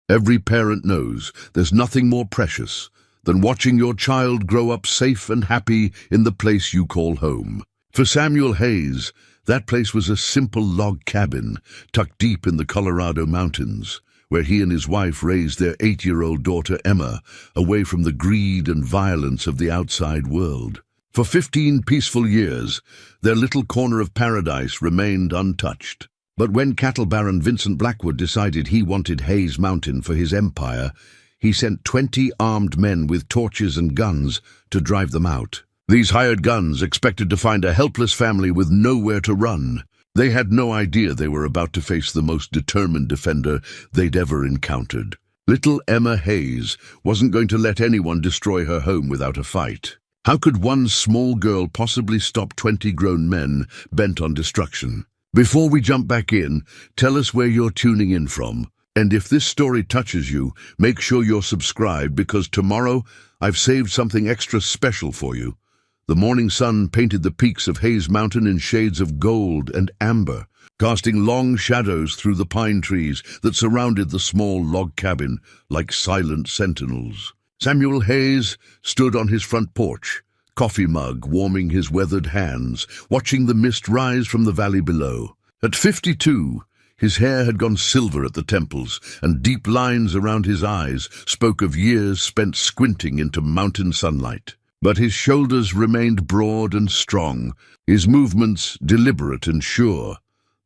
Every parent knows there's nothing more precious than watching your child grow up safe and happy in the place you call home. For Samuel Hayes, that place was a simple log cabin tucked deep in the Colorado mountains, where he and his wife raised their 8-year-old daughter Emma away from the greed and violence of the outside world. For 15 peaceful years, their little corner of paradise remained untouched. But when cattle baron Vincent Blackwood decided he wanted Hayes Mountain for his empire, he sent 20 armed men with torches and guns to drive them out. These hired guns expected to find a helpless family with nowhere to run. They had no idea they were about to face the most determined defender they'd ever encountered. Little Emma Hayes wasn't going to let anyone destroy her home without a fight. How could one small girl possibly stop 20 grown men bent on destruction? Before we jump back in, tell us where you're tuning in from. And if this story touches you, make sure you're subscribed, because tomorrow I've saved something extra special for you. The morning sun painted the peaks of Hayes Mountain in shades of gold and amber, casting long shadows through the pine trees that surrounded the small log cabin like silent sentinels. Samuel Hayes stood on his front porch, coffee mug warming his weathered hands, watching the mist rise from the valley below. At 52, his hair had gone silver at the temples, and deep lines around his eyes spoke of years spent squinting into mountain sunlight. But his shoulders remained broad and strong, his movements deliberate and sure,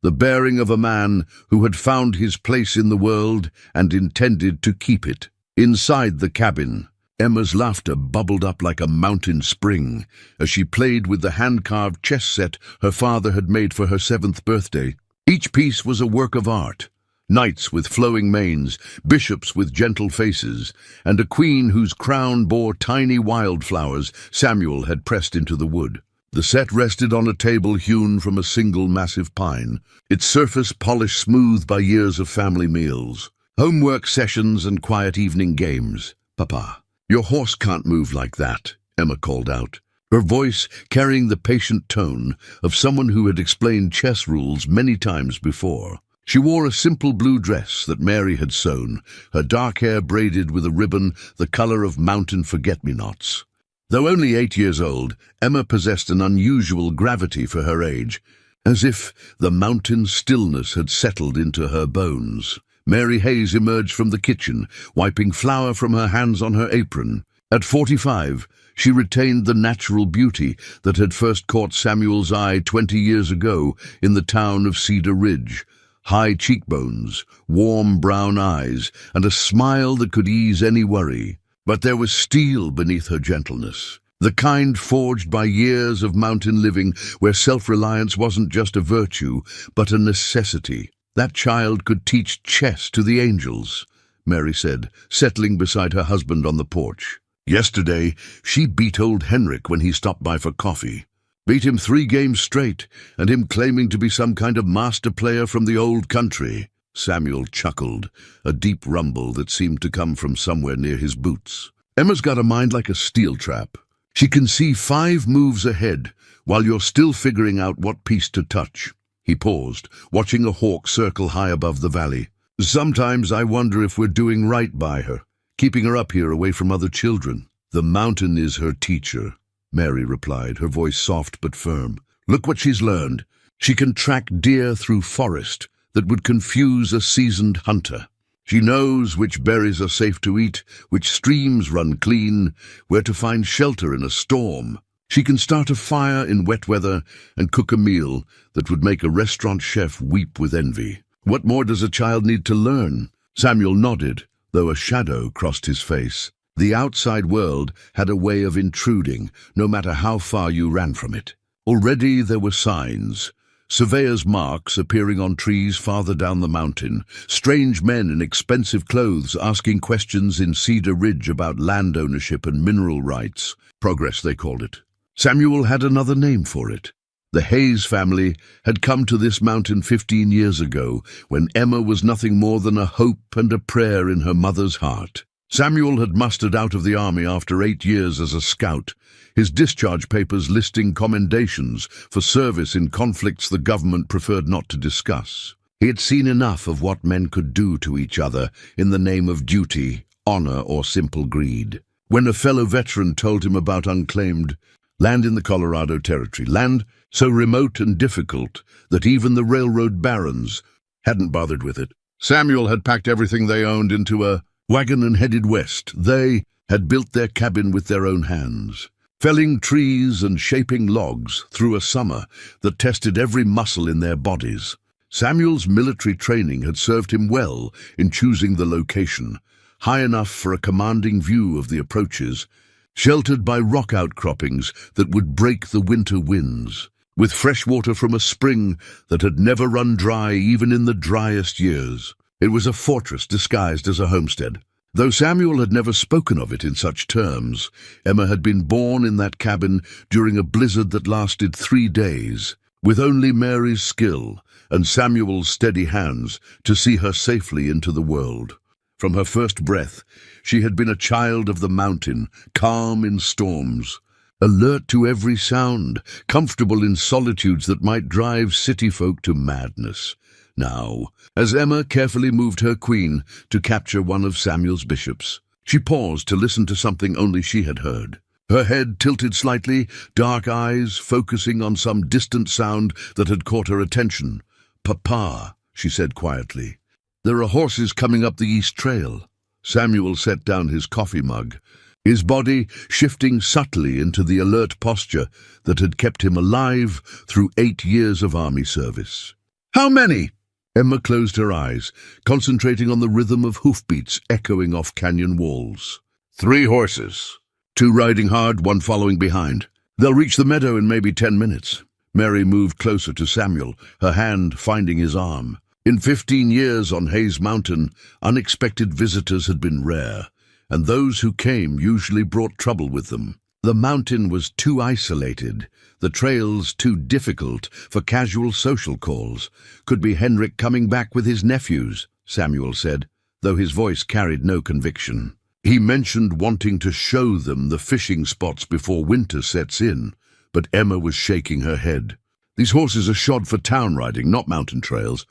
the bearing of a man who had found his place in the world and intended to keep it. Inside the cabin, Emma's laughter bubbled up like a mountain spring as she played with the hand-carved chess set her father had made for her 7th birthday. Each piece was a work of art. Knights with flowing manes, bishops with gentle faces, and a queen whose crown bore tiny wildflowers Samuel had pressed into the wood. The set rested on a table hewn from a single massive pine, its surface polished smooth by years of family meals, homework sessions and quiet evening games. "Papa, your horse can't move like that," Emma called out, her voice carrying the patient tone of someone who had explained chess rules many times before. She wore a simple blue dress that Mary had sewn, her dark hair braided with a ribbon the color of mountain forget-me-nots. Though only 8 years old, Emma possessed an unusual gravity for her age, as if the mountain stillness had settled into her bones. Mary Hayes emerged from the kitchen, wiping flour from her hands on her apron. At 45, she retained the natural beauty that had first caught Samuel's eye 20 years ago in the town of Cedar Ridge. High cheekbones, warm brown eyes, and a smile that could ease any worry. But there was steel beneath her gentleness, the kind forged by years of mountain living where self-reliance wasn't just a virtue, but a necessity. "That child could teach chess to the angels," Mary said, settling beside her husband on the porch. "Yesterday, she beat old Henrik when he stopped by for coffee. Beat him 3 games straight, and him claiming to be some kind of master player from the old country." Samuel chuckled, a deep rumble that seemed to come from somewhere near his boots. "Emma's got a mind like a steel trap. She can see 5 moves ahead, while you're still figuring out what piece to touch." He paused, watching a hawk circle high above the valley. "Sometimes I wonder if we're doing right by her, keeping her up here away from other children." "The mountain is her teacher," Mary replied, her voice soft but firm. "Look what she's learned. She can track deer through forest that would confuse a seasoned hunter. She knows which berries are safe to eat, which streams run clean, where to find shelter in a storm. She can start a fire in wet weather and cook a meal that would make a restaurant chef weep with envy. What more does a child need to learn?" Samuel nodded, though a shadow crossed his face. The outside world had a way of intruding, no matter how far you ran from it. Already there were signs. Surveyors' marks appearing on trees farther down the mountain, strange men in expensive clothes asking questions in Cedar Ridge about land ownership and mineral rights. Progress, they called it. Samuel had another name for it. The Hayes family had come to this mountain 15 years ago, when Emma was nothing more than a hope and a prayer in her mother's heart. Samuel had mustered out of the army after 8 years as a scout, his discharge papers listing commendations for service in conflicts the government preferred not to discuss. He had seen enough of what men could do to each other in the name of duty, honor, or simple greed. When a fellow veteran told him about unclaimed land in the Colorado Territory, land so remote and difficult that even the railroad barons hadn't bothered with it, Samuel had packed everything they owned into a wagon and headed west. They had built their cabin with their own hands, felling trees and shaping logs through a summer that tested every muscle in their bodies. Samuel's military training had served him well in choosing the location, high enough for a commanding view of the approaches, sheltered by rock outcroppings that would break the winter winds, with fresh water from a spring that had never run dry even in the driest years. It was a fortress disguised as a homestead. Though Samuel had never spoken of it in such terms, Emma had been born in that cabin during a blizzard that lasted 3 days, with only Mary's skill and Samuel's steady hands to see her safely into the world. From her first breath, she had been a child of the mountain, calm in storms, alert to every sound, comfortable in solitudes that might drive city folk to madness. Now, as Emma carefully moved her queen to capture one of Samuel's bishops, she paused to listen to something only she had heard. Her head tilted slightly, dark eyes focusing on some distant sound that had caught her attention. "Papa," she said quietly, "there are horses coming up the East Trail." Samuel set down his coffee mug, his body shifting subtly into the alert posture that had kept him alive through 8 years of army service. "How many?" Emma closed her eyes, concentrating on the rhythm of hoofbeats echoing off canyon walls. 3 horses. 2 riding hard, 1 following behind. They'll reach the meadow in maybe 10 minutes. Mary moved closer to Samuel, her hand finding his arm. In 15 years on Hayes Mountain, unexpected visitors had been rare, and those who came usually brought trouble with them. The mountain was too isolated, the trails too difficult for casual social calls. "Could be Henrik coming back with his nephews," Samuel said, though his voice carried no conviction. He mentioned wanting to show them the fishing spots before winter sets in, but Emma was shaking her head. "These horses are shod for town riding, not mountain trails,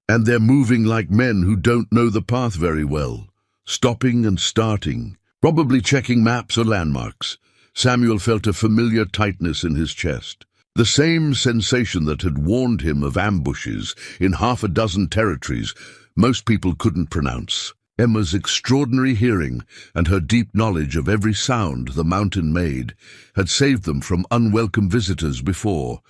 and they're moving like men who don't know the path very well, stopping and starting, probably checking maps or landmarks." Samuel felt a familiar tightness in his chest, the same sensation that had warned him of ambushes in 6 territories most people couldn't pronounce. Emma's extraordinary hearing and her deep knowledge of every sound the mountain made had saved them from unwelcome visitors before,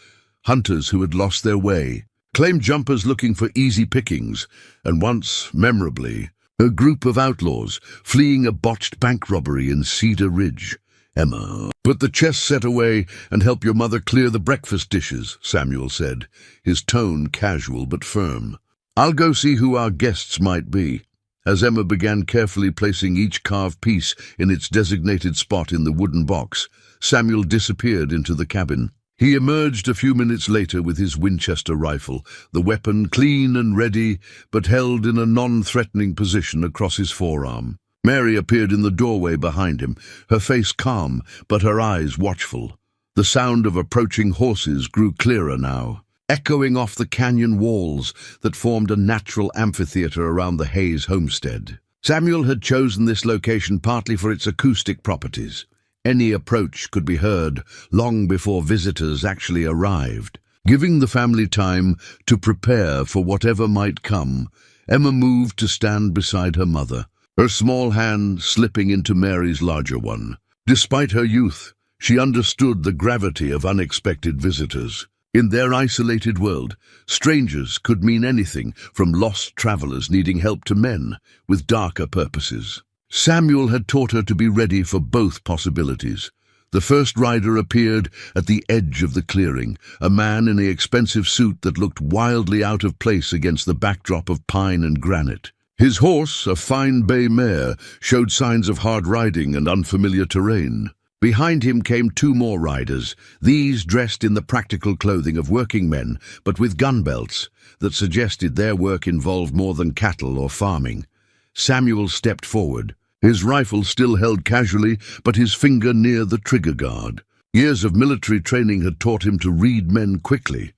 hunters who had lost their way, claimed jumpers looking for easy pickings, and once, memorably, a group of outlaws fleeing a botched bank robbery in Cedar Ridge. "Emma, put the chess set away and help your mother clear the breakfast dishes," Samuel said, his tone casual but firm. "I'll go see who our guests might be." As Emma began carefully placing each carved piece in its designated spot in the wooden box, Samuel disappeared into the cabin. He emerged a few minutes later with his Winchester rifle, the weapon clean and ready, but held in a non-threatening position across his forearm. Mary appeared in the doorway behind him, her face calm, but her eyes watchful. The sound of approaching horses grew clearer now, echoing off the canyon walls that formed a natural amphitheater around the Hayes homestead. Samuel had chosen this location partly for its acoustic properties. Any approach could be heard long before visitors actually arrived. Giving the family time to prepare for whatever might come, Emma moved to stand beside her mother, her small hand slipping into Mary's larger one. Despite her youth, she understood the gravity of unexpected visitors. In their isolated world, strangers could mean anything from lost travelers needing help to men with darker purposes. Samuel had taught her to be ready for both possibilities. The first rider appeared at the edge of the clearing, a man in an expensive suit that looked wildly out of place against the backdrop of pine and granite. His horse, a fine bay mare, showed signs of hard riding and unfamiliar terrain. Behind him came 2 more riders, these dressed in the practical clothing of working men, but with gun belts that suggested their work involved more than cattle or farming. Samuel stepped forward, his rifle still held casually, but his finger near the trigger guard. Years of military training had taught him to read men quickly.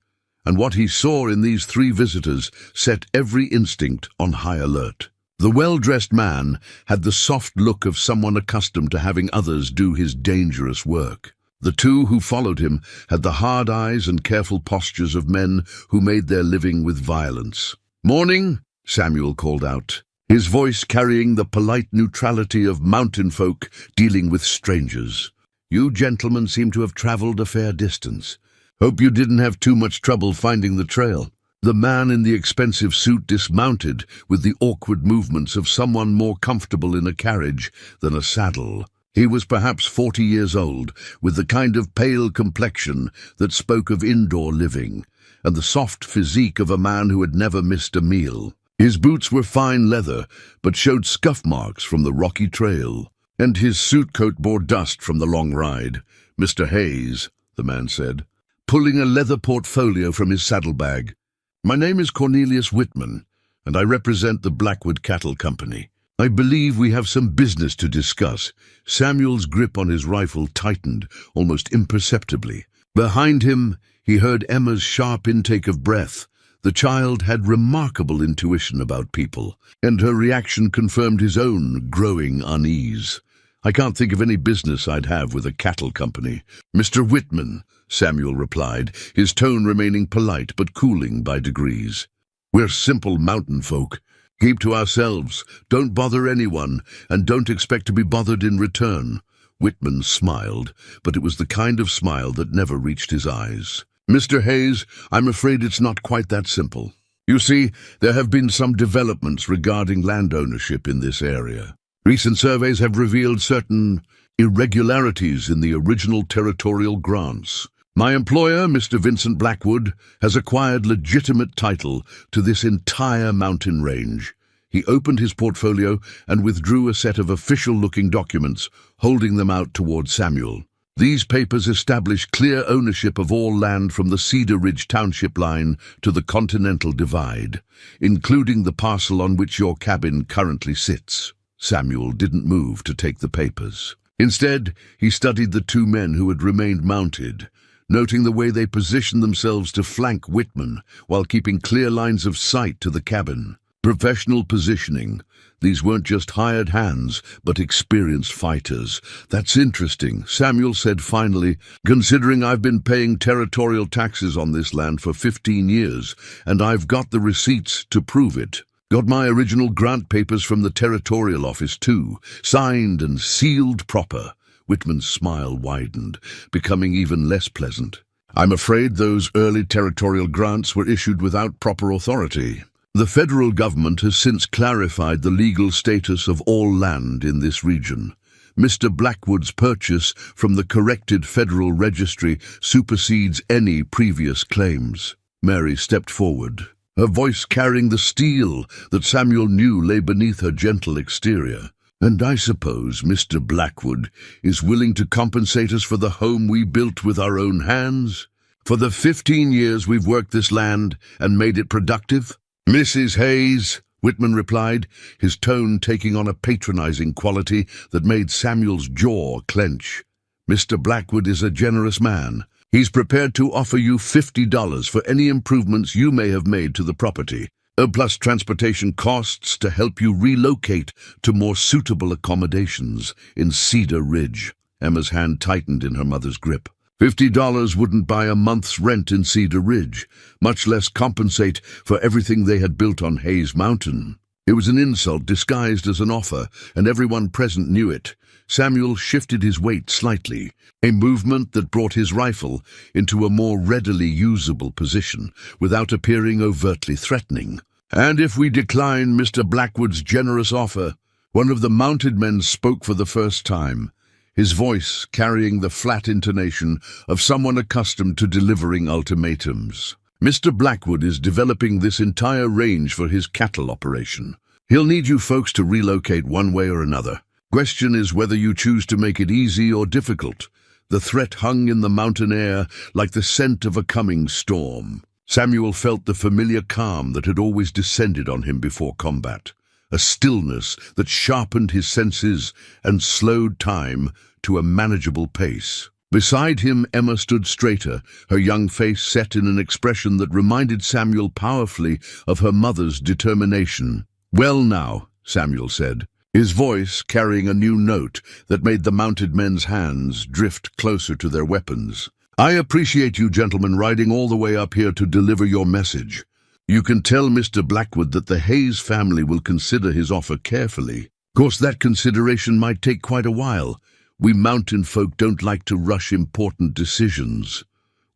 and what he saw in these three visitors set every instinct on high alert. The well-dressed man had the soft look of someone accustomed to having others do his dangerous work. The two who followed him had the hard eyes and careful postures of men who made their living with violence. "Morning," Samuel called out, his voice carrying the polite neutrality of mountain folk dealing with strangers. "You gentlemen seem to have traveled a fair distance. Hope you didn't have too much trouble finding the trail." The man in the expensive suit dismounted with the awkward movements of someone more comfortable in a carriage than a saddle. He was perhaps 40 years old, with the kind of pale complexion that spoke of indoor living, and the soft physique of a man who had never missed a meal. His boots were fine leather, but showed scuff marks from the rocky trail, and his suit coat bore dust from the long ride. "Mr. Hayes," the man said, pulling a leather portfolio from his saddlebag. "My name is Cornelius Whitman, and I represent the Blackwood Cattle Company. I believe we have some business to discuss." Samuel's grip on his rifle tightened, almost imperceptibly. Behind him, he heard Emma's sharp intake of breath. The child had remarkable intuition about people, and her reaction confirmed his own growing unease. "I can't think of any business I'd have with a cattle company." "Mr. Whitman," Samuel replied, his tone remaining polite but cooling by degrees. "We're simple mountain folk. Keep to ourselves, don't bother anyone, and don't expect to be bothered in return." Whitman smiled, but it was the kind of smile that never reached his eyes. "Mr. Hayes, I'm afraid it's not quite that simple. You see, there have been some developments regarding land ownership in this area. Recent surveys have revealed certain irregularities in the original territorial grants. My employer, Mr. Vincent Blackwood, has acquired legitimate title to this entire mountain range." He opened his portfolio and withdrew a set of official-looking documents, holding them out toward Samuel. "These papers establish clear ownership of all land from the Cedar Ridge Township line to the Continental Divide, including the parcel on which your cabin currently sits." Samuel didn't move to take the papers. Instead, he studied the two men who had remained mounted, noting the way they positioned themselves to flank Whitman while keeping clear lines of sight to the cabin. Professional positioning. These weren't just hired hands, but experienced fighters. "That's interesting," Samuel said finally, "considering I've been paying territorial taxes on this land for 15 years, and I've got the receipts to prove it. Got my original grant papers from the territorial office too, signed and sealed proper." Whitman's smile widened, becoming even less pleasant. "I'm afraid those early territorial grants were issued without proper authority. The federal government has since clarified the legal status of all land in this region. Mr. Blackwood's purchase from the corrected Federal Registry supersedes any previous claims." Mary stepped forward, her voice carrying the steel that Samuel knew lay beneath her gentle exterior. "And I suppose Mr. Blackwood is willing to compensate us for the home we built with our own hands? For the 15 years we've worked this land and made it productive?" "Mrs. Hayes," Whitman replied, his tone taking on a patronizing quality that made Samuel's jaw clench. "Mr. Blackwood is a generous man. He's prepared to offer you $50 for any improvements you may have made to the property, plus transportation costs to help you relocate to more suitable accommodations in Cedar Ridge." Emma's hand tightened in her mother's grip. $50 wouldn't buy a month's rent in Cedar Ridge, much less compensate for everything they had built on Hayes Mountain. It was an insult disguised as an offer, and everyone present knew it. Samuel shifted his weight slightly, a movement that brought his rifle into a more readily usable position, without appearing overtly threatening. "And if we decline Mr. Blackwood's generous offer?" One of the mounted men spoke for the first time, his voice carrying the flat intonation of someone accustomed to delivering ultimatums. "Mr. Blackwood is developing this entire range for his cattle operation. He'll need you folks to relocate one way or another. Question is whether you choose to make it easy or difficult." The threat hung in the mountain air like the scent of a coming storm. Samuel felt the familiar calm that had always descended on him before combat, a stillness that sharpened his senses and slowed time to a manageable pace. Beside him, Emma stood straighter, her young face set in an expression that reminded Samuel powerfully of her mother's determination. "Well now," Samuel said, his voice carrying a new note that made the mounted men's hands drift closer to their weapons. "I appreciate you gentlemen riding all the way up here to deliver your message. You can tell Mr. Blackwood that the Hayes family will consider his offer carefully. Of course, that consideration might take quite a while. We mountain folk don't like to rush important decisions."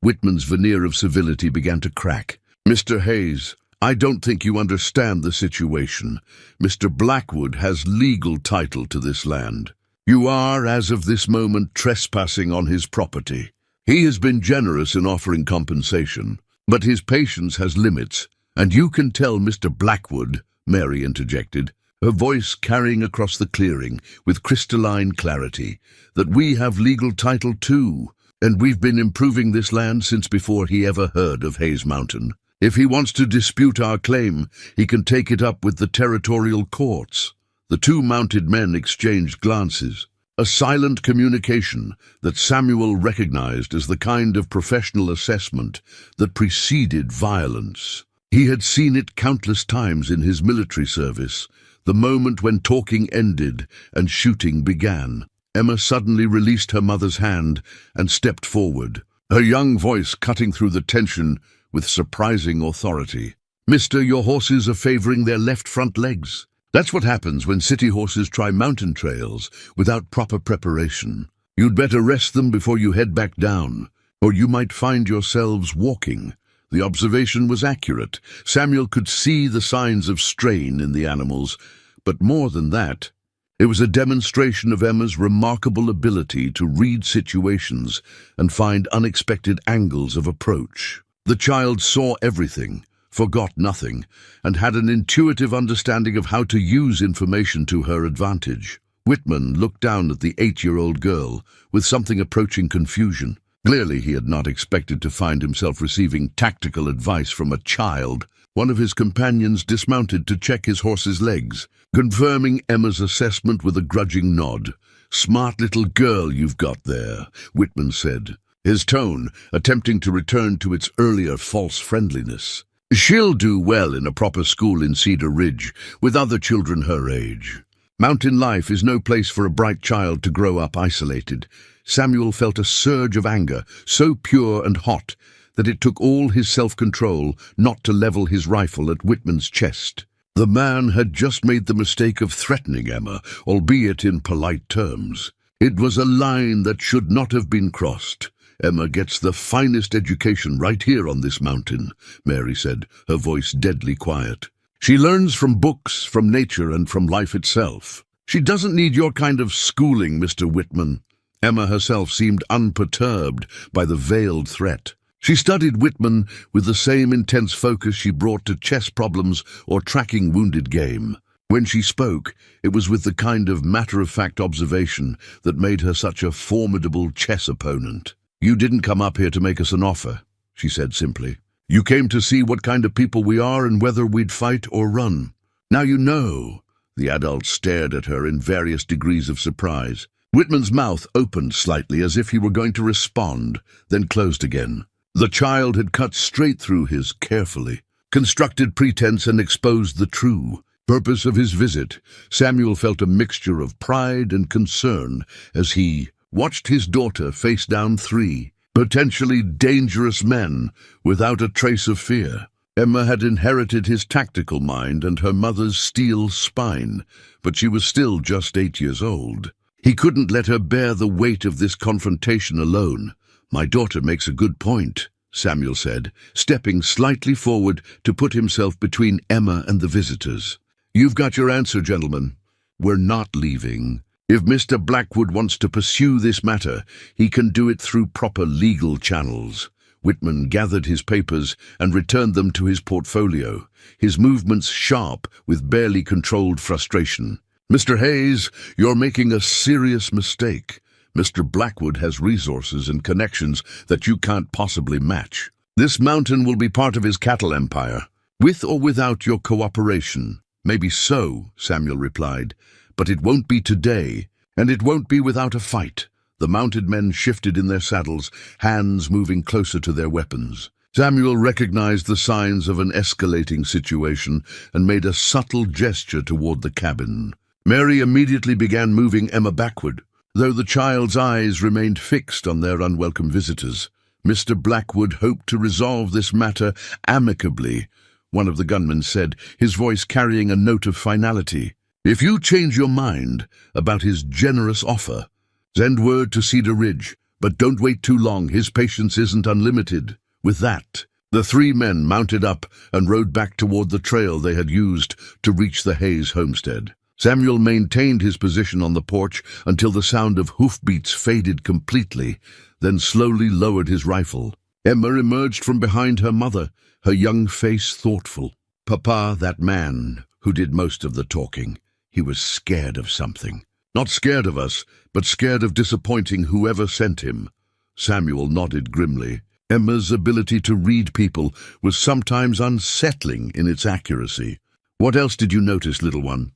Whitman's veneer of civility began to crack. "Mr. Hayes, I don't think you understand the situation. Mr. Blackwood has legal title to this land. You are, as of this moment, trespassing on his property. He has been generous in offering compensation, but his patience has limits, and you can tell Mr. Blackwood," Mary interjected, her voice carrying across the clearing with crystalline clarity, "that we have legal title too, and we've been improving this land since before he ever heard of Hayes Mountain. If he wants to dispute our claim, he can take it up with the territorial courts." The two mounted men exchanged glances, a silent communication that Samuel recognized as the kind of professional assessment that preceded violence. He had seen it countless times in his military service, the moment when talking ended and shooting began. Emma suddenly released her mother's hand and stepped forward, her young voice cutting through the tension with surprising authority. "Mister, your horses are favoring their left front legs. That's what happens when city horses try mountain trails without proper preparation. You'd better rest them before you head back down, or you might find yourselves walking." The observation was accurate. Samuel could see the signs of strain in the animals, but more than that, it was a demonstration of Emma's remarkable ability to read situations and find unexpected angles of approach. The child saw everything, forgot nothing, and had an intuitive understanding of how to use information to her advantage. Whitman looked down at the 8-year-old girl with something approaching confusion. Clearly he had not expected to find himself receiving tactical advice from a child. One of his companions dismounted to check his horse's legs, confirming Emma's assessment with a grudging nod. "Smart little girl you've got there," Whitman said, his tone attempting to return to its earlier false friendliness. "She'll do well in a proper school in Cedar Ridge, with other children her age. Mountain life is no place for a bright child to grow up isolated." Samuel felt a surge of anger, so pure and hot that it took all his self-control not to level his rifle at Whitman's chest. The man had just made the mistake of threatening Emma, albeit in polite terms. It was a line that should not have been crossed. "Emma gets the finest education right here on this mountain," Mary said, her voice deadly quiet. "She learns from books, from nature, and from life itself. She doesn't need your kind of schooling, Mr. Whitman." Emma herself seemed unperturbed by the veiled threat. She studied Whitman with the same intense focus she brought to chess problems or tracking wounded game. When she spoke, it was with the kind of matter-of-fact observation that made her such a formidable chess opponent. "You didn't come up here to make us an offer," she said simply. "You came to see what kind of people we are and whether we'd fight or run. Now you know." The adult stared at her in various degrees of surprise. Whitman's mouth opened slightly as if he were going to respond, then closed again. The child had cut straight through his carefully constructed pretense and exposed the true purpose of his visit. Samuel felt a mixture of pride and concern as he watched his daughter face down 3 potentially dangerous men without a trace of fear. Emma had inherited his tactical mind and her mother's steel spine, but she was still just 8 years old. He couldn't let her bear the weight of this confrontation alone. "My daughter makes a good point," Samuel said, stepping slightly forward to put himself between Emma and the visitors. "You've got your answer, gentlemen. We're not leaving. If Mr. Blackwood wants to pursue this matter, he can do it through proper legal channels." Whitman gathered his papers and returned them to his portfolio, his movements sharp with barely controlled frustration. "Mr. Hayes, you're making a serious mistake. Mr. Blackwood has resources and connections that you can't possibly match. This mountain will be part of his cattle empire, with or without your cooperation." "Maybe so," Samuel replied, "but it won't be today, and it won't be without a fight." The mounted men shifted in their saddles, hands moving closer to their weapons. Samuel recognized the signs of an escalating situation and made a subtle gesture toward the cabin. Mary immediately began moving Emma backward, though the child's eyes remained fixed on their unwelcome visitors. Mr. Blackwood hoped to resolve this matter amicably, one of the gunmen said, his voice carrying a note of finality. If you change your mind about his generous offer, send word to Cedar Ridge, but don't wait too long. His patience isn't unlimited. With that, the three men mounted up and rode back toward the trail they had used to reach the Hayes homestead. Samuel maintained his position on the porch until the sound of hoofbeats faded completely, then slowly lowered his rifle. Emma emerged from behind her mother, her young face thoughtful. Papa, that man who did most of the talking, he was scared of something. Not scared of us, but scared of disappointing whoever sent him. Samuel nodded grimly. Emma's ability to read people was sometimes unsettling in its accuracy. What else did you notice, little one?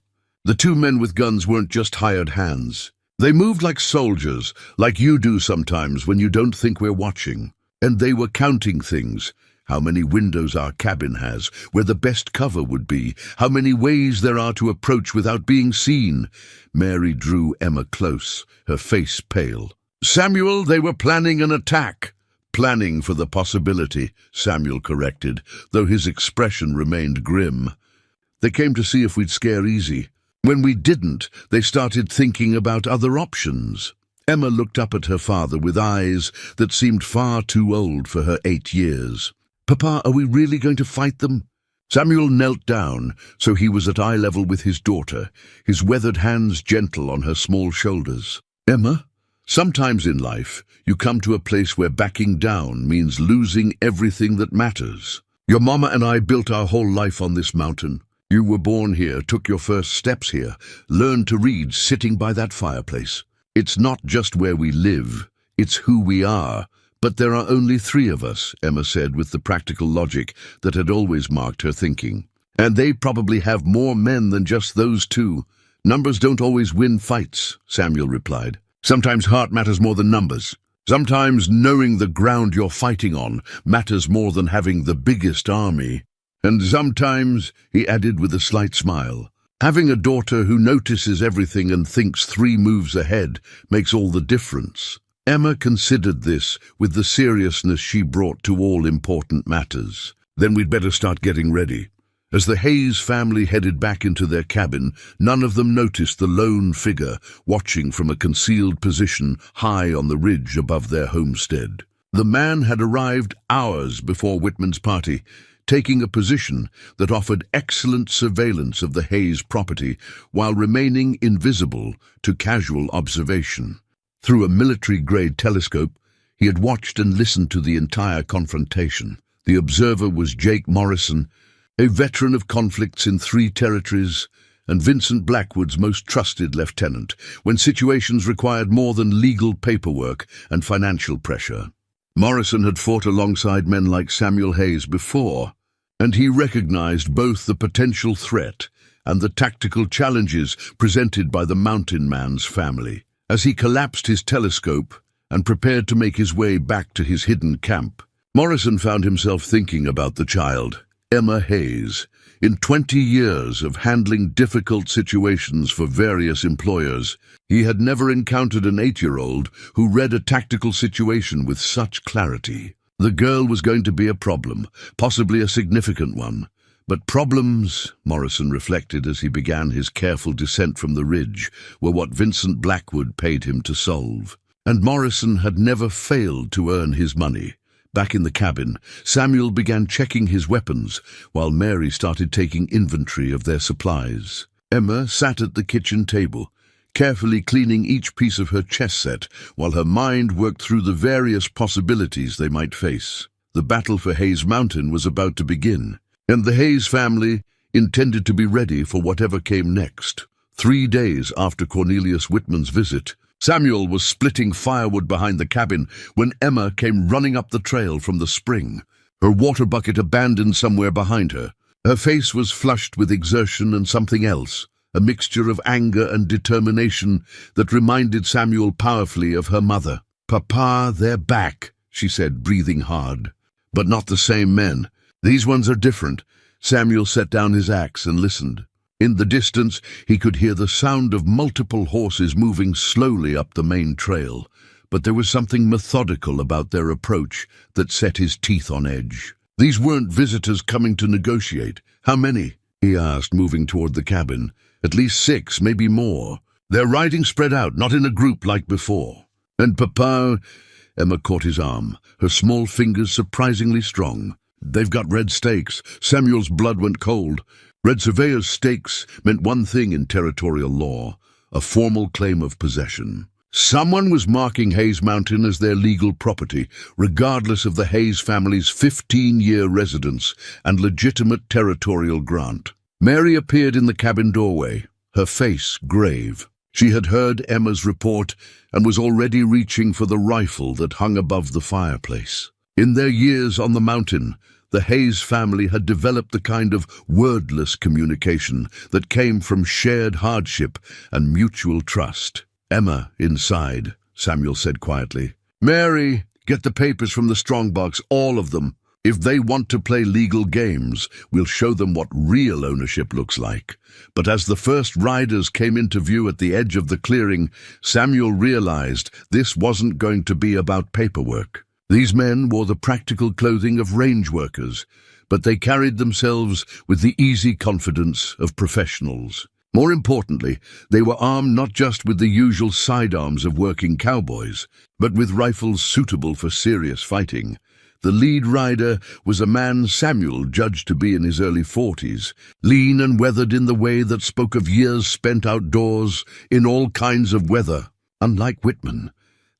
The two men with guns weren't just hired hands. They moved like soldiers, like you do sometimes when you don't think we're watching. And they were counting things. How many windows our cabin has, where the best cover would be, how many ways there are to approach without being seen. Mary drew Emma close, her face pale. Samuel, they were planning an attack. Planning for the possibility, Samuel corrected, though his expression remained grim. They came to see if we'd scare easy. When we didn't, they started thinking about other options. Emma looked up at her father with eyes that seemed far too old for her 8 years. Papa, are we really going to fight them? Samuel knelt down, so he was at eye level with his daughter, his weathered hands gentle on her small shoulders. Emma, sometimes in life, you come to a place where backing down means losing everything that matters. Your mama and I built our whole life on this mountain. You were born here, took your first steps here, learned to read sitting by that fireplace. It's not just where we live, it's who we are. But there are only 3 of us, Emma said with the practical logic that had always marked her thinking. And they probably have more men than just those 2. Numbers don't always win fights, Samuel replied. Sometimes heart matters more than numbers. Sometimes knowing the ground you're fighting on matters more than having the biggest army. And sometimes, he added with a slight smile, having a daughter who notices everything and thinks 3 moves ahead makes all the difference. Emma considered this with the seriousness she brought to all important matters. Then we'd better start getting ready. As the Hayes family headed back into their cabin, none of them noticed the lone figure watching from a concealed position high on the ridge above their homestead. The man had arrived hours before Whitman's party, taking a position that offered excellent surveillance of the Hayes property while remaining invisible to casual observation. Through a military-grade telescope, he had watched and listened to the entire confrontation. The observer was Jake Morrison, a veteran of conflicts in 3 territories, and Vincent Blackwood's most trusted lieutenant, when situations required more than legal paperwork and financial pressure. Morrison had fought alongside men like Samuel Hayes before, and he recognized both the potential threat and the tactical challenges presented by the mountain man's family. As he collapsed his telescope and prepared to make his way back to his hidden camp, Morrison found himself thinking about the child, Emma Hayes. In 20 years of handling difficult situations for various employers, he had never encountered an 8-year-old who read a tactical situation with such clarity. The girl was going to be a problem, possibly a significant one. But problems, Morrison reflected as he began his careful descent from the ridge, were what Vincent Blackwood paid him to solve. And Morrison had never failed to earn his money. Back in the cabin, Samuel began checking his weapons, while Mary started taking inventory of their supplies. Emma sat at the kitchen table, carefully cleaning each piece of her chess set, while her mind worked through the various possibilities they might face. The battle for Hayes Mountain was about to begin, and the Hayes family intended to be ready for whatever came next. 3 days after Cornelius Whitman's visit, Samuel was splitting firewood behind the cabin when Emma came running up the trail from the spring, her water bucket abandoned somewhere behind her. Her face was flushed with exertion and something else, a mixture of anger and determination that reminded Samuel powerfully of her mother. "Papa, they're back," she said, breathing hard. "But not the same men. These ones are different." Samuel set down his axe and listened. In the distance, he could hear the sound of multiple horses moving slowly up the main trail, but there was something methodical about their approach that set his teeth on edge. "These weren't visitors coming to negotiate. How many?" he asked, moving toward the cabin. "At least 6, maybe more. They're riding spread out, not in a group like before." "And Papa—" Emma caught his arm, her small fingers surprisingly strong. "They've got red stakes." Samuel's blood went cold. Red surveyor's stakes meant one thing in territorial law: a formal claim of possession. Someone was marking Hayes Mountain as their legal property, regardless of the Hayes family's 15-year residence and legitimate territorial grant. Mary appeared in the cabin doorway, her face grave. She had heard Emma's report and was already reaching for the rifle that hung above the fireplace. In their years on the mountain, the Hayes family had developed the kind of wordless communication that came from shared hardship and mutual trust. "Emma, inside," Samuel said quietly. "Mary, get the papers from the strongbox, all of them. If they want to play legal games, we'll show them what real ownership looks like." But as the first riders came into view at the edge of the clearing, Samuel realized this wasn't going to be about paperwork. These men wore the practical clothing of range workers, but they carried themselves with the easy confidence of professionals. More importantly, they were armed not just with the usual sidearms of working cowboys, but with rifles suitable for serious fighting. The lead rider was a man Samuel judged to be in his early 40s, lean and weathered in the way that spoke of years spent outdoors in all kinds of weather. Unlike Whitman,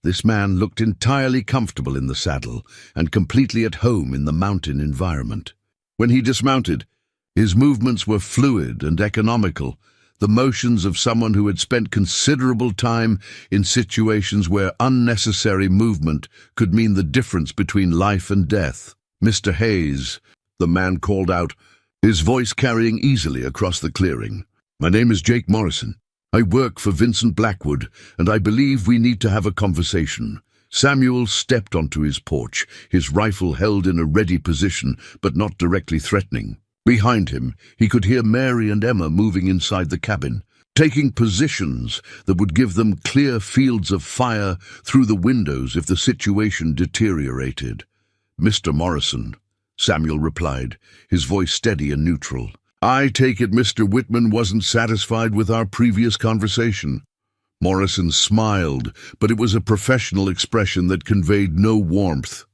this man looked entirely comfortable in the saddle and completely at home in the mountain environment. When he dismounted, his movements were fluid and economical, the motions of someone who had spent considerable time in situations where unnecessary movement could mean the difference between life and death. "Mr. Hayes," the man called out, his voice carrying easily across the clearing. "My name is Jake Morrison. I work for Vincent Blackwood, and I believe we need to have a conversation." Samuel stepped onto his porch, his rifle held in a ready position, but not directly threatening. Behind him, he could hear Mary and Emma moving inside the cabin, taking positions that would give them clear fields of fire through the windows if the situation deteriorated. "Mr. Morrison," Samuel replied, his voice steady and neutral. "I take it Mr. Whitman wasn't satisfied with our previous conversation." Morrison smiled, but it was a professional expression that conveyed no warmth.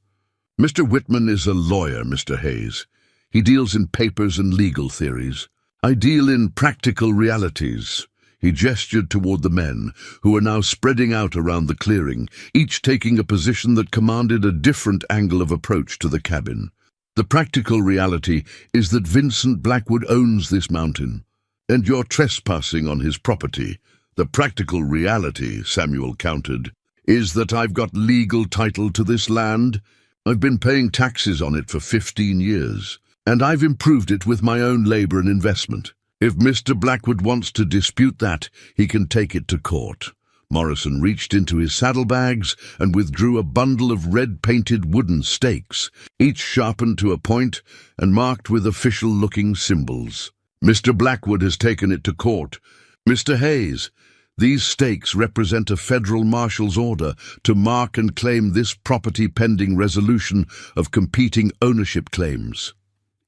"Mr. Whitman is a lawyer, Mr. Hayes. He deals in papers and legal theories. I deal in practical realities." He gestured toward the men, who were now spreading out around the clearing, each taking a position that commanded a different angle of approach to the cabin. "The practical reality is that Vincent Blackwood owns this mountain, and you're trespassing on his property. The practical reality," Samuel countered, "is that I've got legal title to this land. I've been paying taxes on it for 15 years. And I've improved it with my own labor and investment. If Mr. Blackwood wants to dispute that, he can take it to court." Morrison reached into his saddlebags and withdrew a bundle of red-painted wooden stakes, each sharpened to a point and marked with official-looking symbols. "Mr. Blackwood has taken it to court. Mr. Hayes, these stakes represent a federal marshal's order to mark and claim this property pending resolution of competing ownership claims."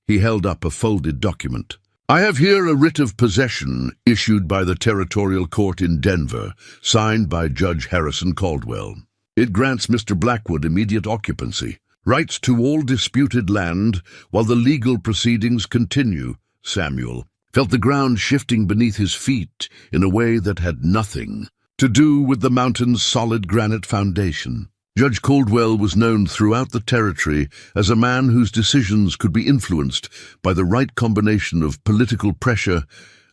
He held up a folded document. "I have here a writ of possession issued by the Territorial Court in Denver, signed by Judge Harrison Caldwell. It grants Mr. Blackwood immediate occupancy, rights to all disputed land while the legal proceedings continue." Samuel felt the ground shifting beneath his feet in a way that had nothing to do with the mountain's solid granite foundation. Judge Caldwell was known throughout the territory as a man whose decisions could be influenced by the right combination of political pressure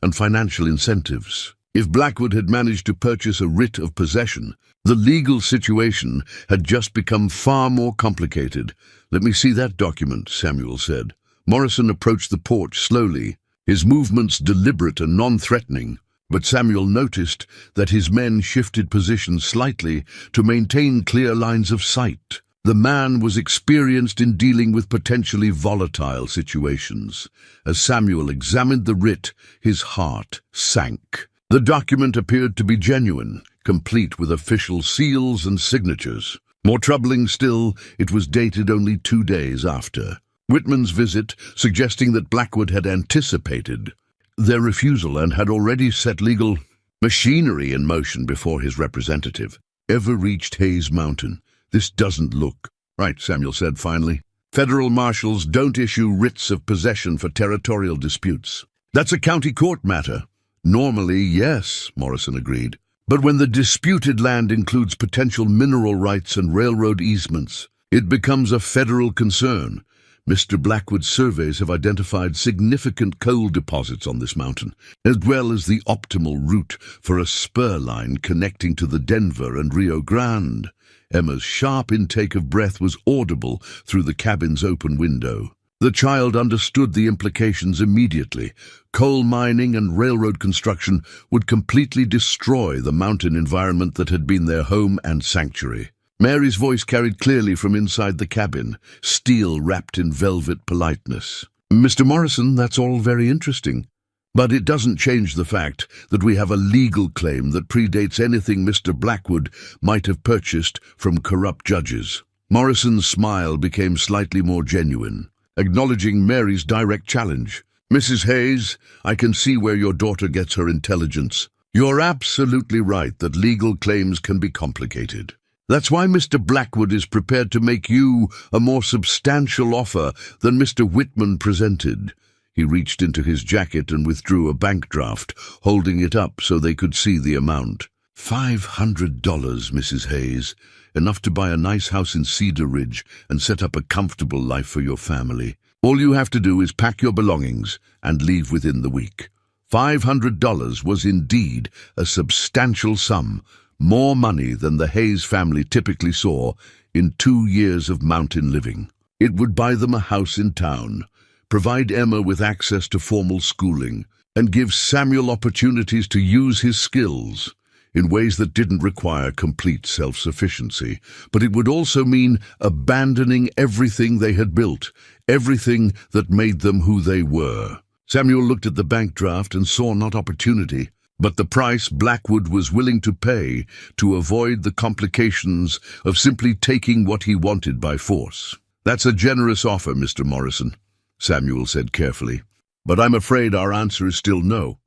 and financial incentives. If Blackwood had managed to purchase a writ of possession, the legal situation had just become far more complicated. "Let me see that document," Samuel said. Morrison approached the porch slowly, his movements deliberate and non-threatening. But Samuel noticed that his men shifted positions slightly to maintain clear lines of sight. The man was experienced in dealing with potentially volatile situations. As Samuel examined the writ, his heart sank. The document appeared to be genuine, complete with official seals and signatures. More troubling still, it was dated only 2 days after Whitman's visit, suggesting that Blackwood had anticipated their refusal and had already set legal machinery in motion before his representative ever reached Hayes Mountain. This doesn't look right, Samuel said finally. Federal marshals don't issue writs of possession for territorial disputes. That's a county court matter. Normally, yes, Morrison agreed. But when the disputed land includes potential mineral rights and railroad easements, it becomes a federal concern. Mr. Blackwood's surveys have identified significant coal deposits on this mountain, as well as the optimal route for a spur line connecting to the Denver and Rio Grande. Emma's sharp intake of breath was audible through the cabin's open window. The child understood the implications immediately. Coal mining and railroad construction would completely destroy the mountain environment that had been their home and sanctuary. Mary's voice carried clearly from inside the cabin, steel wrapped in velvet politeness. Mr. Morrison, that's all very interesting. But it doesn't change the fact that we have a legal claim that predates anything Mr. Blackwood might have purchased from corrupt judges. Morrison's smile became slightly more genuine, acknowledging Mary's direct challenge. Mrs. Hayes, I can see where your daughter gets her intelligence. You're absolutely right that legal claims can be complicated. That's why Mr. Blackwood is prepared to make you a more substantial offer than Mr. Whitman presented. He reached into his jacket and withdrew a bank draft, holding it up so they could see the amount. $500, Mrs. Hayes, enough to buy a nice house in Cedar Ridge and set up a comfortable life for your family. All you have to do is pack your belongings and leave within the week. $500 was indeed a substantial sum, more money than the Hayes family typically saw in 2 years of mountain living. It would buy them a house in town, provide Emma with access to formal schooling, and give Samuel opportunities to use his skills in ways that didn't require complete self-sufficiency. But it would also mean abandoning everything they had built, everything that made them who they were. Samuel looked at the bank draft and saw not opportunity, but the price Blackwood was willing to pay to avoid the complications of simply taking what he wanted by force. That's a generous offer, Mr. Morrison, Samuel said carefully, but I'm afraid our answer is still no.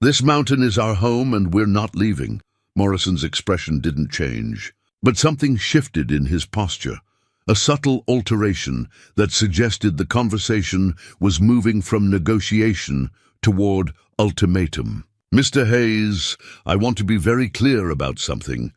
This mountain is our home and we're not leaving. Morrison's expression didn't change, but something shifted in his posture, a subtle alteration that suggested the conversation was moving from negotiation toward ultimatum. Mr. Hayes, I want to be very clear about something.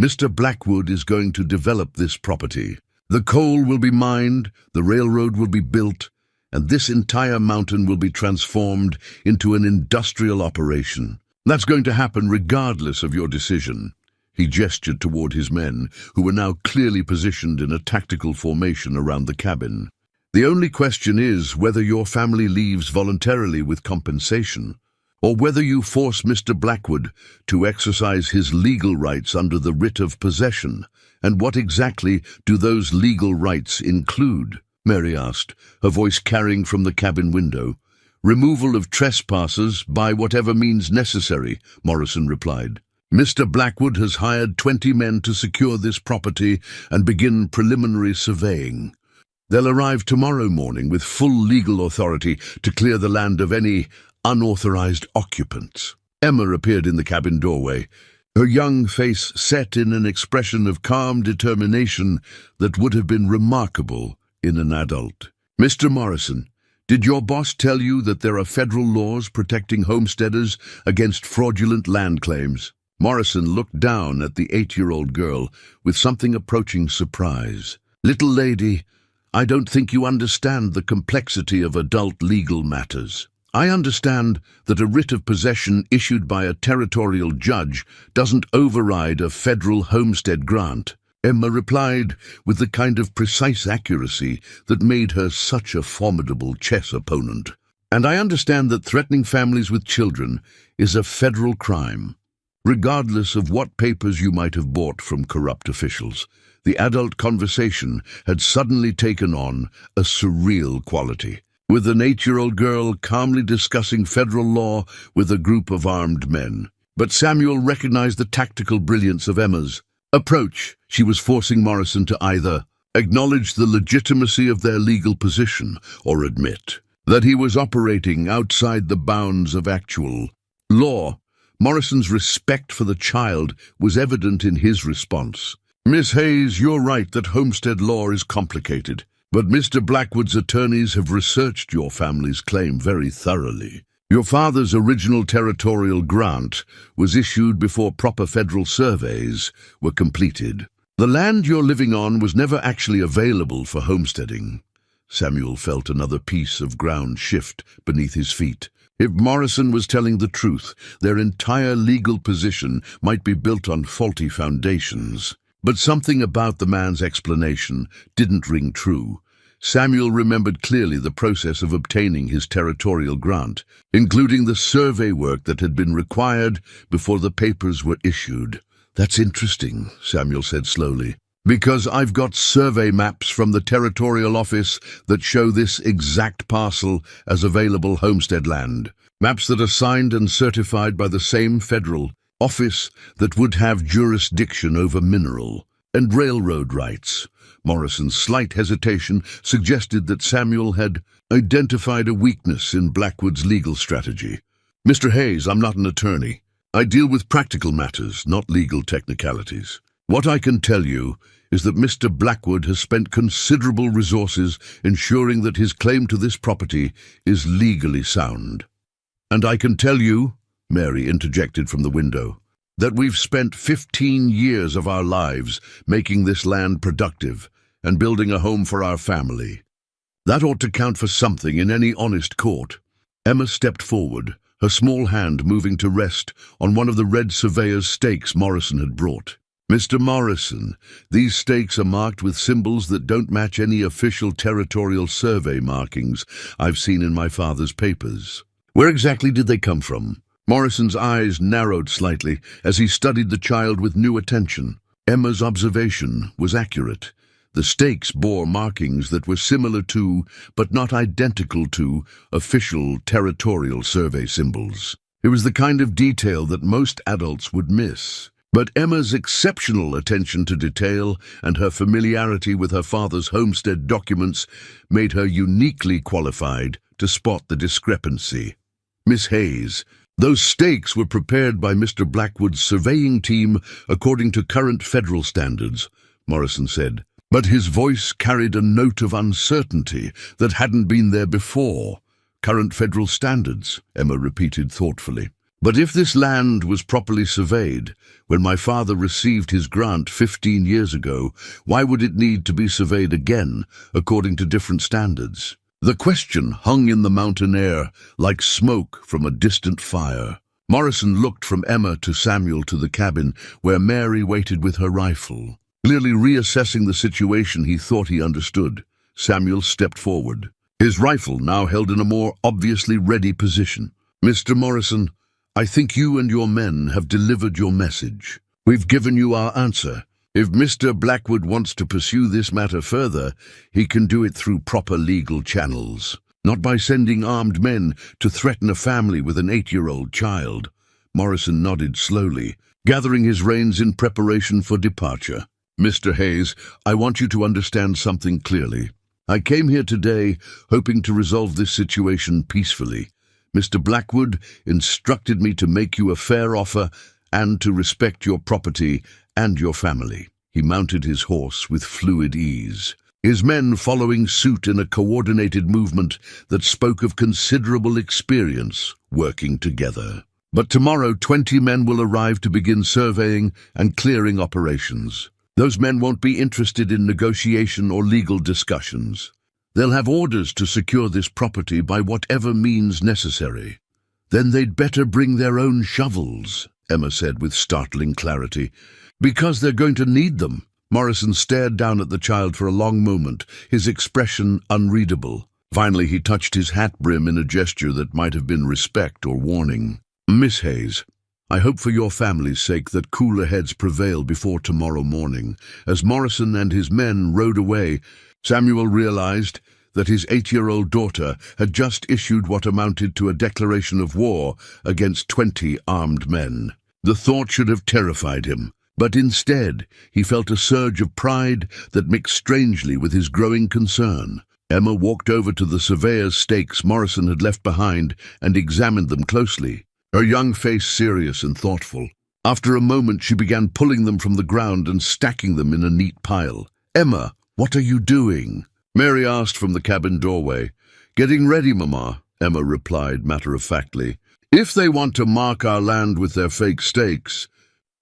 Mr. Blackwood is going to develop this property. The coal will be mined, the railroad will be built, and this entire mountain will be transformed into an industrial operation. That's going to happen regardless of your decision. He gestured toward his men, who were now clearly positioned in a tactical formation around the cabin. The only question is whether your family leaves voluntarily with compensation, or whether you force Mr. Blackwood to exercise his legal rights under the writ of possession. And what exactly do those legal rights include? Mary asked, her voice carrying from the cabin window. Removal of trespassers by whatever means necessary, Morrison replied. Mr. Blackwood has hired 20 men to secure this property and begin preliminary surveying. They'll arrive tomorrow morning with full legal authority to clear the land of any unauthorized occupants. Emma appeared in the cabin doorway, her young face set in an expression of calm determination that would have been remarkable in an adult. Mr. Morrison, did your boss tell you that there are federal laws protecting homesteaders against fraudulent land claims? Morrison looked down at the 8-year-old girl with something approaching surprise. Little lady, I don't think you understand the complexity of adult legal matters. I understand that a writ of possession issued by a territorial judge doesn't override a federal homestead grant. Emma replied with the kind of precise accuracy that made her such a formidable chess opponent. And I understand that threatening families with children is a federal crime. Regardless of what papers you might have bought from corrupt officials, the adult conversation had suddenly taken on a surreal quality, with an 8-year-old girl calmly discussing federal law with a group of armed men. But Samuel recognized the tactical brilliance of Emma's approach. She was forcing Morrison to either acknowledge the legitimacy of their legal position or admit that he was operating outside the bounds of actual law. Morrison's respect for the child was evident in his response. "Miss Hayes, you're right that homestead law is complicated, but Mr. Blackwood's attorneys have researched your family's claim very thoroughly. Your father's original territorial grant was issued before proper federal surveys were completed. The land you're living on was never actually available for homesteading." Samuel felt another piece of ground shift beneath his feet. If Morrison was telling the truth, their entire legal position might be built on faulty foundations. But something about the man's explanation didn't ring true. Samuel remembered clearly the process of obtaining his territorial grant, including the survey work that had been required before the papers were issued. "That's interesting," Samuel said slowly, "because I've got survey maps from the territorial office that show this exact parcel as available homestead land. Maps that are signed and certified by the same federal office that would have jurisdiction over mineral and railroad rights." Morrison's slight hesitation suggested that Samuel had identified a weakness in Blackwood's legal strategy. "Mr. Hayes, I'm not an attorney. I deal with practical matters, not legal technicalities. What I can tell you is that Mr. Blackwood has spent considerable resources ensuring that his claim to this property is legally sound. And I can tell you," Mary interjected from the window, "that we've spent 15 years of our lives making this land productive and building a home for our family. That ought to count for something in any honest court." Emma stepped forward, her small hand moving to rest on one of the red surveyor's stakes Morrison had brought. "Mr. Morrison, these stakes are marked with symbols that don't match any official territorial survey markings I've seen in my father's papers. Where exactly did they come from?" Morrison's eyes narrowed slightly as he studied the child with new attention. Emma's observation was accurate. The stakes bore markings that were similar to, but not identical to, official territorial survey symbols. It was the kind of detail that most adults would miss. But Emma's exceptional attention to detail and her familiarity with her father's homestead documents made her uniquely qualified to spot the discrepancy. "Miss Hayes, those stakes were prepared by Mr. Blackwood's surveying team according to current federal standards," Morrison said. But his voice carried a note of uncertainty that hadn't been there before. "Current federal standards," Emma repeated thoughtfully. "But if this land was properly surveyed when my father received his grant 15 years ago, why would it need to be surveyed again according to different standards?" The question hung in the mountain air like smoke from a distant fire. Morrison looked from Emma to Samuel to the cabin where Mary waited with her rifle. Clearly reassessing the situation he thought he understood, Samuel stepped forward, his rifle now held in a more obviously ready position. "Mr. Morrison, I think you and your men have delivered your message. We've given you our answer. If Mr. Blackwood wants to pursue this matter further, he can do it through proper legal channels, not by sending armed men to threaten a family with an 8-year-old child." Morrison nodded slowly, gathering his reins in preparation for departure. "Mr. Hayes, I want you to understand something clearly. I came here today hoping to resolve this situation peacefully. Mr. Blackwood instructed me to make you a fair offer and to respect your property and your family." He mounted his horse with fluid ease, his men following suit in a coordinated movement that spoke of considerable experience working together. "But tomorrow 20 men will arrive to begin surveying and clearing operations. Those men won't be interested in negotiation or legal discussions. They'll have orders to secure this property by whatever means necessary." "Then they'd better bring their own shovels," Emma said with startling clarity. "Because they're going to need them." Morrison stared down at the child for a long moment, his expression unreadable. Finally, he touched his hat brim in a gesture that might have been respect or warning. "Miss Hayes, I hope for your family's sake that cooler heads prevail before tomorrow morning." As Morrison and his men rode away, Samuel realized that his 8-year-old daughter had just issued what amounted to a declaration of war against 20 armed men. The thought should have terrified him, but instead he felt a surge of pride that mixed strangely with his growing concern. Emma walked over to the surveyor's stakes Morrison had left behind and examined them closely, her young face serious and thoughtful. After a moment, she began pulling them from the ground and stacking them in a neat pile. "Emma, what are you doing?" Mary asked from the cabin doorway. "Getting ready, Mama," Emma replied matter-of-factly. "If they want to mark our land with their fake stakes,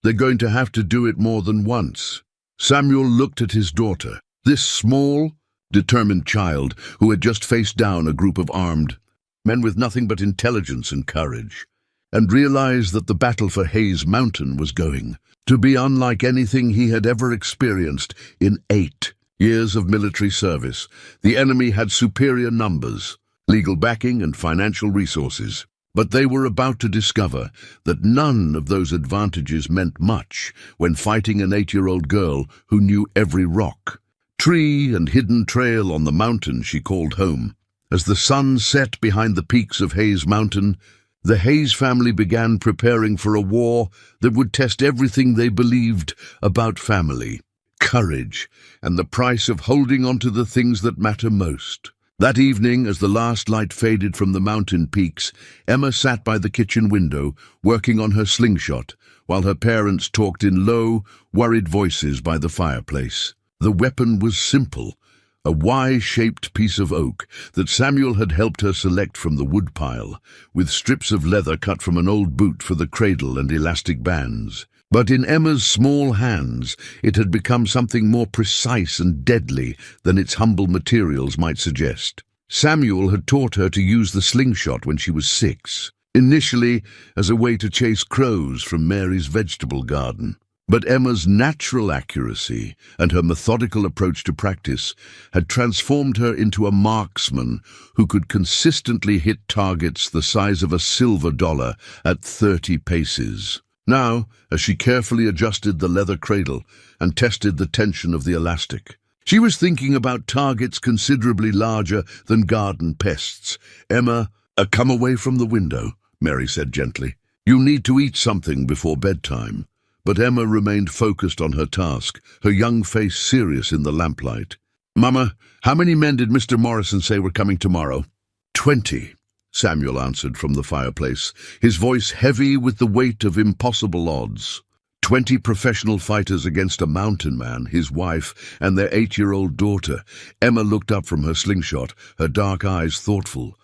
they're going to have to do it more than once." Samuel looked at his daughter, this small, determined child who had just faced down a group of armed men with nothing but intelligence and courage, and realized that the battle for Hayes Mountain was going to be unlike anything he had ever experienced in 8 years of military service. The enemy had superior numbers, legal backing, and financial resources, but they were about to discover that none of those advantages meant much when fighting an 8-year-old girl who knew every rock, tree, and hidden trail on the mountain she called home. As the sun set behind the peaks of Hayes Mountain, the Hayes family began preparing for a war that would test everything they believed about family, courage, and the price of holding on to the things that matter most. That evening, as the last light faded from the mountain peaks, Emma sat by the kitchen window, working on her slingshot, while her parents talked in low, worried voices by the fireplace. The weapon was simple, a Y-shaped piece of oak that Samuel had helped her select from the woodpile, with strips of leather cut from an old boot for the cradle and elastic bands. But in Emma's small hands, it had become something more precise and deadly than its humble materials might suggest. Samuel had taught her to use the slingshot when she was 6, initially as a way to chase crows from Mary's vegetable garden. But Emma's natural accuracy and her methodical approach to practice had transformed her into a marksman who could consistently hit targets the size of a silver dollar at 30 paces. Now, as she carefully adjusted the leather cradle and tested the tension of the elastic, she was thinking about targets considerably larger than garden pests. "Emma, come away from the window," Mary said gently. "You need to eat something before bedtime." But Emma remained focused on her task, her young face serious in the lamplight. "Mama, how many men did Mr. Morrison say were coming tomorrow?" 20, Samuel answered from the fireplace, his voice heavy with the weight of impossible odds. 20 professional fighters against a mountain man, his wife, and their 8-year-old daughter. Emma looked up from her slingshot, her dark eyes thoughtful.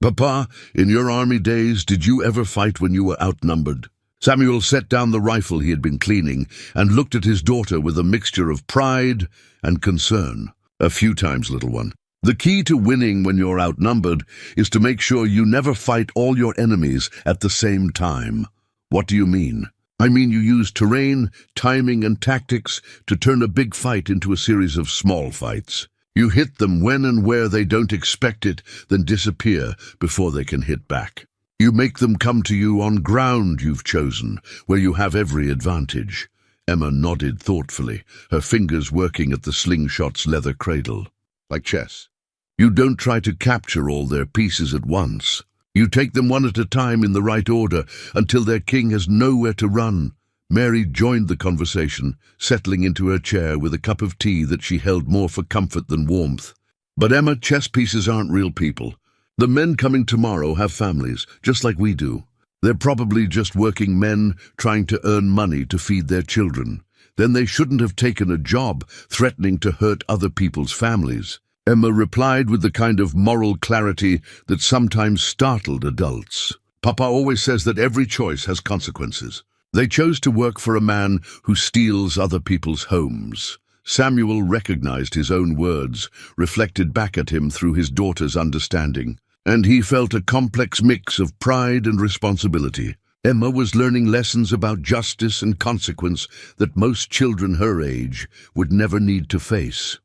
"Papa, in your army days, did you ever fight when you were outnumbered?" Samuel set down the rifle he had been cleaning and looked at his daughter with a mixture of pride and concern. "A few times, little one. The key to winning when you're outnumbered is to make sure you never fight all your enemies at the same time." "What do you mean?" "I mean you use terrain, timing, and tactics to turn a big fight into a series of small fights. You hit them when and where they don't expect it, then disappear before they can hit back. You make them come to you on ground you've chosen, where you have every advantage." Emma nodded thoughtfully, her fingers working at the slingshot's leather cradle. "Like chess. You don't try to capture all their pieces at once. You take them one at a time in the right order until their king has nowhere to run." Mary joined the conversation, settling into her chair with a cup of tea that she held more for comfort than warmth. "But Emma, chess pieces aren't real people. The men coming tomorrow have families, just like we do. They're probably just working men trying to earn money to feed their children. Then they shouldn't have taken a job threatening to hurt other people's families." Emma replied with the kind of moral clarity that sometimes startled adults. "Papa always says that every choice has consequences. They chose to work for a man who steals other people's homes." Samuel recognized his own words, reflected back at him through his daughter's understanding, and he felt a complex mix of pride and responsibility. Emma was learning lessons about justice and consequence that most children her age would never need to face.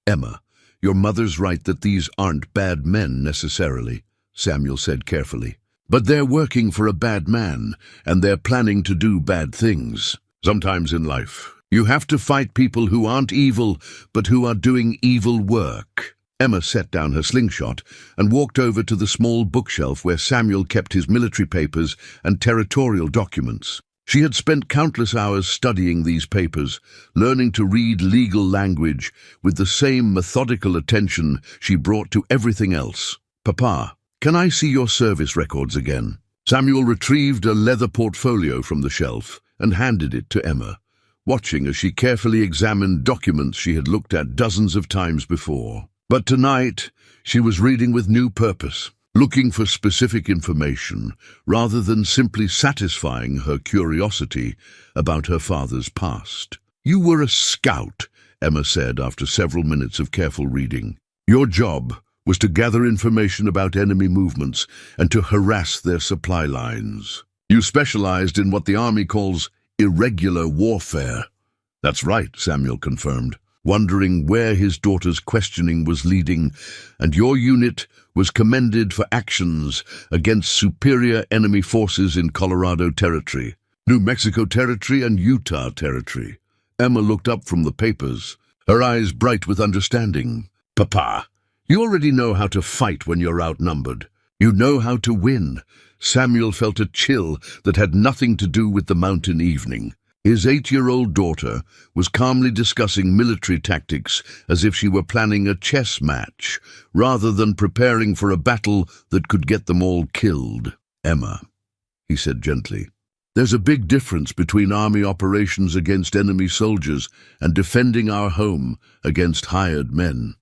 "Emma, Your mother's right that these aren't bad men necessarily, Samuel said carefully. But they're working for a bad man, and they're planning to do bad things. Sometimes in life, you have to fight people who aren't evil, but who are doing evil work. Emma set down her slingshot and walked over to the small bookshelf where Samuel kept his military papers and territorial documents. She had spent countless hours studying these papers, learning to read legal language with the same methodical attention she brought to everything else. "Papa, can I see your service records again?" Samuel retrieved a leather portfolio from the shelf and handed it to Emma, watching as she carefully examined documents she had looked at dozens of times before. But tonight, she was reading with new purpose, looking for specific information rather than simply satisfying her curiosity about her father's past. "You were a scout," Emma said after several minutes of careful reading. "Your job was to gather information about enemy movements and to harass their supply lines. You specialized in what the army calls irregular warfare." "That's right," Samuel confirmed, wondering where his daughter's questioning was leading. "And your unit was commended for actions against superior enemy forces in Colorado Territory, New Mexico Territory, and Utah Territory." Emma looked up from the papers, her eyes bright with understanding. "Papa, you already know how to fight when you're outnumbered. You know how to win." Samuel felt a chill that had nothing to do with the mountain evening. His 8-year-old daughter was calmly discussing military tactics as if she were planning a chess match, rather than preparing for a battle that could get them all killed. "Emma," he said gently, "there's a big difference between army operations against enemy soldiers and defending our home against hired men.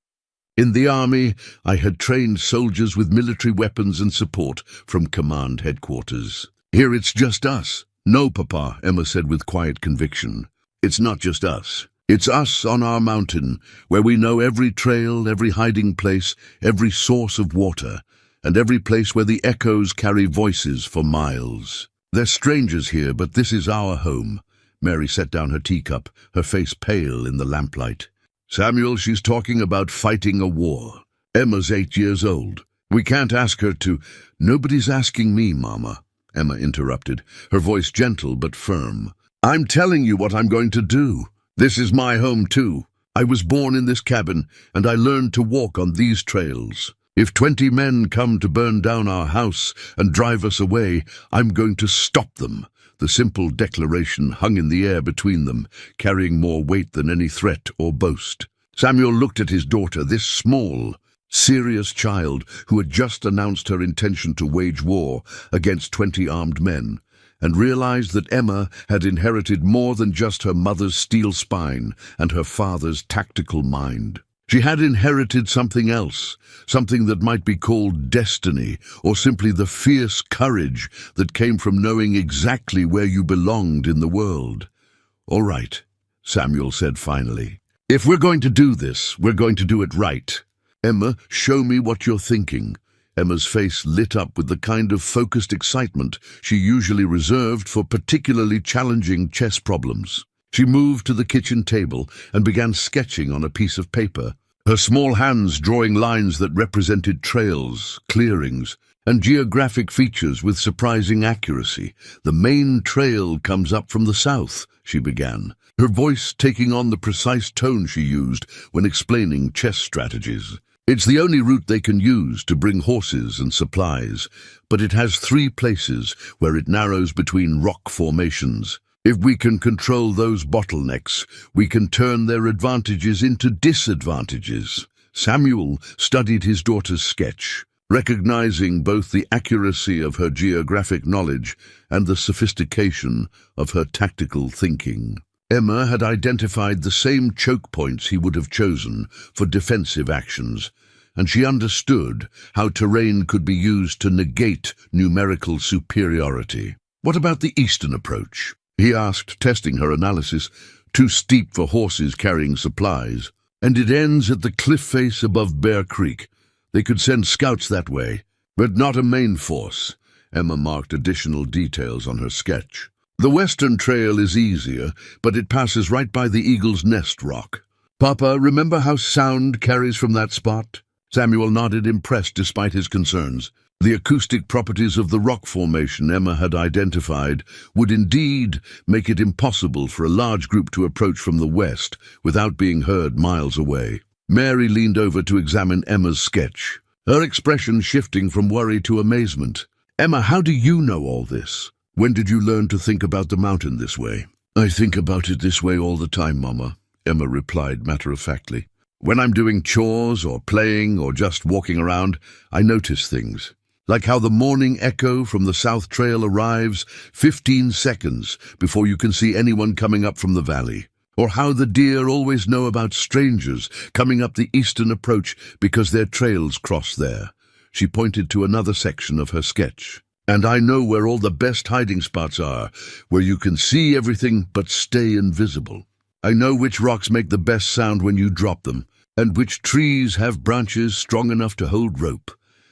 In the army, I had trained soldiers with military weapons and support from command headquarters. Here it's just us." "No, Papa," Emma said with quiet conviction. "It's not just us. It's us on our mountain, where we know every trail, every hiding place, every source of water, and every place where the echoes carry voices for miles. They're strangers here, but this is our home." Mary set down her teacup, her face pale in the lamplight. "Samuel, she's talking about fighting a war. Emma's 8 years old. We can't ask her to—" "Nobody's asking me, Mama," Emma interrupted, her voice gentle but firm. "I'm telling you what I'm going to do. This is my home too. I was born in this cabin, and I learned to walk on these trails. If 20 men come to burn down our house and drive us away, I'm going to stop them." The simple declaration hung in the air between them, carrying more weight than any threat or boast. Samuel looked at his daughter, this small, serious child who had just announced her intention to wage war against 20 armed men, and realized that Emma had inherited more than just her mother's steel spine and her father's tactical mind. She had inherited something else, something that might be called destiny, or simply the fierce courage that came from knowing exactly where you belonged in the world. "All right," Samuel said finally. "If we're going to do this, we're going to do it right. Emma, show me what you're thinking." Emma's face lit up with the kind of focused excitement she usually reserved for particularly challenging chess problems. She moved to the kitchen table and began sketching on a piece of paper, her small hands drawing lines that represented trails, clearings, and geographic features with surprising accuracy. "The main trail comes up from the south," she began, her voice taking on the precise tone she used when explaining chess strategies. "It's the only route they can use to bring horses and supplies, but it has 3 places where it narrows between rock formations. If we can control those bottlenecks, we can turn their advantages into disadvantages." Samuel studied his daughter's sketch, recognizing both the accuracy of her geographic knowledge and the sophistication of her tactical thinking. Emma had identified the same choke points he would have chosen for defensive actions, and she understood how terrain could be used to negate numerical superiority. "What about the eastern approach?" he asked, testing her analysis. "Too steep for horses carrying supplies. And it ends at the cliff face above Bear Creek. They could send scouts that way, but not a main force." Emma marked additional details on her sketch. "The western trail is easier, but it passes right by the Eagle's Nest rock. Papa, remember how sound carries from that spot? Samuel nodded, impressed despite his concerns. The acoustic properties of the rock formation Emma had identified would indeed make it impossible for a large group to approach from the west without being heard miles away. Mary leaned over to examine Emma's sketch, her expression shifting from worry to amazement. Emma, how do you know all this? When did you learn to think about the mountain this way? I think about it this way all the time, Mama, Emma replied matter-of-factly. When I'm doing chores or playing or just walking around, I notice things. Like how the morning echo from the South Trail arrives 15 seconds before you can see anyone coming up from the valley. Or how the deer always know about strangers coming up the eastern approach because their trails cross there. She pointed to another section of her sketch. And I know where all the best hiding spots are, where you can see everything but stay invisible. I know which rocks make the best sound when you drop them, and which trees have branches strong enough to hold rope.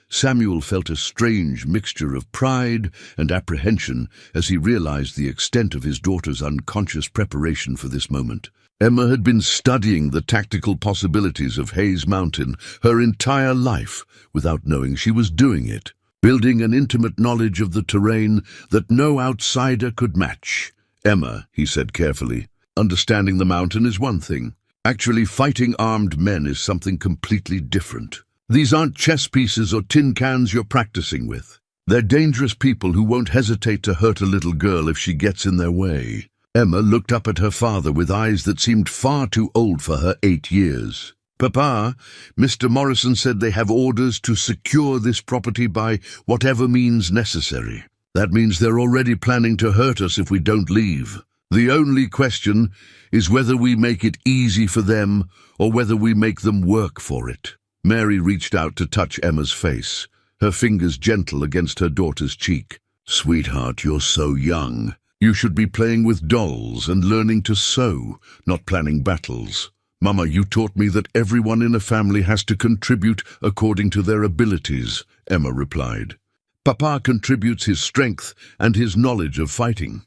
Samuel felt a strange mixture of pride and apprehension as he realized the extent of his daughter's unconscious preparation for this moment. Emma had been studying the tactical possibilities of Hayes Mountain her entire life without knowing she was doing it, building an intimate knowledge of the terrain that no outsider could match. Emma, he said carefully, understanding the mountain is one thing. Actually, fighting armed men is something completely different. These aren't chess pieces or tin cans you're practicing with. They're dangerous people who won't hesitate to hurt a little girl if she gets in their way. Emma looked up at her father with eyes that seemed far too old for her 8 years. Papa, Mr. Morrison said they have orders to secure this property by whatever means necessary. That means they're already planning to hurt us if we don't leave. The only question is whether we make it easy for them or whether we make them work for it. Mary reached out to touch Emma's face, her fingers gentle against her daughter's cheek. Sweetheart, you're so young. You should be playing with dolls and learning to sew, not planning battles. Mama, you taught me that everyone in a family has to contribute according to their abilities, Emma replied. Papa contributes his strength and his knowledge of fighting.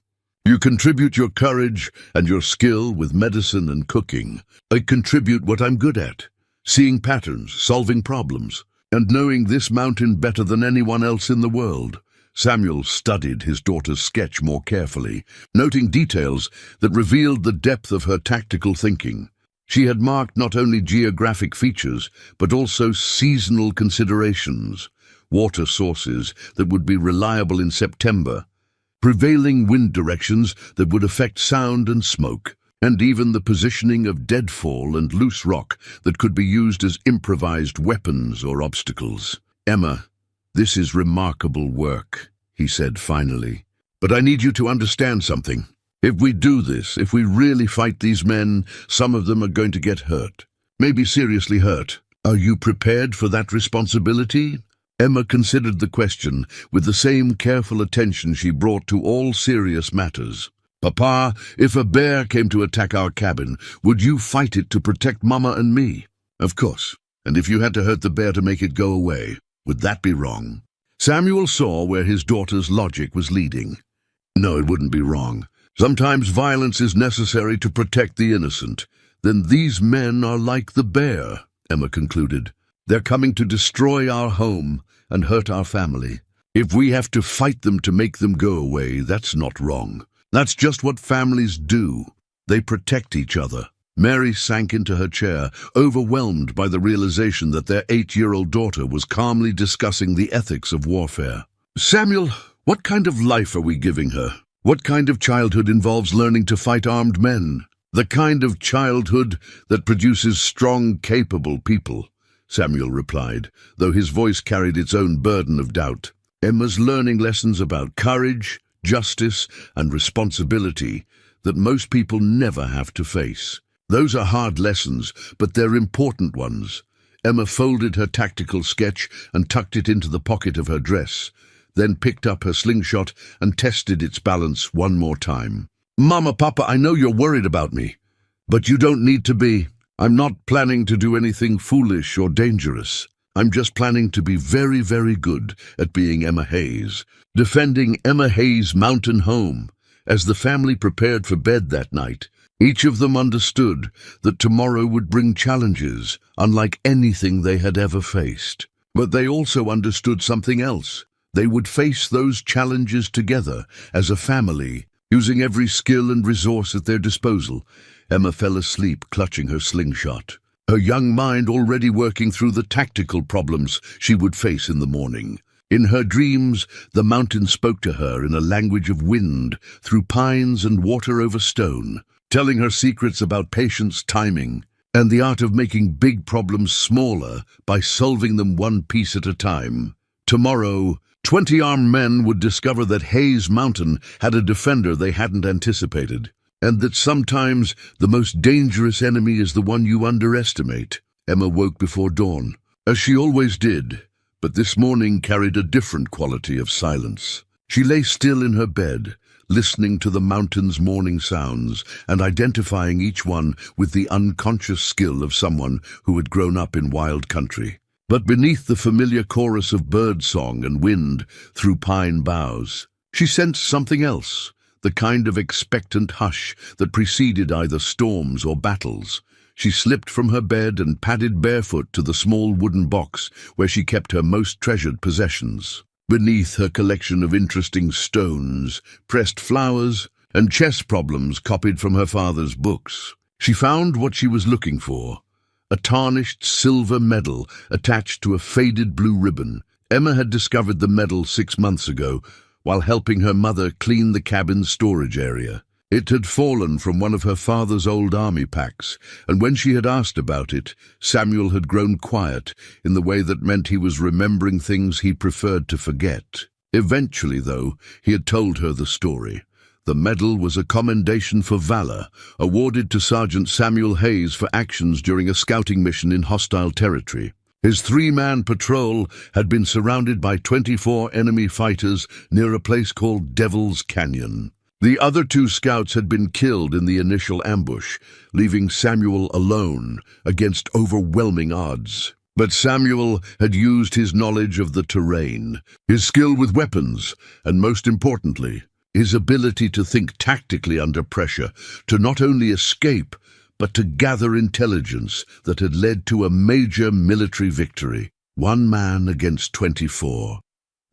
You contribute your courage and your skill with medicine and cooking. I contribute what I'm good at. Seeing patterns, solving problems, and knowing this mountain better than anyone else in the world. Samuel studied his daughter's sketch more carefully, noting details that revealed the depth of her tactical thinking. She had marked not only geographic features, but also seasonal considerations, water sources that would be reliable in September, prevailing wind directions that would affect sound and smoke, and even the positioning of deadfall and loose rock that could be used as improvised weapons or obstacles. Emma, this is remarkable work, he said finally. But I need you to understand something. If we do this, if we really fight these men, some of them are going to get hurt. Maybe seriously hurt. Are you prepared for that responsibility? Emma considered the question with the same careful attention she brought to all serious matters. Papa, if a bear came to attack our cabin, would you fight it to protect Mama and me? Of course. And if you had to hurt the bear to make it go away, would that be wrong? Samuel saw where his daughter's logic was leading. No, it wouldn't be wrong. Sometimes violence is necessary to protect the innocent. Then these men are like the bear, Emma concluded. They're coming to destroy our home and hurt our family. If we have to fight them to make them go away, that's not wrong. That's just what families do. They protect each other. Mary sank into her chair, overwhelmed by the realization that their 8-year-old daughter was calmly discussing the ethics of warfare. Samuel, what kind of life are we giving her? What kind of childhood involves learning to fight armed men? The kind of childhood that produces strong, capable people, Samuel replied, though his voice carried its own burden of doubt. Emma's learning lessons about courage, justice, and responsibility that most people never have to face. Those are hard lessons, but they're important ones. Emma folded her tactical sketch and tucked it into the pocket of her dress, then picked up her slingshot and tested its balance one more time. Mama, Papa, I know you're worried about me, but you don't need to be. I'm not planning to do anything foolish or dangerous. I'm just planning to be very, very good at being Emma Hayes, defending Emma Hayes' mountain home. As the family prepared for bed that night, Each of them understood that tomorrow would bring challenges, unlike anything they had ever faced. But they also understood something else. They would face those challenges together, as a family, using every skill and resource at their disposal. Emma fell asleep, clutching her slingshot, her young mind already working through the tactical problems she would face in the morning. In her dreams, the mountain spoke to her in a language of wind, through pines and water over stone, telling her secrets about patience, timing, and the art of making big problems smaller by solving them one piece at a time. Tomorrow, 20 armed men would discover that Hayes Mountain had a defender they hadn't anticipated, and that sometimes the most dangerous enemy is the one you underestimate. Emma woke before dawn, as she always did, but this morning carried a different quality of silence. She lay still in her bed, listening to the mountain's morning sounds and identifying each one with the unconscious skill of someone who had grown up in wild country. But beneath the familiar chorus of bird song and wind through pine boughs, she sensed something else, the kind of expectant hush that preceded either storms or battles. She slipped from her bed and padded barefoot to the small wooden box where she kept her most treasured possessions. Beneath her collection of interesting stones, pressed flowers, and chess problems copied from her father's books, she found what she was looking for: a tarnished silver medal attached to a faded blue ribbon. Emma had discovered the medal 6 months ago while helping her mother clean the cabin's storage area. It had fallen from one of her father's old army packs, and when she had asked about it, Samuel had grown quiet in the way that meant he was remembering things he preferred to forget. Eventually, though, he had told her the story. The medal was a commendation for valor, awarded to Sergeant Samuel Hayes for actions during a scouting mission in hostile territory. His 3-man patrol had been surrounded by 24 enemy fighters near a place called Devil's Canyon. The other 2 scouts had been killed in the initial ambush, leaving Samuel alone against overwhelming odds. But Samuel had used his knowledge of the terrain, his skill with weapons, and most importantly, his ability to think tactically under pressure, to not only escape, but to gather intelligence that had led to a major military victory. 1 man against 24,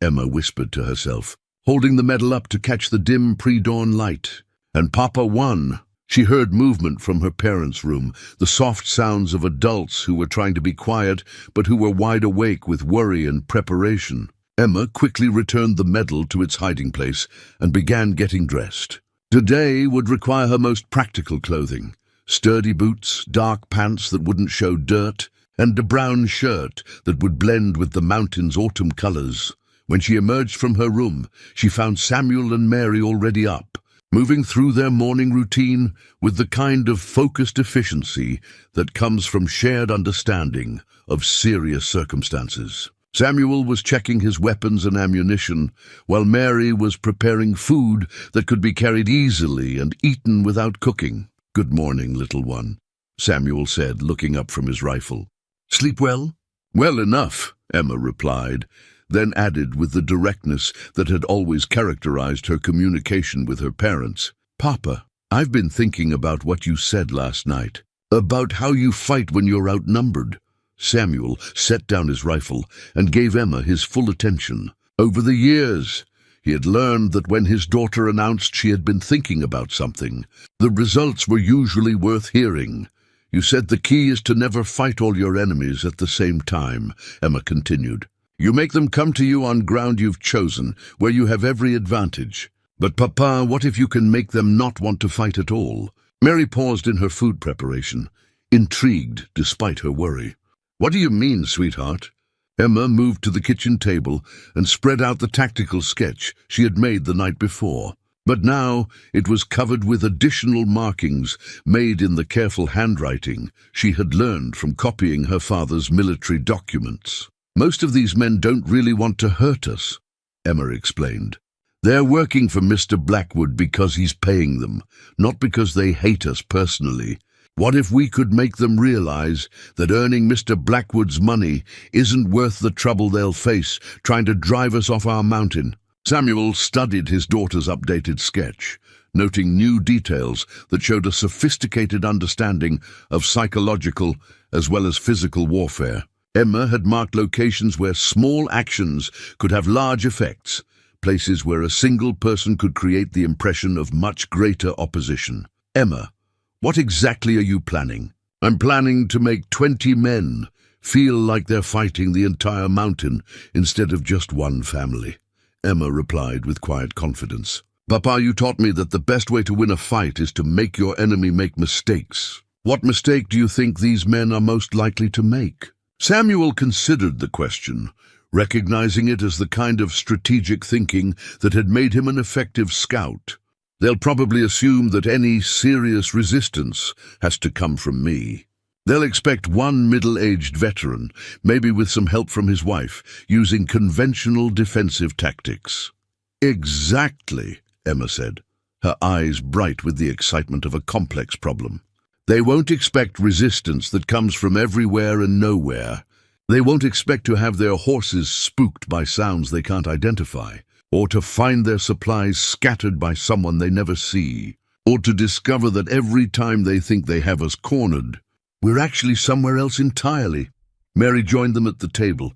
Emma whispered to herself, holding the medal up to catch the dim pre-dawn light. And Papa won. She heard movement from her parents' room, the soft sounds of adults who were trying to be quiet, but who were wide awake with worry and preparation. Emma quickly returned the medal to its hiding place and began getting dressed. Today would require her most practical clothing: sturdy boots, dark pants that wouldn't show dirt, and a brown shirt that would blend with the mountain's autumn colors. When she emerged from her room, she found Samuel and Mary already up, moving through their morning routine with the kind of focused efficiency that comes from shared understanding of serious circumstances. Samuel was checking his weapons and ammunition, while Mary was preparing food that could be carried easily and eaten without cooking. "Good morning, little one," Samuel said, looking up from his rifle. "Sleep well?" "Well enough," Emma replied, then added with the directness that had always characterized her communication with her parents, "Papa, I've been thinking about what you said last night, about how you fight when you're outnumbered." Samuel set down his rifle and gave Emma his full attention. Over the years, he had learned that when his daughter announced she had been thinking about something, the results were usually worth hearing. "You said the key is to never fight all your enemies at the same time," Emma continued. "You make them come to you on ground you've chosen, where you have every advantage. But Papa, what if you can make them not want to fight at all?" Mary paused in her food preparation, intrigued despite her worry. "What do you mean, sweetheart?" Emma moved to the kitchen table and spread out the tactical sketch she had made the night before. But now it was covered with additional markings made in the careful handwriting she had learned from copying her father's military documents. "Most of these men don't really want to hurt us," Emma explained. "They're working for Mr. Blackwood because he's paying them, not because they hate us personally. What if we could make them realize that earning Mr. Blackwood's money isn't worth the trouble they'll face trying to drive us off our mountain?" Samuel studied his daughter's updated sketch, noting new details that showed a sophisticated understanding of psychological as well as physical warfare. Emma had marked locations where small actions could have large effects, places where a single person could create the impression of much greater opposition. Emma, what exactly are you planning? I'm planning to make 20 men feel like they're fighting the entire mountain instead of just one family. Emma replied with quiet confidence. Papa, you taught me that the best way to win a fight is to make your enemy make mistakes. What mistake do you think these men are most likely to make? Samuel considered the question, recognizing it as the kind of strategic thinking that had made him an effective scout. They'll probably assume that any serious resistance has to come from me. They'll expect one middle-aged veteran, maybe with some help from his wife, using conventional defensive tactics. Exactly, Emma said, her eyes bright with the excitement of a complex problem. They won't expect resistance that comes from everywhere and nowhere. They won't expect to have their horses spooked by sounds they can't identify, or to find their supplies scattered by someone they never see, or to discover that every time they think they have us cornered, we're actually somewhere else entirely. Mary joined them at the table,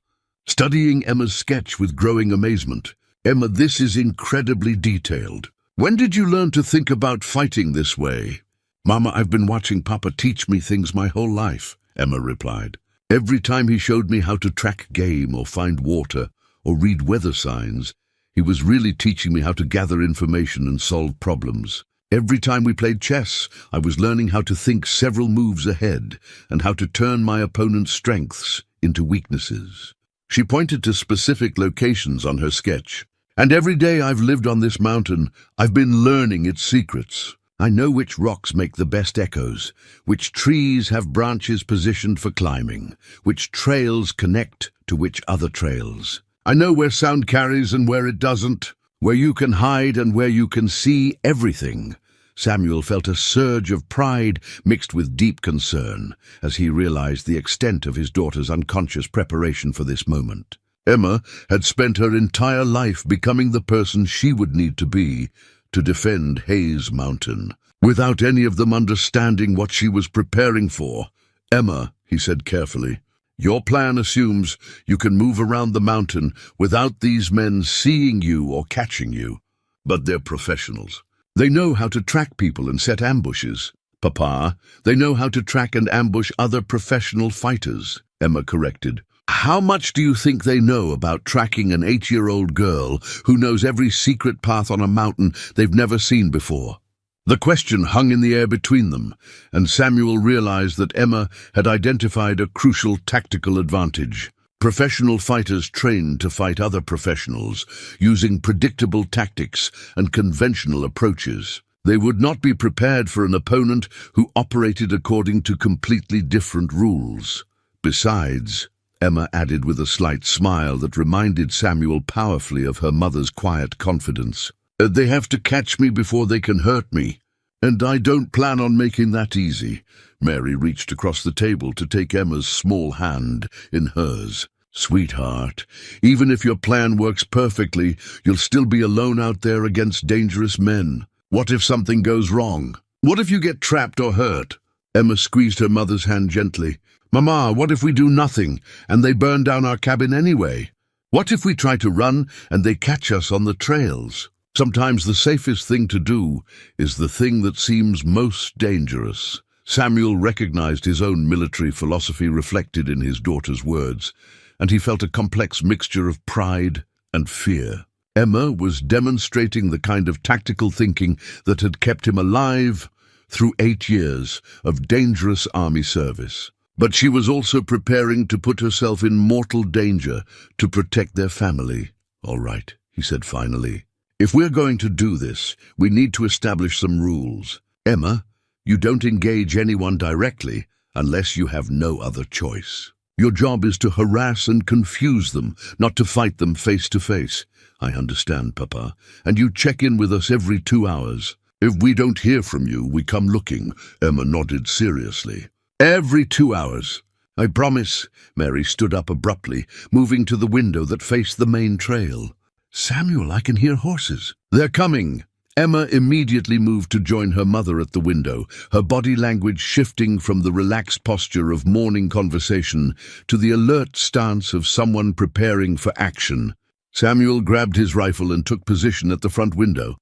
studying Emma's sketch with growing amazement. Emma, this is incredibly detailed. When did you learn to think about fighting this way? Mama, I've been watching Papa teach me things my whole life, Emma replied. Every time he showed me how to track game or find water or read weather signs, he was really teaching me how to gather information and solve problems. Every time we played chess, I was learning how to think several moves ahead and how to turn my opponent's strengths into weaknesses. She pointed to specific locations on her sketch. And every day I've lived on this mountain, I've been learning its secrets. I know which rocks make the best echoes, which trees have branches positioned for climbing, which trails connect to which other trails. I know where sound carries and where it doesn't, where you can hide and where you can see everything. Samuel felt a surge of pride mixed with deep concern as he realized the extent of his daughter's unconscious preparation for this moment. Emma had spent her entire life becoming the person she would need to be to defend Hayes Mountain, without any of them understanding what she was preparing for. Emma, he said carefully, your plan assumes you can move around the mountain without these men seeing you or catching you. But they're professionals. They know how to track people and set ambushes. Papa, they know how to track and ambush other professional fighters, Emma corrected. How much do you think they know about tracking an 8-year-old girl who knows every secret path on a mountain they've never seen before? The question hung in the air between them, and Samuel realized that Emma had identified a crucial tactical advantage. Professional fighters trained to fight other professionals, using predictable tactics and conventional approaches. They would not be prepared for an opponent who operated according to completely different rules. Besides, Emma added with a slight smile that reminded Samuel powerfully of her mother's quiet confidence. They have to catch me before they can hurt me, and I don't plan on making that easy. Mary reached across the table to take Emma's small hand in hers. Sweetheart, even if your plan works perfectly, you'll still be alone out there against dangerous men. What if something goes wrong? What if you get trapped or hurt? Emma squeezed her mother's hand gently. Mama, what if we do nothing and they burn down our cabin anyway? What if we try to run and they catch us on the trails? Sometimes the safest thing to do is the thing that seems most dangerous. Samuel recognized his own military philosophy reflected in his daughter's words, and he felt a complex mixture of pride and fear. Emma was demonstrating the kind of tactical thinking that had kept him alive through 8 years of dangerous army service. But she was also preparing to put herself in mortal danger to protect their family. All right, he said finally. If we're going to do this, we need to establish some rules. Emma, you don't engage anyone directly unless you have no other choice. Your job is to harass and confuse them, not to fight them face to face. I understand, Papa, and you check in with us every 2 hours. If we don't hear from you, we come looking. Emma nodded seriously. Every 2 hours. I promise. Mary stood up abruptly, moving to the window that faced the main trail. Samuel, I can hear horses. They're coming. Emma immediately moved to join her mother at the window, her body language shifting from the relaxed posture of morning conversation to the alert stance of someone preparing for action. Samuel grabbed his rifle and took position at the front window,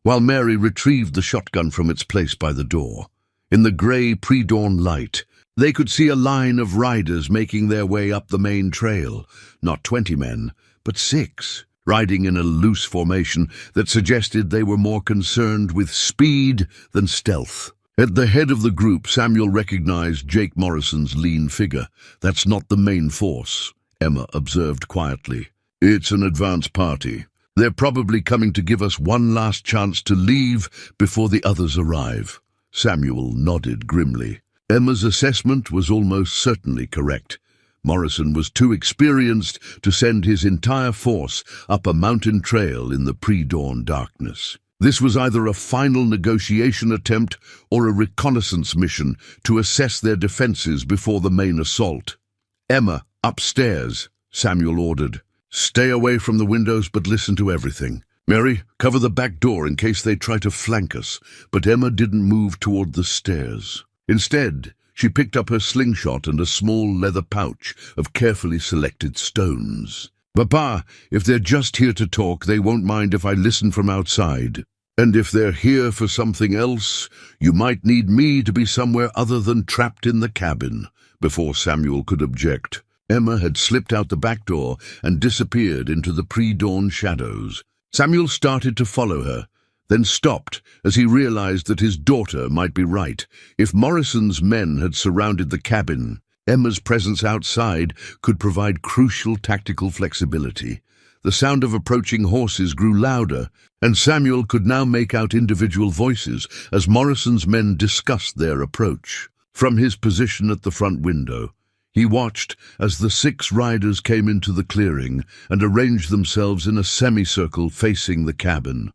while Mary retrieved the shotgun from its place by the door. In the grey pre-dawn light, they could see a line of riders making their way up the main trail. Not 20 men, but 6, riding in a loose formation that suggested they were more concerned with speed than stealth. At the head of the group, Samuel recognized Jake Morrison's lean figure. "That's not the main force," Emma observed quietly. "It's an advance party. They're probably coming to give us one last chance to leave before the others arrive." Samuel nodded grimly. Emma's assessment was almost certainly correct. Morrison was too experienced to send his entire force up a mountain trail in the pre-dawn darkness. This was either a final negotiation attempt or a reconnaissance mission to assess their defenses before the main assault. "Emma, upstairs," Samuel ordered. "Stay away from the windows, but listen to everything. Mary, cover the back door in case they try to flank us." But Emma didn't move toward the stairs. Instead, she picked up her slingshot and a small leather pouch of carefully selected stones. "Papa, if they're just here to talk, they won't mind if I listen from outside. And if they're here for something else, you might need me to be somewhere other than trapped in the cabin." Before Samuel could object, Emma had slipped out the back door and disappeared into the pre-dawn shadows. Samuel started to follow her, then stopped as he realized that his daughter might be right. If Morrison's men had surrounded the cabin, Emma's presence outside could provide crucial tactical flexibility. The sound of approaching horses grew louder, and Samuel could now make out individual voices as Morrison's men discussed their approach. From his position at the front window, he watched as the 6 riders came into the clearing and arranged themselves in a semicircle facing the cabin.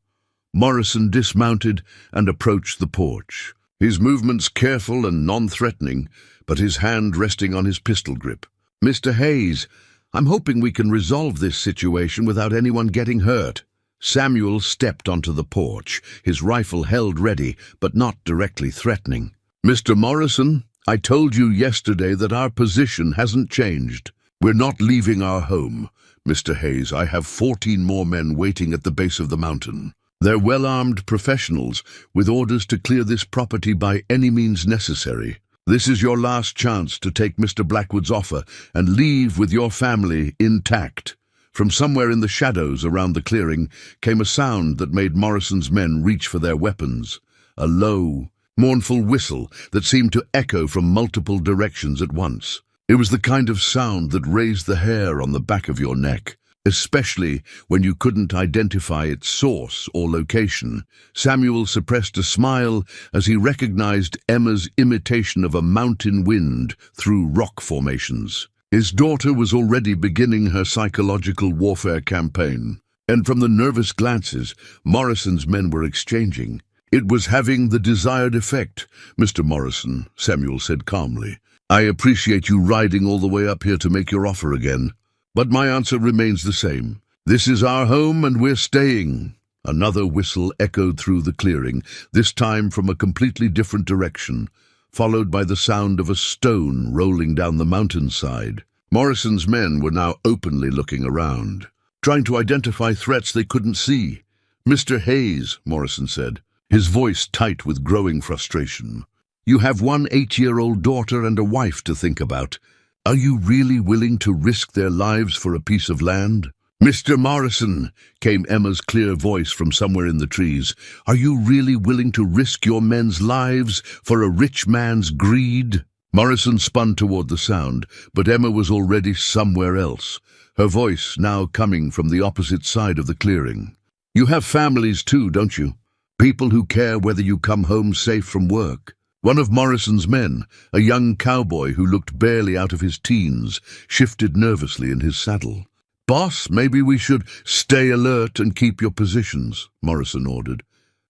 Morrison dismounted and approached the porch, his movements careful and non-threatening, but his hand resting on his pistol grip. "Mr. Hayes, I'm hoping we can resolve this situation without anyone getting hurt." Samuel stepped onto the porch, his rifle held ready, but not directly threatening. "Mr. Morrison, I told you yesterday that our position hasn't changed. We're not leaving our home. Mr. Hayes, I have 14 more men waiting at the base of the mountain. They're well-armed professionals with orders to clear this property by any means necessary. This is your last chance to take Mr. Blackwood's offer and leave with your family intact." From somewhere in the shadows around the clearing came a sound that made Morrison's men reach for their weapons. A low, mournful whistle that seemed to echo from multiple directions at once. It was the kind of sound that raised the hair on the back of your neck, especially when you couldn't identify its source or location. Samuel suppressed a smile as he recognized Emma's imitation of a mountain wind through rock formations. His daughter was already beginning her psychological warfare campaign, and from the nervous glances Morrison's men were exchanging, it was having the desired effect. "Mr. Morrison," Samuel said calmly, "I appreciate you riding all the way up here to make your offer again. But my answer remains the same. This is our home and we're staying." Another whistle echoed through the clearing, this time from a completely different direction, followed by the sound of a stone rolling down the mountainside. Morrison's men were now openly looking around, trying to identify threats they couldn't see. "Mr. Hayes," Morrison said, his voice tight with growing frustration, "you have one 8-year-old daughter and a wife to think about. Are you really willing to risk their lives for a piece of land?" "Mr. Morrison," came Emma's clear voice from somewhere in the trees, "are you really willing to risk your men's lives for a rich man's greed?" Morrison spun toward the sound, but Emma was already somewhere else, her voice now coming from the opposite side of the clearing. "You have families too, don't you? People who care whether you come home safe from work." One of Morrison's men, a young cowboy who looked barely out of his teens, shifted nervously in his saddle. "Boss, maybe we should stay alert and keep your positions," Morrison ordered.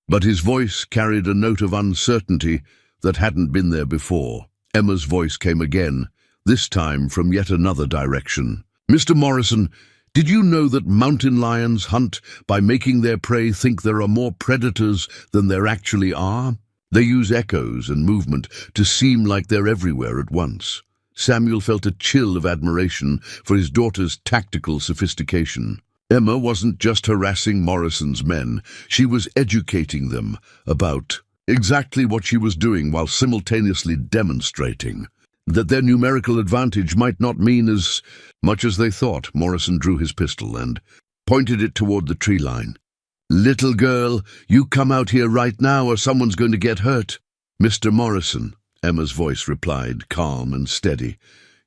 But his voice carried a note of uncertainty that hadn't been there before. Emma's voice came again, this time from yet another direction. "Mr. Morrison, Did you know that mountain lions hunt by making their prey think there are more predators than there actually are? They use echoes and movement to seem like they're everywhere at once. Samuel felt a chill of admiration for his daughter's tactical sophistication. Emma wasn't just harassing Morrison's men, she was educating them about exactly what she was doing while simultaneously demonstrating that their numerical advantage might not mean as much as they thought. Morrison drew his pistol and pointed it toward the tree line. "Little girl, you come out here right now or someone's going to get hurt." "Mr. Morrison," Emma's voice replied, calm and steady,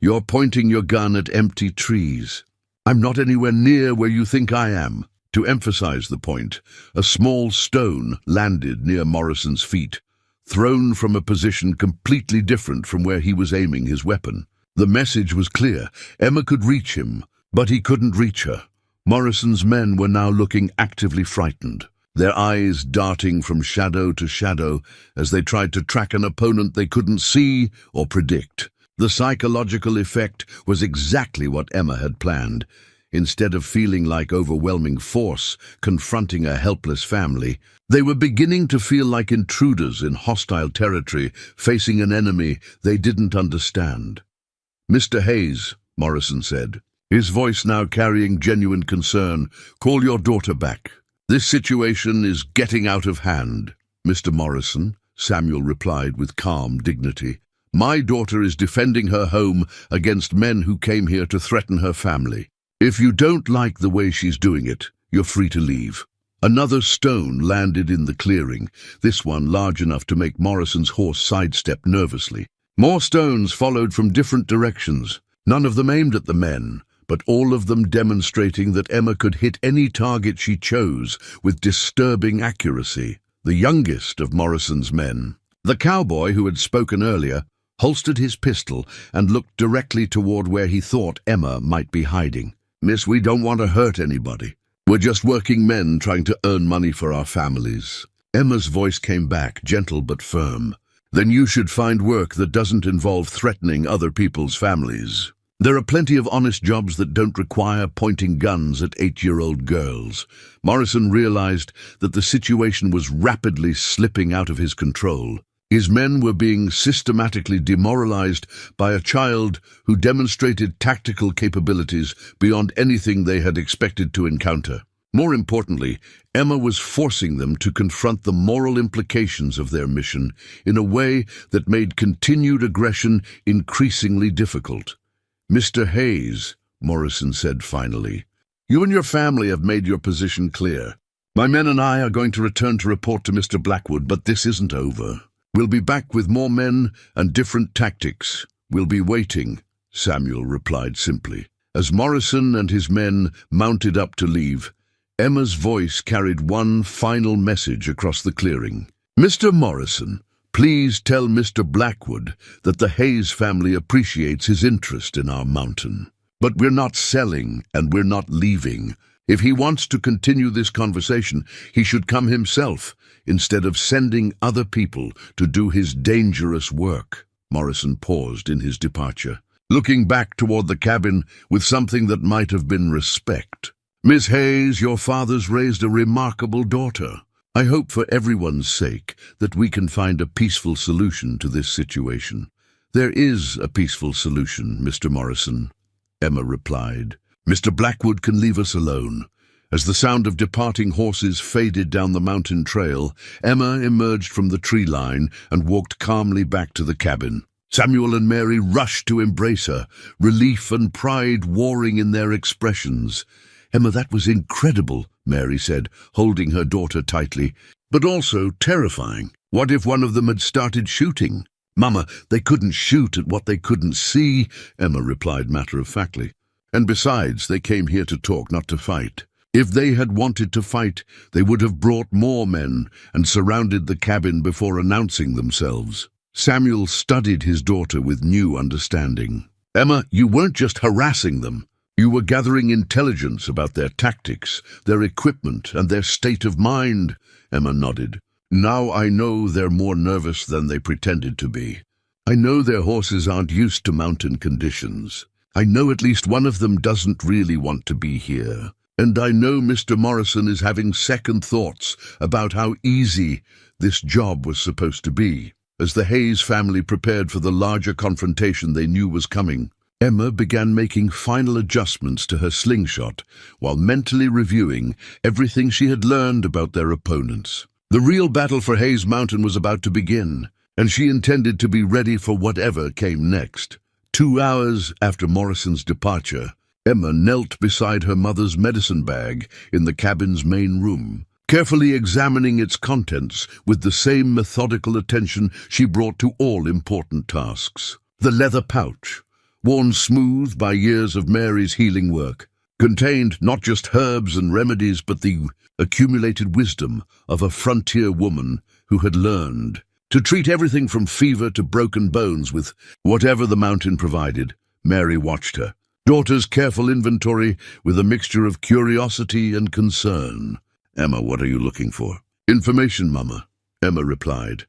"you're pointing your gun at empty trees. I'm not anywhere near where you think I am." To emphasize the point, a small stone landed near Morrison's feet, thrown from a position completely different from where he was aiming his weapon. The message was clear. Emma could reach him, but he couldn't reach her. Morrison's men were now looking actively frightened, their eyes darting from shadow to shadow as they tried to track an opponent they couldn't see or predict. The psychological effect was exactly what Emma had planned. Instead of feeling like overwhelming force confronting a helpless family, they were beginning to feel like intruders in hostile territory, facing an enemy they didn't understand. "Mr. Hayes," Morrison said, his voice now carrying genuine concern, "call your daughter back. This situation is getting out of hand." "Mr. Morrison," Samuel replied with calm dignity, "my daughter is defending her home against men who came here to threaten her family. If you don't like the way she's doing it, you're free to leave." Another stone landed in the clearing, this one large enough to make Morrison's horse sidestep nervously. More stones followed from different directions, none of them aimed at the men, but all of them demonstrating that Emma could hit any target she chose with disturbing accuracy. The youngest of Morrison's men, the cowboy who had spoken earlier, holstered his pistol and looked directly toward where he thought Emma might be hiding. "Miss, we don't want to hurt anybody. We're just working men trying to earn money for our families." Emma's voice came back, gentle but firm. "Then you should find work that doesn't involve threatening other people's families. There are plenty of honest jobs that don't require pointing guns at 8-year-old girls." Morrison realized that the situation was rapidly slipping out of his control. His men were being systematically demoralized by a child who demonstrated tactical capabilities beyond anything they had expected to encounter. More importantly, Emma was forcing them to confront the moral implications of their mission in a way that made continued aggression increasingly difficult. "Mr. Hayes," Morrison said finally, "you and your family have made your position clear. My men and I are going to return to report to Mr. Blackwood, but this isn't over. We'll be back with more men and different tactics. We'll be waiting," Samuel replied simply. As Morrison and his men mounted up to leave, Emma's voice carried one final message across the clearing. "Mr. Morrison, please tell Mr. Blackwood that the Hayes family appreciates his interest in our mountain. But we're not selling and we're not leaving. If he wants to continue this conversation, he should come himself instead of sending other people to do his dangerous work." Morrison paused in his departure, looking back toward the cabin with something that might have been respect. "Miss Hayes, your father's raised a remarkable daughter. I hope for everyone's sake that we can find a peaceful solution to this situation." "There is a peaceful solution, Mr. Morrison," Emma replied. "Mr. Blackwood can leave us alone." As the sound of departing horses faded down the mountain trail, Emma emerged from the tree line and walked calmly back to the cabin. Samuel and Mary rushed to embrace her, relief and pride warring in their expressions. "Emma, that was incredible," Mary said, holding her daughter tightly, "but also terrifying. What if one of them had started shooting?" "Mama, they couldn't shoot at what they couldn't see," Emma replied matter-of-factly. "And besides, they came here to talk, not to fight. If they had wanted to fight, they would have brought more men and surrounded the cabin before announcing themselves." Samuel studied his daughter with new understanding. "Emma, you weren't just harassing them. You were gathering intelligence about their tactics, their equipment, and their state of mind." Emma nodded. "Now I know they're more nervous than they pretended to be. I know their horses aren't used to mountain conditions. I know at least one of them doesn't really want to be here. And I know Mr. Morrison is having second thoughts about how easy this job was supposed to be. As the Hayes family prepared for the larger confrontation they knew was coming, Emma began making final adjustments to her slingshot while mentally reviewing everything she had learned about their opponents. The real battle for Hayes Mountain was about to begin, and she intended to be ready for whatever came next. 2 hours after Morrison's departure, Emma knelt beside her mother's medicine bag in the cabin's main room, carefully examining its contents with the same methodical attention she brought to all important tasks. The leather pouch, worn smooth by years of Mary's healing work, contained not just herbs and remedies but the accumulated wisdom of a frontier woman who had learned to treat everything from fever to broken bones with whatever the mountain provided. Mary watched her daughter's careful inventory with a mixture of curiosity and concern. "Emma, what are you looking for?" "Information, Mama," Emma replied,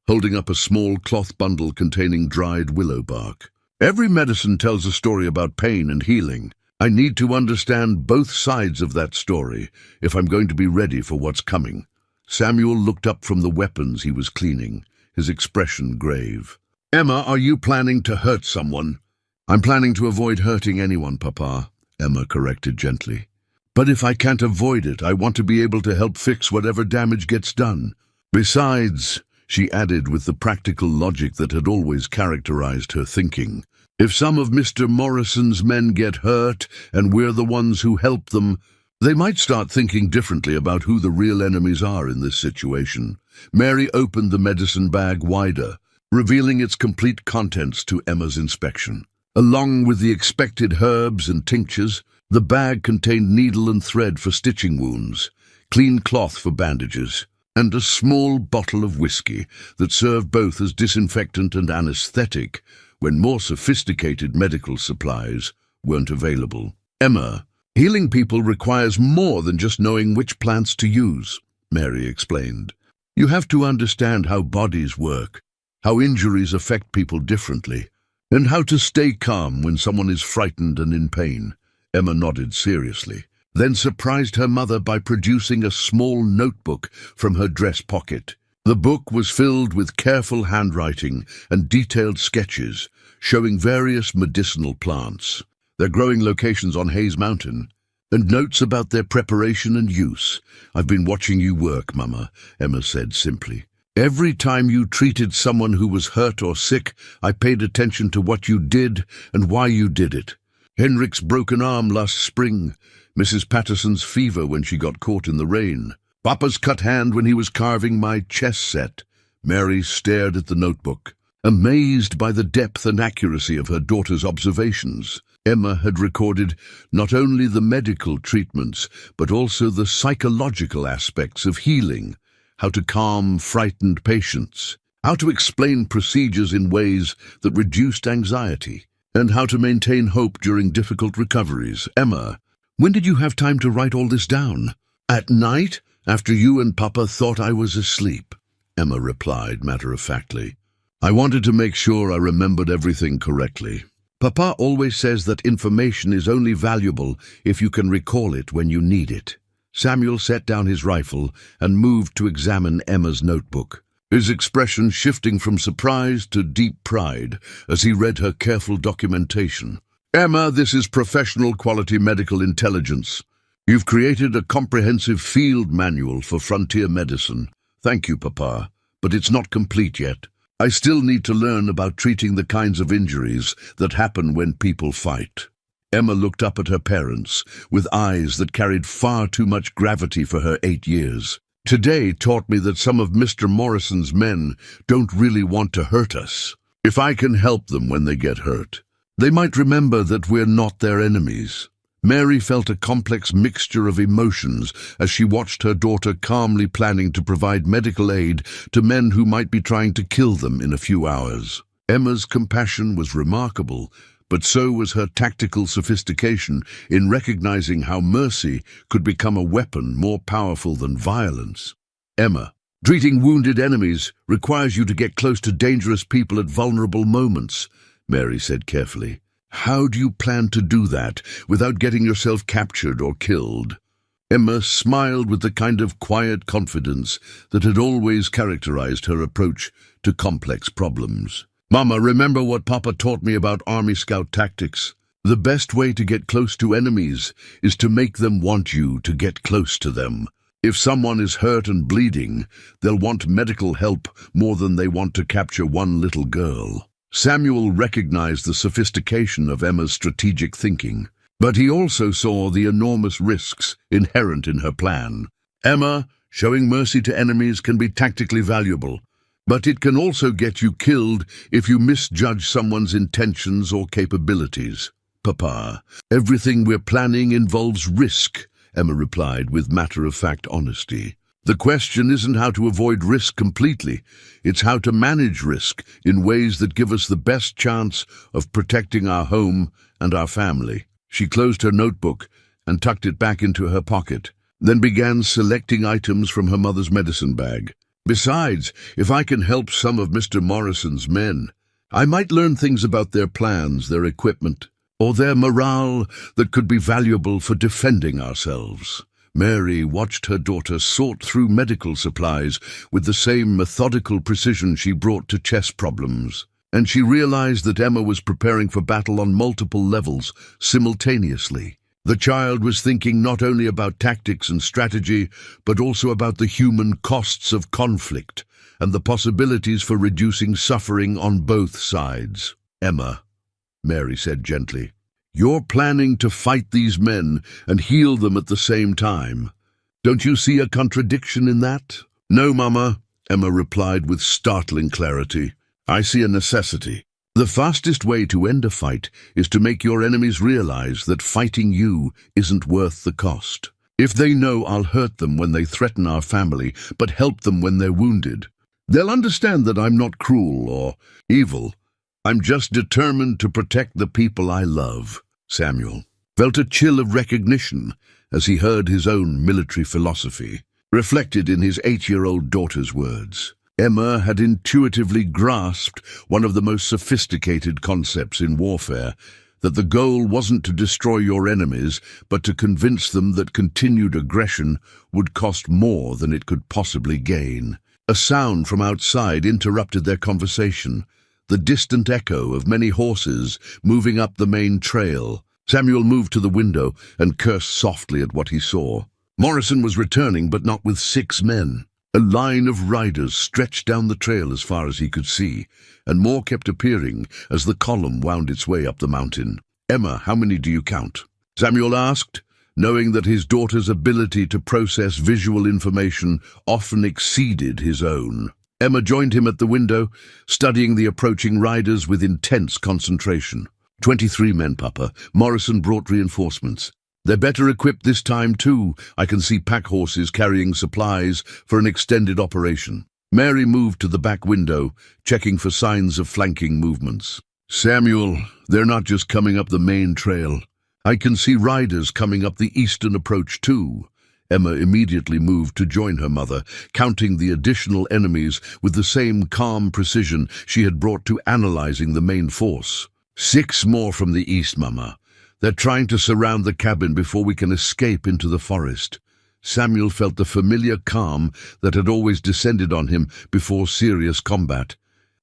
holding up a small cloth bundle containing dried willow bark. "Every medicine tells a story about pain and healing. I need to understand both sides of that story if I'm going to be ready for what's coming." Samuel looked up from the weapons he was cleaning, his expression grave. "Emma, are you planning to hurt someone?" "I'm planning to avoid hurting anyone, Papa," Emma corrected gently. "But if I can't avoid it, I want to be able to help fix whatever damage gets done. Besides," she added with the practical logic that had always characterized her thinking, "if some of Mr. Morrison's men get hurt and we're the ones who help them, they might start thinking differently about who the real enemies are in this situation." Mary opened the medicine bag wider, revealing its complete contents to Emma's inspection. Along with the expected herbs and tinctures, the bag contained needle and thread for stitching wounds, clean cloth for bandages, and a small bottle of whiskey that served both as disinfectant and anesthetic when more sophisticated medical supplies weren't available. "Emma, healing people requires more than just knowing which plants to use," Mary explained. "You have to understand how bodies work, how injuries affect people differently, and how to stay calm when someone is frightened and in pain." Emma nodded seriously, then surprised her mother by producing a small notebook from her dress pocket. The book was filled with careful handwriting and detailed sketches showing various medicinal plants, their growing locations on Hayes Mountain, and notes about their preparation and use. "I've been watching you work, Mama," Emma said simply. "Every time you treated someone who was hurt or sick, I paid attention to what you did and why you did it. Henrik's broken arm last spring, Mrs. Patterson's fever when she got caught in the rain, Papa's cut hand when he was carving my chess set." Mary stared at the notebook, amazed by the depth and accuracy of her daughter's observations. Emma had recorded not only the medical treatments, but also the psychological aspects of healing, how to calm frightened patients, how to explain procedures in ways that reduced anxiety, and how to maintain hope during difficult recoveries. "Emma, when did you have time to write all this down?" "At night, after you and Papa thought I was asleep," Emma replied matter-of-factly. "I wanted to make sure I remembered everything correctly. Papa always says that information is only valuable if you can recall it when you need it." Samuel set down his rifle and moved to examine Emma's notebook, his expression shifting from surprise to deep pride as he read her careful documentation. "Emma, this is professional quality medical intelligence. You've created a comprehensive field manual for frontier medicine. Thank you, Papa, but it's not complete yet. I still need to learn about treating the kinds of injuries that happen when people fight." Emma looked up at her parents with eyes that carried far too much gravity for her 8 years. "Today taught me that some of Mr. Morrison's men don't really want to hurt us. If I can help them when they get hurt, they might remember that we're not their enemies." Mary felt a complex mixture of emotions as she watched her daughter calmly planning to provide medical aid to men who might be trying to kill them in a few hours. Emma's compassion was remarkable, but so was her tactical sophistication in recognizing how mercy could become a weapon more powerful than violence. "Emma, treating wounded enemies requires you to get close to dangerous people at vulnerable moments," Mary said carefully. How do you plan to do that without getting yourself captured or killed? Emma smiled with the kind of quiet confidence that had always characterized her approach to complex problems. Mama, remember what Papa taught me about Army Scout tactics? The best way to get close to enemies is to make them want you to get close to them. If someone is hurt and bleeding, they'll want medical help more than they want to capture one little girl. Samuel recognized the sophistication of Emma's strategic thinking, but he also saw the enormous risks inherent in her plan. Emma, showing mercy to enemies can be tactically valuable, but it can also get you killed if you misjudge someone's intentions or capabilities. Papa, everything we're planning involves risk, Emma replied with matter-of-fact honesty. The question isn't how to avoid risk completely, it's how to manage risk in ways that give us the best chance of protecting our home and our family. She closed her notebook and tucked it back into her pocket, then began selecting items from her mother's medicine bag. Besides, if I can help some of Mr. Morrison's men, I might learn things about their plans, their equipment, or their morale that could be valuable for defending ourselves. Mary watched her daughter sort through medical supplies with the same methodical precision she brought to chess problems, and she realized that Emma was preparing for battle on multiple levels simultaneously. The child was thinking not only about tactics and strategy, but also about the human costs of conflict and the possibilities for reducing suffering on both sides. Emma, Mary said gently, you're planning to fight these men and heal them at the same time. Don't you see a contradiction in that? No, Mama, Emma replied with startling clarity. I see a necessity. The fastest way to end a fight is to make your enemies realize that fighting you isn't worth the cost. If they know I'll hurt them when they threaten our family, but help them when they're wounded, they'll understand that I'm not cruel or evil. I'm just determined to protect the people I love. Samuel felt a chill of recognition as he heard his own military philosophy, reflected in his 8-year-old daughter's words. Emma had intuitively grasped one of the most sophisticated concepts in warfare, that the goal wasn't to destroy your enemies, but to convince them that continued aggression would cost more than it could possibly gain. A sound from outside interrupted their conversation, the distant echo of many horses moving up the main trail. Samuel moved to the window and cursed softly at what he saw. Morrison was returning, but not with 6 men. A line of riders stretched down the trail as far as he could see, and more kept appearing as the column wound its way up the mountain. Emma, how many do you count? Samuel asked, knowing that his daughter's ability to process visual information often exceeded his own. Emma joined him at the window, studying the approaching riders with intense concentration. 23 men, Papa. Morrison brought reinforcements. They're better equipped this time, too. I can see pack horses carrying supplies for an extended operation. Mary moved to the back window, checking for signs of flanking movements. Samuel, they're not just coming up the main trail. I can see riders coming up the eastern approach, too. Emma immediately moved to join her mother, counting the additional enemies with the same calm precision she had brought to analyzing the main force. 6 more from the east, Mama. They're trying to surround the cabin before we can escape into the forest. Samuel felt the familiar calm that had always descended on him before serious combat.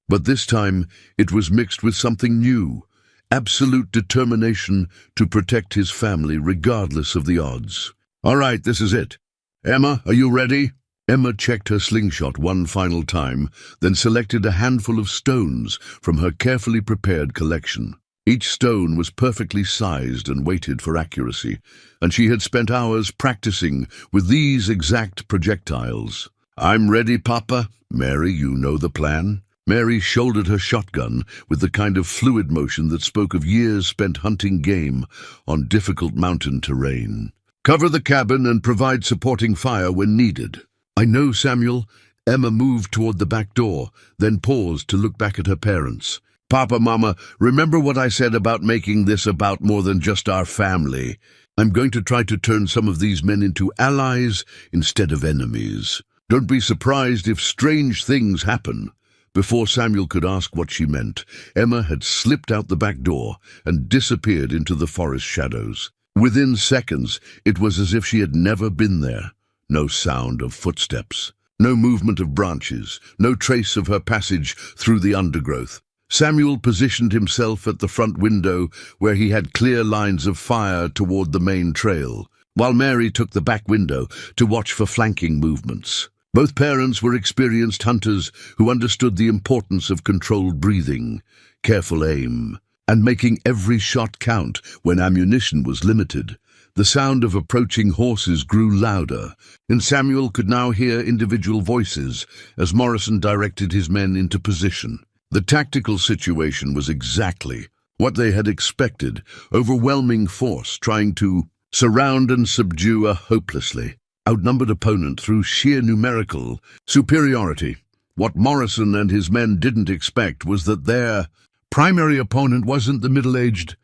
But this time it was mixed with something new, absolute determination to protect his family regardless of the odds. All right, this is it. Emma, are you ready? Emma checked her slingshot one final time, then selected a handful of stones from her carefully prepared collection. Each stone was perfectly sized and weighted for accuracy, and she had spent hours practicing with these exact projectiles. I'm ready, Papa. Mary, you know the plan. Mary shouldered her shotgun with the kind of fluid motion that spoke of years spent hunting game on difficult mountain terrain. Cover the cabin and provide supporting fire when needed. I know, Samuel. Emma moved toward the back door, then paused to look back at her parents. Papa, Mama, remember what I said about making this about more than just our family. I'm going to try to turn some of these men into allies instead of enemies. Don't be surprised if strange things happen, Before Samuel could ask what she meant, Emma had slipped out the back door and disappeared into the forest shadows. Within seconds, it was as if she had never been there. No sound of footsteps, no movement of branches, no trace of her passage through the undergrowth. Samuel positioned himself at the front window where he had clear lines of fire toward the main trail, while Mary took the back window to watch for flanking movements. Both parents were experienced hunters who understood the importance of controlled breathing, careful aim, and making every shot count when ammunition was limited. The sound of approaching horses grew louder, and Samuel could now hear individual voices as Morrison directed his men into position. The tactical situation was exactly what they had expected: overwhelming force trying to surround and subdue a hopelessly outnumbered opponent through sheer numerical superiority. What Morrison and his men didn't expect was that their primary opponent wasn't the middle-aged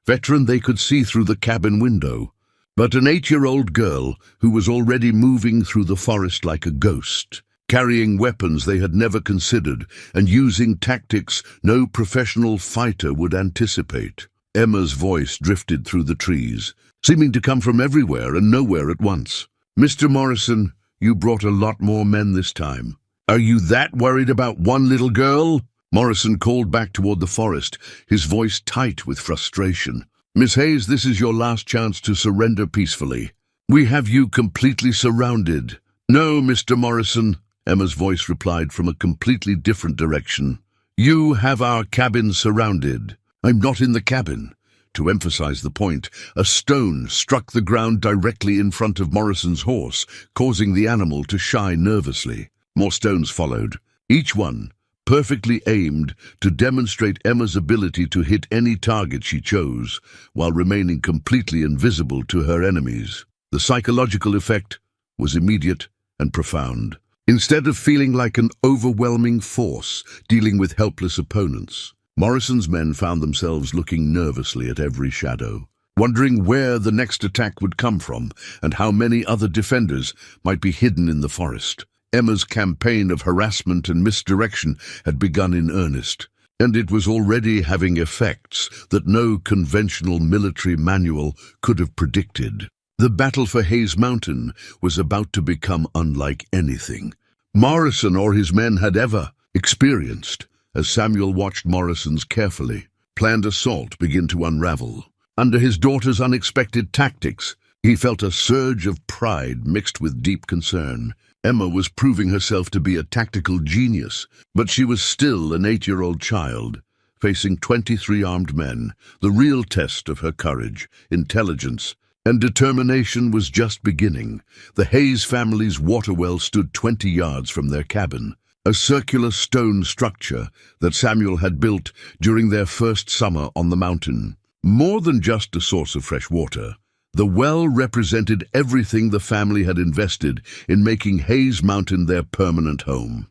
veteran they could see through the cabin window, but an 8-year-old girl who was already moving through the forest like a ghost, carrying weapons they had never considered and using tactics no professional fighter would anticipate. Emma's voice drifted through the trees, seeming to come from everywhere and nowhere at once. "Mr. Morrison, you brought a lot more men this time. Are you that worried about one little girl?" Morrison called back toward the forest, his voice tight with frustration. "Miss Hayes, this is your last chance to surrender peacefully. We have you completely surrounded." "No, Mr. Morrison," Emma's voice replied from a completely different direction. "You have our cabin surrounded." "I'm not in the cabin." To emphasize the point, a stone struck the ground directly in front of Morrison's horse, causing the animal to shy nervously. More stones followed, each one perfectly aimed to demonstrate Emma's ability to hit any target she chose, while remaining completely invisible to her enemies. The psychological effect was immediate and profound. Instead of feeling like an overwhelming force dealing with helpless opponents, Morrison's men found themselves looking nervously at every shadow, wondering where the next attack would come from and how many other defenders might be hidden in the forest. Emma's campaign of harassment and misdirection had begun in earnest, and it was already having effects that no conventional military manual could have predicted. The battle for Hayes Mountain was about to become unlike anything Morrison or his men had ever experienced. As Samuel watched Morrison's carefully planned assault begin to unravel under his daughter's unexpected tactics, he felt a surge of pride mixed with deep concern. Emma was proving herself to be a tactical genius, but she was still an 8-year-old child, facing 23 armed men. The real test of her courage, intelligence, and determination was just beginning. The Hayes family's water well stood 20 yards from their cabin, a circular stone structure that Samuel had built during their first summer on the mountain. More than just a source of fresh water, the well represented everything the family had invested in making Hayes Mountain their permanent home.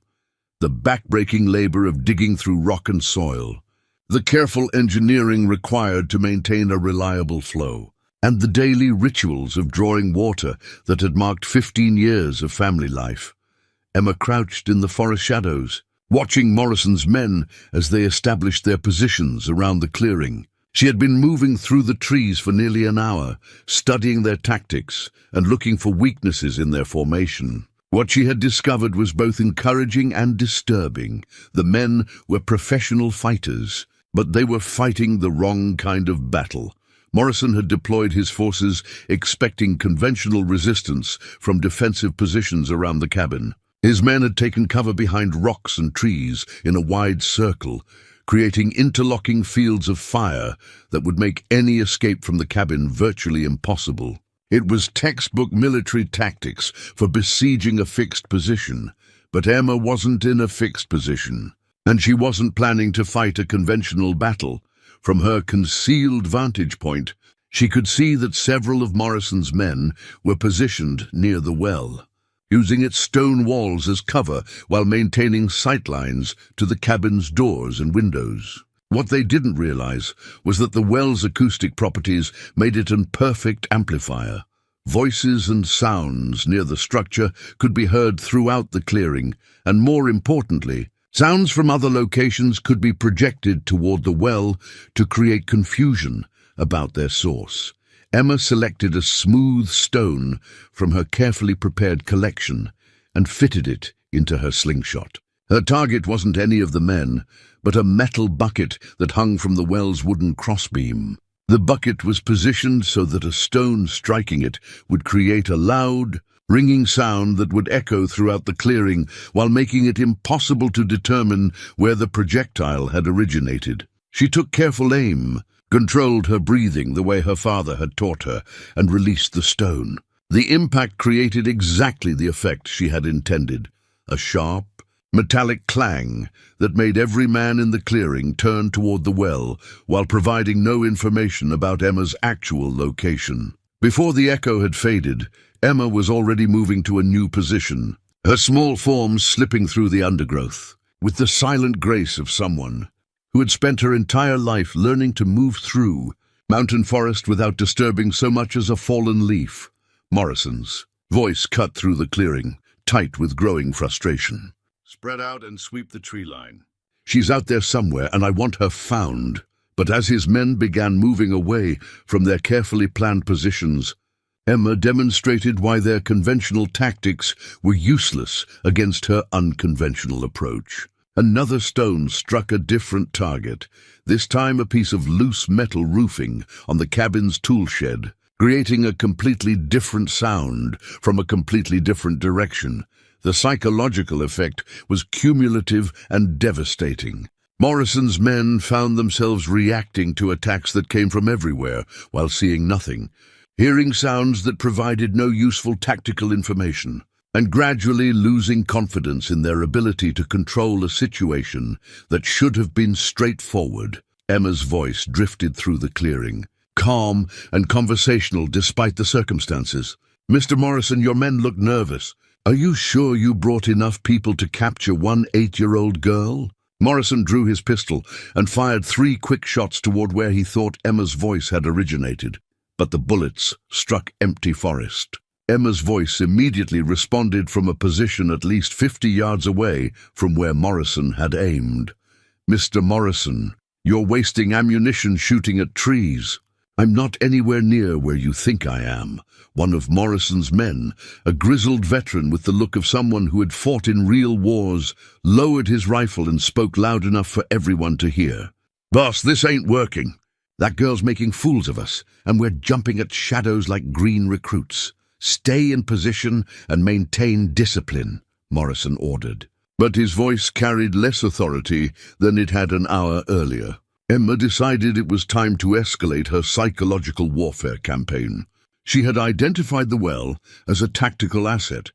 The backbreaking labor of digging through rock and soil, the careful engineering required to maintain a reliable flow, and the daily rituals of drawing water that had marked 15 years of family life. Emma crouched in the forest shadows, watching Morrison's men as they established their positions around the clearing. She had been moving through the trees for nearly an hour, studying their tactics and looking for weaknesses in their formation. What she had discovered was both encouraging and disturbing. The men were professional fighters, but they were fighting the wrong kind of battle. Morrison had deployed his forces expecting conventional resistance from defensive positions around the cabin. His men had taken cover behind rocks and trees in a wide circle, creating interlocking fields of fire that would make any escape from the cabin virtually impossible. It was textbook military tactics for besieging a fixed position, but Emma wasn't in a fixed position, and she wasn't planning to fight a conventional battle. From her concealed vantage point, she could see that several of Morrison's men were positioned near the well, using its stone walls as cover while maintaining sightlines to the cabin's doors and windows. What they didn't realize was that the well's acoustic properties made it a perfect amplifier. Voices and sounds near the structure could be heard throughout the clearing, and more importantly, Sounds from other locations could be projected toward the well to create confusion about their source. Emma selected a smooth stone from her carefully prepared collection and fitted it into her slingshot. Her target wasn't any of the men, but a metal bucket that hung from the well's wooden crossbeam. The bucket was positioned so that a stone striking it would create a loud, ringing sound that would echo throughout the clearing while making it impossible to determine where the projectile had originated. She took careful aim, controlled her breathing the way her father had taught her, and released the stone. The impact created exactly the effect she had intended, a sharp, metallic clang that made every man in the clearing turn toward the well while providing no information about Emma's actual location. Before the echo had faded, Emma was already moving to a new position, her small form slipping through the undergrowth, with the silent grace of someone who had spent her entire life learning to move through mountain forest without disturbing so much as a fallen leaf. Morrison's voice cut through the clearing, tight with growing frustration. "Spread out and sweep the tree line. She's out there somewhere, and I want her found." But as his men began moving away from their carefully planned positions, Emma demonstrated why their conventional tactics were useless against her unconventional approach. Another stone struck a different target, this time a piece of loose metal roofing on the cabin's tool shed, creating a completely different sound from a completely different direction. The psychological effect was cumulative and devastating. Morrison's men found themselves reacting to attacks that came from everywhere while seeing nothing, hearing sounds that provided no useful tactical information, and gradually losing confidence in their ability to control a situation that should have been straightforward. Emma's voice drifted through the clearing, calm and conversational despite the circumstances. "Mr. Morrison, your men look nervous. Are you sure you brought enough people to capture one 8-year-old girl?" Morrison drew his pistol and fired 3 quick shots toward where he thought Emma's voice had originated, but the bullets struck empty forest. Emma's voice immediately responded from a position at least 50 yards away from where Morrison had aimed. "Mr. Morrison, you're wasting ammunition shooting at trees." "I'm not anywhere near where you think I am." One of Morrison's men, a grizzled veteran with the look of someone who had fought in real wars, lowered his rifle and spoke loud enough for everyone to hear. "Boss, this ain't working. That girl's making fools of us, and we're jumping at shadows like green recruits. Stay in position and maintain discipline," Morrison ordered. But his voice carried less authority than it had an hour earlier. Emma decided it was time to escalate her psychological warfare campaign. She had identified the well as a tactical asset,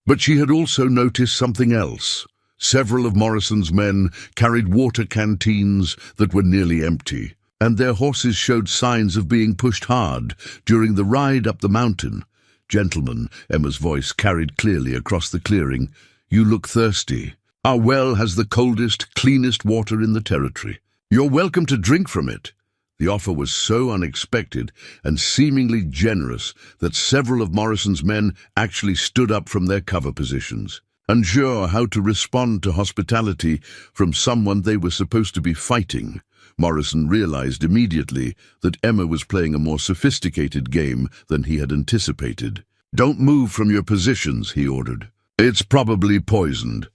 but she had also noticed something else. Several of Morrison's men carried water canteens that were nearly empty, and their horses showed signs of being pushed hard during the ride up the mountain. "Gentlemen," Emma's voice carried clearly across the clearing, "you look thirsty. Our well has the coldest, cleanest water in the territory. You're welcome to drink from it." The offer was so unexpected and seemingly generous that several of Morrison's men actually stood up from their cover positions. Unsure how to respond to hospitality from someone they were supposed to be fighting, Morrison realized immediately that Emma was playing a more sophisticated game than he had anticipated. "Don't move from your positions," he ordered. "It's probably poisoned."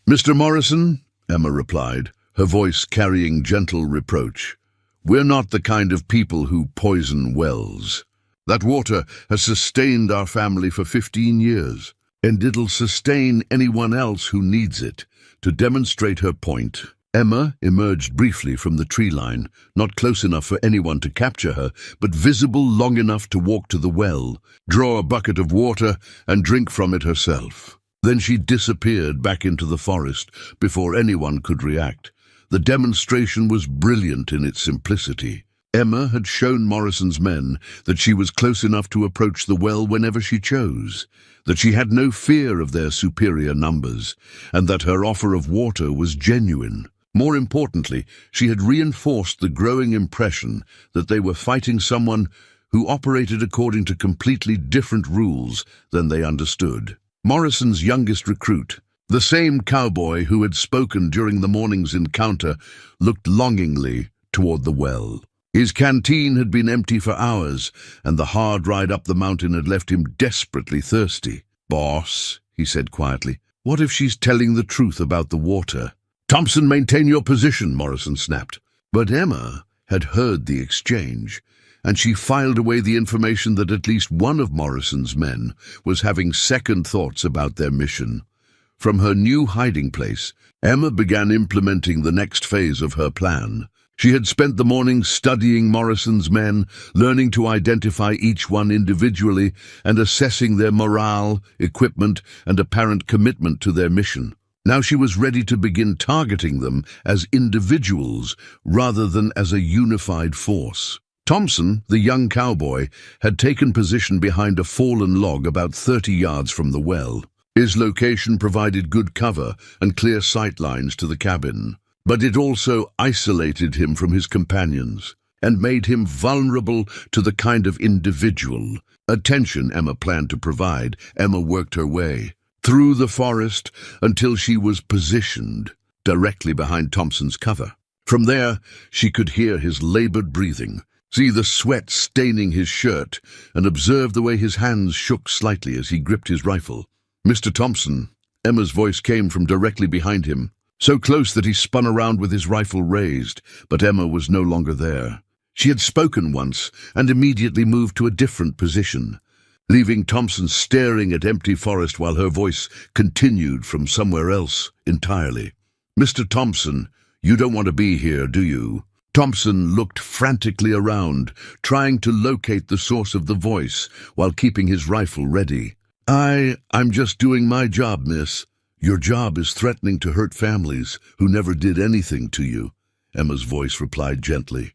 "Mr. Morrison," Emma replied, her voice carrying gentle reproach, "we're not the kind of people who poison wells. That water has sustained our family for 15 years, and it'll sustain anyone else who needs it." To demonstrate her point, Emma emerged briefly from the tree line, not close enough for anyone to capture her, but visible long enough to walk to the well, draw a bucket of water, and drink from it herself. Then she disappeared back into the forest before anyone could react. The demonstration was brilliant in its simplicity. Emma had shown Morrison's men that she was close enough to approach the well whenever she chose, that she had no fear of their superior numbers, and that her offer of water was genuine. More importantly, she had reinforced the growing impression that they were fighting someone who operated according to completely different rules than they understood. Morrison's youngest recruit, The same cowboy who had spoken during the morning's encounter looked longingly toward the well. His canteen had been empty for hours, and the hard ride up the mountain had left him desperately thirsty. "Boss," he said quietly, "what if she's telling the truth about the water?" "Thompson, maintain your position," Morrison snapped. But Emma had heard the exchange, and she filed away the information that at least one of Morrison's men was having second thoughts about their mission. From her new hiding place, Emma began implementing the next phase of her plan. She had spent the morning studying Morrison's men, learning to identify each one individually and assessing their morale, equipment, and apparent commitment to their mission. Now she was ready to begin targeting them as individuals rather than as a unified force. Thompson, the young cowboy, had taken position behind a fallen log about 30 yards from the well. His location provided good cover and clear sight lines to the cabin, but it also isolated him from his companions and made him vulnerable to the kind of individual attention Emma planned to provide. Emma worked her way through the forest until she was positioned directly behind Thompson's cover. From there, she could hear his labored breathing, see the sweat staining his shirt, and observe the way his hands shook slightly as he gripped his rifle. "Mr. Thompson," Emma's voice came from directly behind him, so close that he spun around with his rifle raised, but Emma was no longer there. She had spoken once and immediately moved to a different position, leaving Thompson staring at empty forest while her voice continued from somewhere else entirely. "Mr. Thompson, you don't want to be here, do you?" Thompson looked frantically around, trying to locate the source of the voice while keeping his rifle ready. I'm just doing my job, miss." "Your job is threatening to hurt families who never did anything to you," Emma's voice replied gently.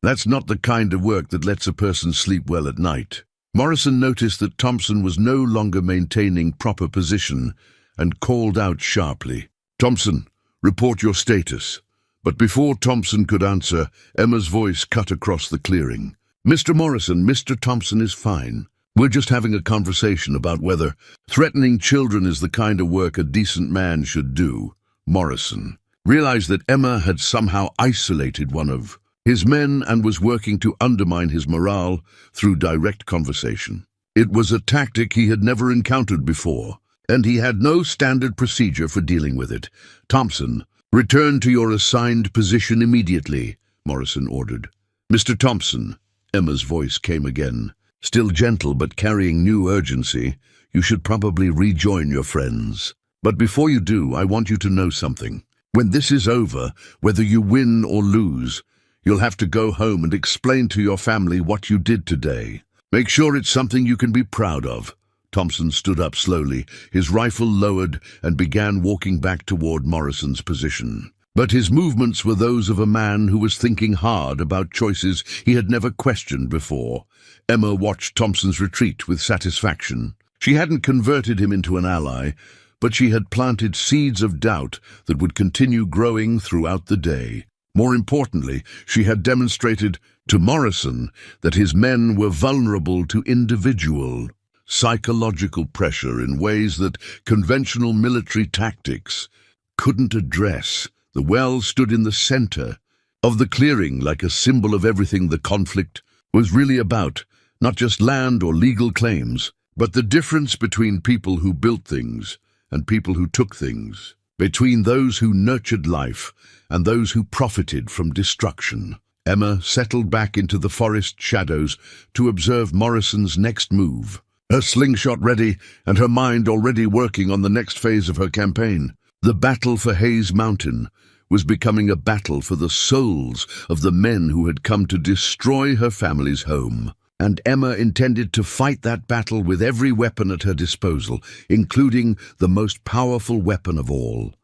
"That's not the kind of work that lets a person sleep well at night." Morrison noticed that Thompson was no longer maintaining proper position and called out sharply, "Thompson, report your status." But before Thompson could answer, Emma's voice cut across the clearing. "Mr. Morrison, Mr. Thompson is fine. We're just having a conversation about whether threatening children is the kind of work a decent man should do." Morrison realized that Emma had somehow isolated one of his men and was working to undermine his morale through direct conversation. It was a tactic he had never encountered before, and he had no standard procedure for dealing with it. "Thompson, return to your assigned position immediately," Morrison ordered. "Mr. Thompson," Emma's voice came again, still gentle but carrying new urgency, "you should probably rejoin your friends. But before you do, I want you to know something. When this is over, whether you win or lose, you'll have to go home and explain to your family what you did today. Make sure it's something you can be proud of." Thompson stood up slowly, his rifle lowered, and began walking back toward Morrison's position. But his movements were those of a man who was thinking hard about choices he had never questioned before. Emma watched Thompson's retreat with satisfaction. She hadn't converted him into an ally, but she had planted seeds of doubt that would continue growing throughout the day. More importantly, she had demonstrated to Morrison that his men were vulnerable to individual, psychological pressure in ways that conventional military tactics couldn't address. The well stood in the center of the clearing like a symbol of everything the conflict was really about, not just land or legal claims, but the difference between people who built things and people who took things, between those who nurtured life and those who profited from destruction. Emma settled back into the forest shadows to observe Morrison's next move, her slingshot ready and her mind already working on the next phase of her campaign. The battle for Hayes Mountain was becoming a battle for the souls of the men who had come to destroy her family's home. And Emma intended to fight that battle with every weapon at her disposal, including the most powerful weapon of all: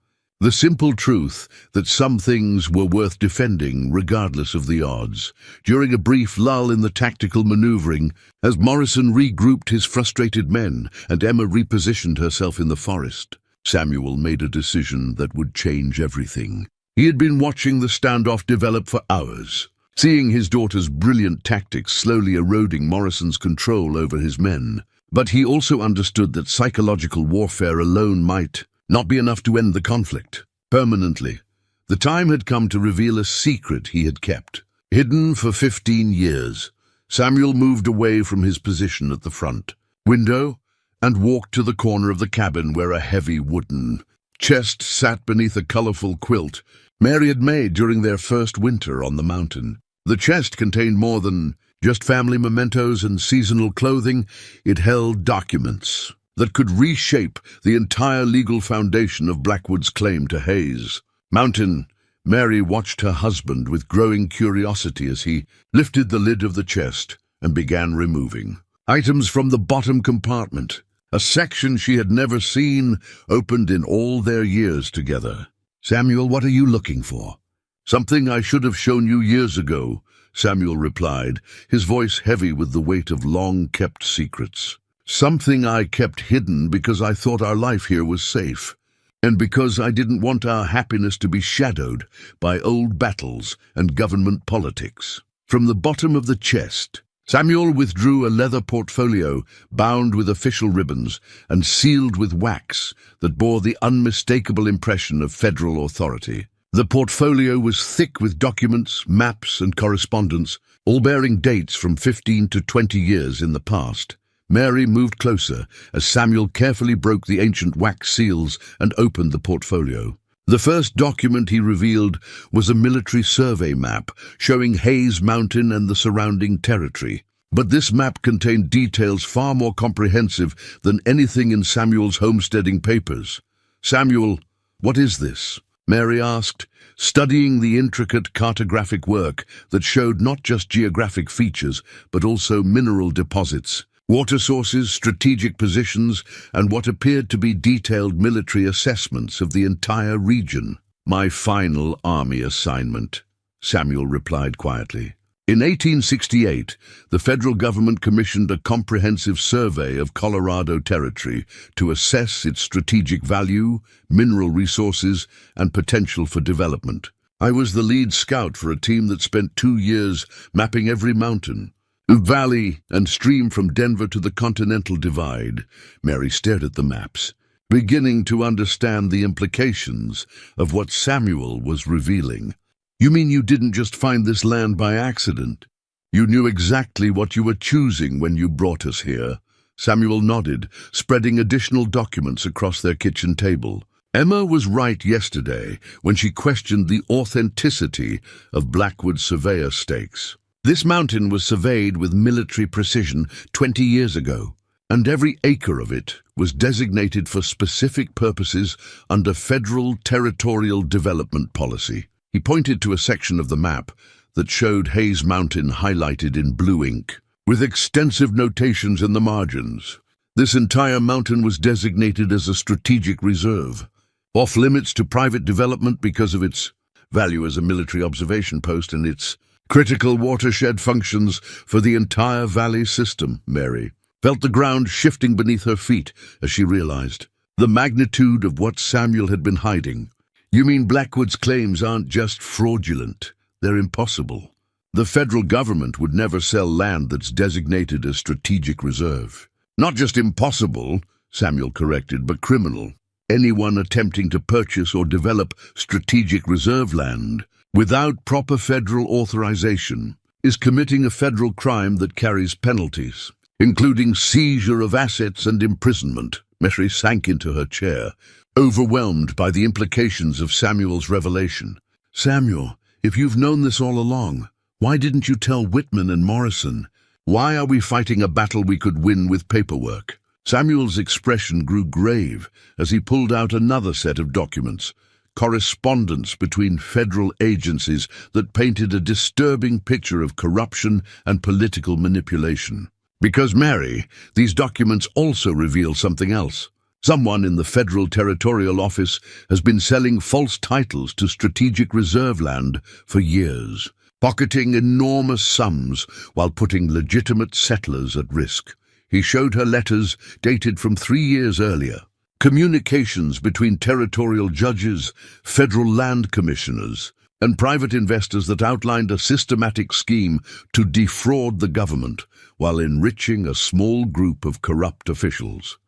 the simple truth that some things were worth defending regardless of the odds. During a brief lull in the tactical maneuvering, as Morrison regrouped his frustrated men and Emma repositioned herself in the forest, Samuel made a decision that would change everything. He had been watching the standoff develop for hours, seeing his daughter's brilliant tactics slowly eroding Morrison's control over his men. But he also understood that psychological warfare alone might not be enough to end the conflict permanently. The time had come to reveal a secret he had kept. Hidden for 15 years, Samuel moved away from his position at the front window and walked to the corner of the cabin where a heavy wooden chest sat beneath a colorful quilt Mary had made during their first winter on the mountain. The chest contained more than just family mementos and seasonal clothing. It held documents that could reshape the entire legal foundation of Blackwood's claim to Hayes Mountain. Mary watched her husband with growing curiosity as he lifted the lid of the chest and began removing items from the bottom compartment. A section she had never seen opened in all their years together. "Samuel, what are you looking for?" "Something I should have shown you years ago," Samuel replied, his voice heavy with the weight of long-kept secrets. "Something I kept hidden because I thought our life here was safe, and because I didn't want our happiness to be shadowed by old battles and government politics." From the bottom of the chest, Samuel withdrew a leather portfolio bound with official ribbons and sealed with wax that bore the unmistakable impression of federal authority. The portfolio was thick with documents, maps, and correspondence, all bearing dates from 15 to 20 years in the past. Mary moved closer as Samuel carefully broke the ancient wax seals and opened the portfolio. The first document he revealed was a military survey map showing Hayes Mountain and the surrounding territory. But this map contained details far more comprehensive than anything in Samuel's homesteading papers. "Samuel, what is this?" Mary asked, studying the intricate cartographic work that showed not just geographic features, but also mineral deposits, water sources, strategic positions, and what appeared to be detailed military assessments of the entire region. "My final army assignment," Samuel replied quietly. In 1868, the federal government commissioned a comprehensive survey of Colorado territory to assess its strategic value, mineral resources, and potential for development. I was the lead scout for a team that spent 2 years mapping every mountain, valley, and stream from Denver to the Continental Divide. Mary stared at the maps, beginning to understand the implications of what Samuel was revealing. "You mean you didn't just find this land by accident? You knew exactly what you were choosing when you brought us here?" Samuel nodded, spreading additional documents across their kitchen table. Emma was right yesterday when she questioned the authenticity of Blackwood's surveyor stakes. This mountain was surveyed with military precision 20 years ago, and every acre of it was designated for specific purposes under federal territorial development policy. He pointed to a section of the map that showed Hayes Mountain highlighted in blue ink, with extensive notations in the margins. This entire mountain was designated as a strategic reserve, off-limits to private development because of its value as a military observation post and its critical watershed functions for the entire valley system. Mary felt the ground shifting beneath her feet as she realized the magnitude of what Samuel had been hiding. "You mean Blackwood's claims aren't just fraudulent, they're impossible? The federal government would never sell land that's designated as strategic reserve." "Not just impossible," Samuel corrected, "but criminal. Anyone attempting to purchase or develop strategic reserve land without proper federal authorization is committing a federal crime that carries penalties, including seizure of assets and imprisonment." Mary sank into her chair, overwhelmed by the implications of Samuel's revelation. "Samuel, if you've known this all along, why didn't you tell Whitman and Morrison? Why are we fighting a battle we could win with paperwork?" Samuel's expression grew grave as he pulled out another set of documents, correspondence between federal agencies that painted a disturbing picture of corruption and political manipulation. "Because, Mary, these documents also reveal something else. Someone in the Federal Territorial Office has been selling false titles to strategic reserve land for years, pocketing enormous sums while putting legitimate settlers at risk." He showed her letters dated from 3 years earlier, communications between territorial judges, federal land commissioners, and private investors that outlined a systematic scheme to defraud the government while enriching a small group of corrupt officials.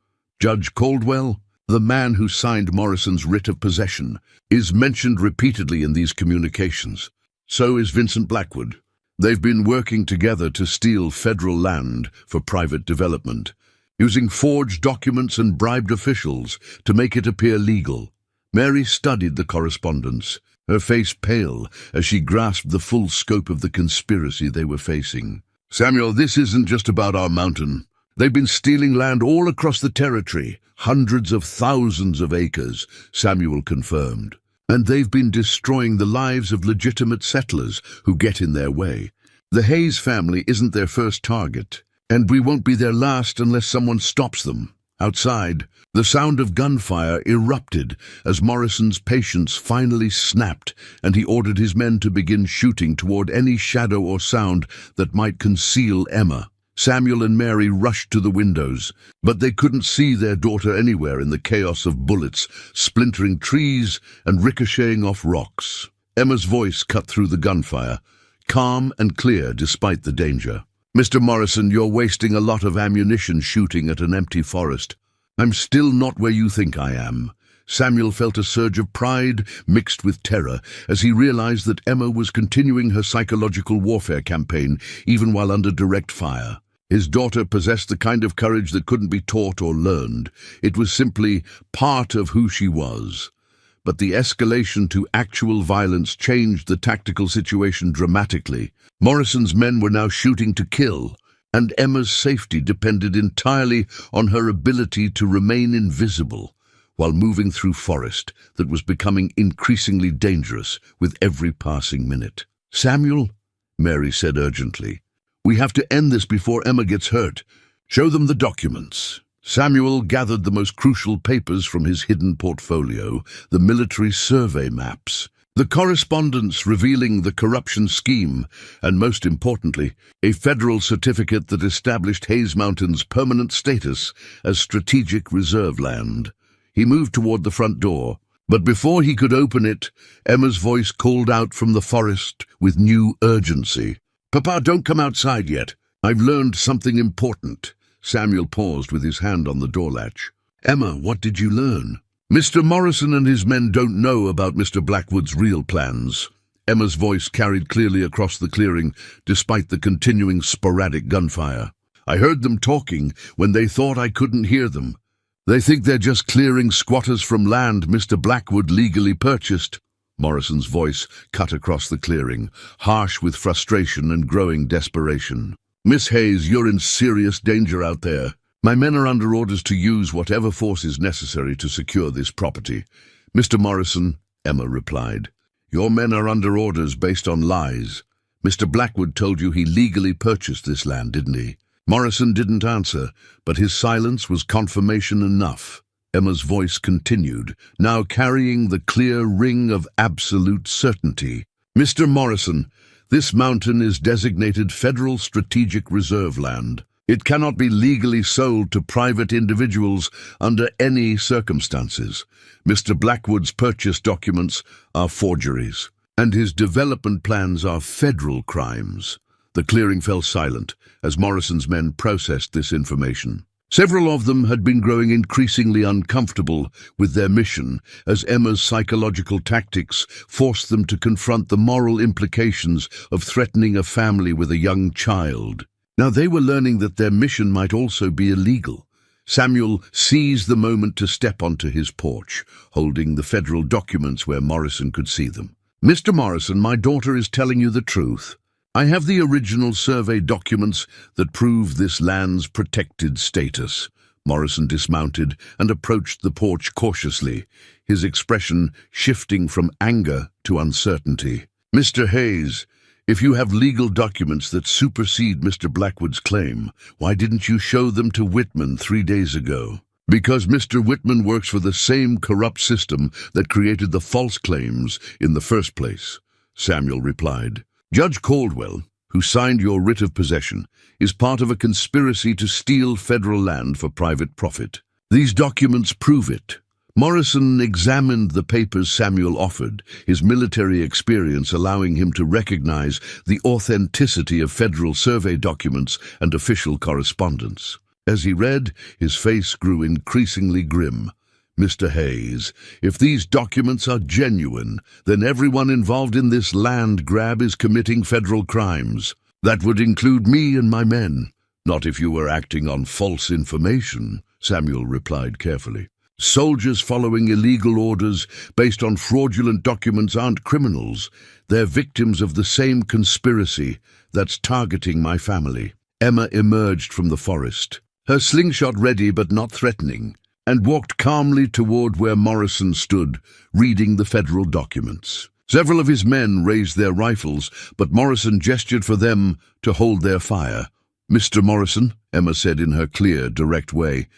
Judge Caldwell, The man who signed Morrison's writ of possession is mentioned repeatedly in these communications. So is Vincent Blackwood. They've been working together to steal federal land for private development, using forged documents and bribed officials to make it appear legal. Mary studied the correspondence, her face pale as she grasped the full scope of the conspiracy they were facing. "Samuel, this isn't just about our mountain. They've been stealing land all across the territory, hundreds of thousands of acres," Samuel confirmed. "And they've been destroying the lives of legitimate settlers who get in their way. The Hayes family isn't their first target, and we won't be their last unless someone stops them." Outside, the sound of gunfire erupted as Morrison's patience finally snapped, and he ordered his men to begin shooting toward any shadow or sound that might conceal Emma. Samuel and Mary rushed to the windows, but they couldn't see their daughter anywhere in the chaos of bullets, splintering trees and ricocheting off rocks. Emma's voice cut through the gunfire, calm and clear despite the danger. "Mr. Morrison, you're wasting a lot of ammunition shooting at an empty forest. I'm still not where you think I am." Samuel felt a surge of pride mixed with terror as he realized that Emma was continuing her psychological warfare campaign even while under direct fire. His daughter possessed the kind of courage that couldn't be taught or learned. It was simply part of who she was. But the escalation to actual violence changed the tactical situation dramatically. Morrison's men were now shooting to kill, and Emma's safety depended entirely on her ability to remain invisible while moving through forest that was becoming increasingly dangerous with every passing minute. "Samuel," Mary said urgently, "we have to end this before Emma gets hurt. Show them the documents." Samuel gathered the most crucial papers from his hidden portfolio, the military survey maps, the correspondence revealing the corruption scheme, and most importantly, a federal certificate that established Hayes Mountain's permanent status as strategic reserve land. He moved toward the front door, but before he could open it, Emma's voice called out from the forest with new urgency. "Papa, don't come outside yet. I've learned something important." Samuel paused with his hand on the door latch. "Emma, what did you learn?" "Mr. Morrison and his men don't know about Mr. Blackwood's real plans." Emma's voice carried clearly across the clearing, despite the continuing sporadic gunfire. "I heard them talking when they thought I couldn't hear them. They think they're just clearing squatters from land Mr. Blackwood legally purchased." Morrison's voice cut across the clearing, harsh with frustration and growing desperation. "Miss Hayes, you're in serious danger out there. My men are under orders to use whatever force is necessary to secure this property." "Mr. Morrison," Emma replied, "your men are under orders based on lies. Mr. Blackwood told you he legally purchased this land, didn't he?" Morrison didn't answer, but his silence was confirmation enough. Emma's voice continued, now carrying the clear ring of absolute certainty. "Mr. Morrison, this mountain is designated Federal Strategic Reserve Land. It cannot be legally sold to private individuals under any circumstances. Mr. Blackwood's purchase documents are forgeries, and his development plans are federal crimes." The clearing fell silent as Morrison's men processed this information. Several of them had been growing increasingly uncomfortable with their mission as Emma's psychological tactics forced them to confront the moral implications of threatening a family with a young child. Now they were learning that their mission might also be illegal. Samuel seized the moment to step onto his porch, holding the federal documents where Morrison could see them. "Mr. Morrison, my daughter is telling you the truth. I have the original survey documents that prove this land's protected status." Morrison dismounted and approached the porch cautiously, his expression shifting from anger to uncertainty. "Mr. Hayes, if you have legal documents that supersede Mr. Blackwood's claim, why didn't you show them to Whitman 3 days ago?" "Because Mr. Whitman works for the same corrupt system that created the false claims in the first place," Samuel replied. "Judge Caldwell, who signed your writ of possession, is part of a conspiracy to steal federal land for private profit. These documents prove it." Morrison examined the papers Samuel offered, his military experience allowing him to recognize the authenticity of federal survey documents and official correspondence. As he read, his face grew increasingly grim. Mr. Hayes, if these documents are genuine, then everyone involved in this land grab is committing federal crimes. That would include me and my men. Not if you were acting on false information, Samuel replied carefully. Soldiers following illegal orders based on fraudulent documents aren't criminals. They're victims of the same conspiracy that's targeting my family. Emma emerged from the forest, her slingshot ready but not threatening, and walked calmly toward where Morrison stood, reading the federal documents. Several of his men raised their rifles, but Morrison gestured for them to hold their fire. "Mr. Morrison," Emma said in her clear, direct way,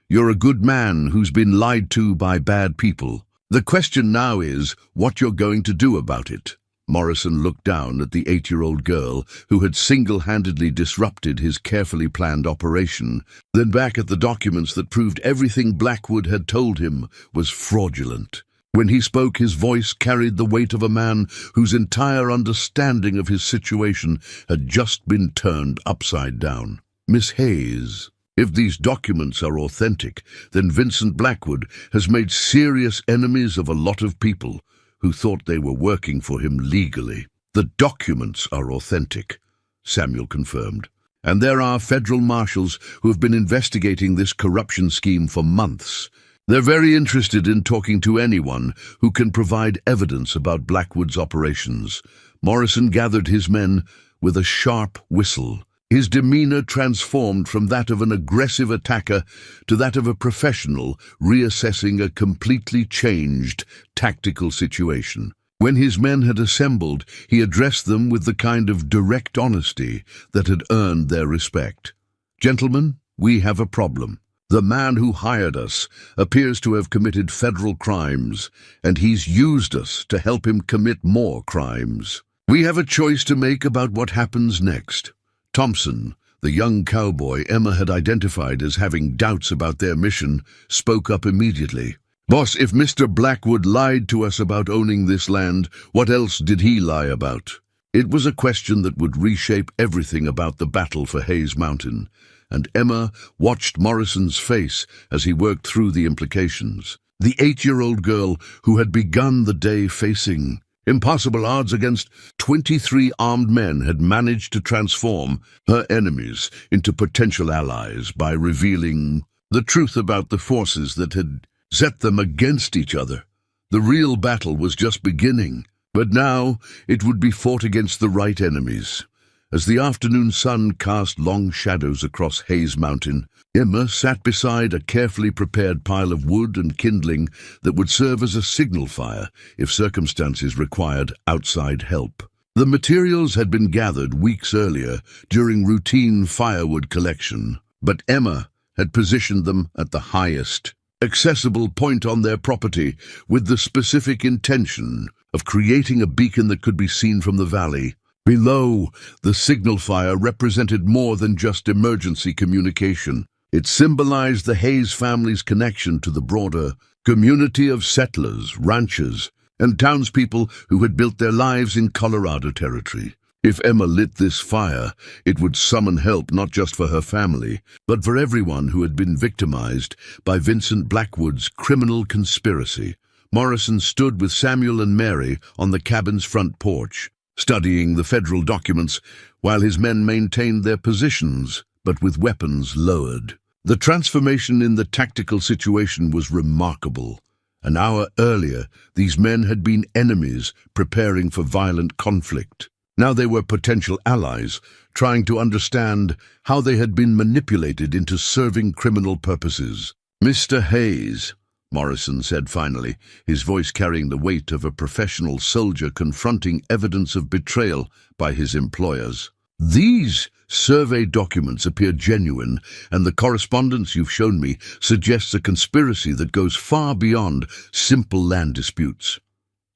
"you're a good man who's been lied to by bad people. The question now is what you're going to do about it." Morrison looked down at the 8-year-old girl who had single-handedly disrupted his carefully planned operation, then back at the documents that proved everything Blackwood had told him was fraudulent. When he spoke, his voice carried the weight of a man whose entire understanding of his situation had just been turned upside down. "Miss Hayes, if these documents are authentic, then Vincent Blackwood has made serious enemies of a lot of people who thought they were working for him legally." "The documents are authentic," Samuel confirmed, "and there are federal marshals who have been investigating this corruption scheme for months. They're very interested in talking to anyone who can provide evidence about Blackwood's operations." Morrison gathered his men with a sharp whistle. His demeanor transformed from that of an aggressive attacker to that of a professional reassessing a completely changed tactical situation. When his men had assembled, he addressed them with the kind of direct honesty that had earned their respect. "Gentlemen, we have a problem. The man who hired us appears to have committed federal crimes, and he's used us to help him commit more crimes. We have a choice to make about what happens next." Thompson, the young cowboy Emma had identified as having doubts about their mission, spoke up immediately. "Boss, if Mr. Blackwood lied to us about owning this land, what else did he lie about?" It was a question that would reshape everything about the battle for Hayes Mountain, and Emma watched Morrison's face as he worked through the implications. The 8-year-old girl who had begun the day facing impossible odds against 23 armed men had managed to transform her enemies into potential allies by revealing the truth about the forces that had set them against each other. The real battle was just beginning, but now it would be fought against the right enemies. As the afternoon sun cast long shadows across Hayes Mountain, Emma sat beside a carefully prepared pile of wood and kindling that would serve as a signal fire if circumstances required outside help. The materials had been gathered weeks earlier during routine firewood collection, but Emma had positioned them at the highest accessible point on their property with the specific intention of creating a beacon that could be seen from the valley. Below, the signal fire represented more than just emergency communication. It symbolized the Hayes family's connection to the broader community of settlers, ranchers, and townspeople who had built their lives in Colorado territory. If Emma lit this fire, it would summon help not just for her family, but for everyone who had been victimized by Vincent Blackwood's criminal conspiracy. Morrison stood with Samuel and Mary on the cabin's front porch, studying the federal documents while his men maintained their positions, but with weapons lowered. The transformation in the tactical situation was remarkable. An hour earlier, these men had been enemies preparing for violent conflict. Now they were potential allies, trying to understand how they had been manipulated into serving criminal purposes. "Mr. Hayes," Morrison said finally, his voice carrying the weight of a professional soldier confronting evidence of betrayal by his employers. "These survey documents appear genuine, and the correspondence you've shown me suggests a conspiracy that goes far beyond simple land disputes."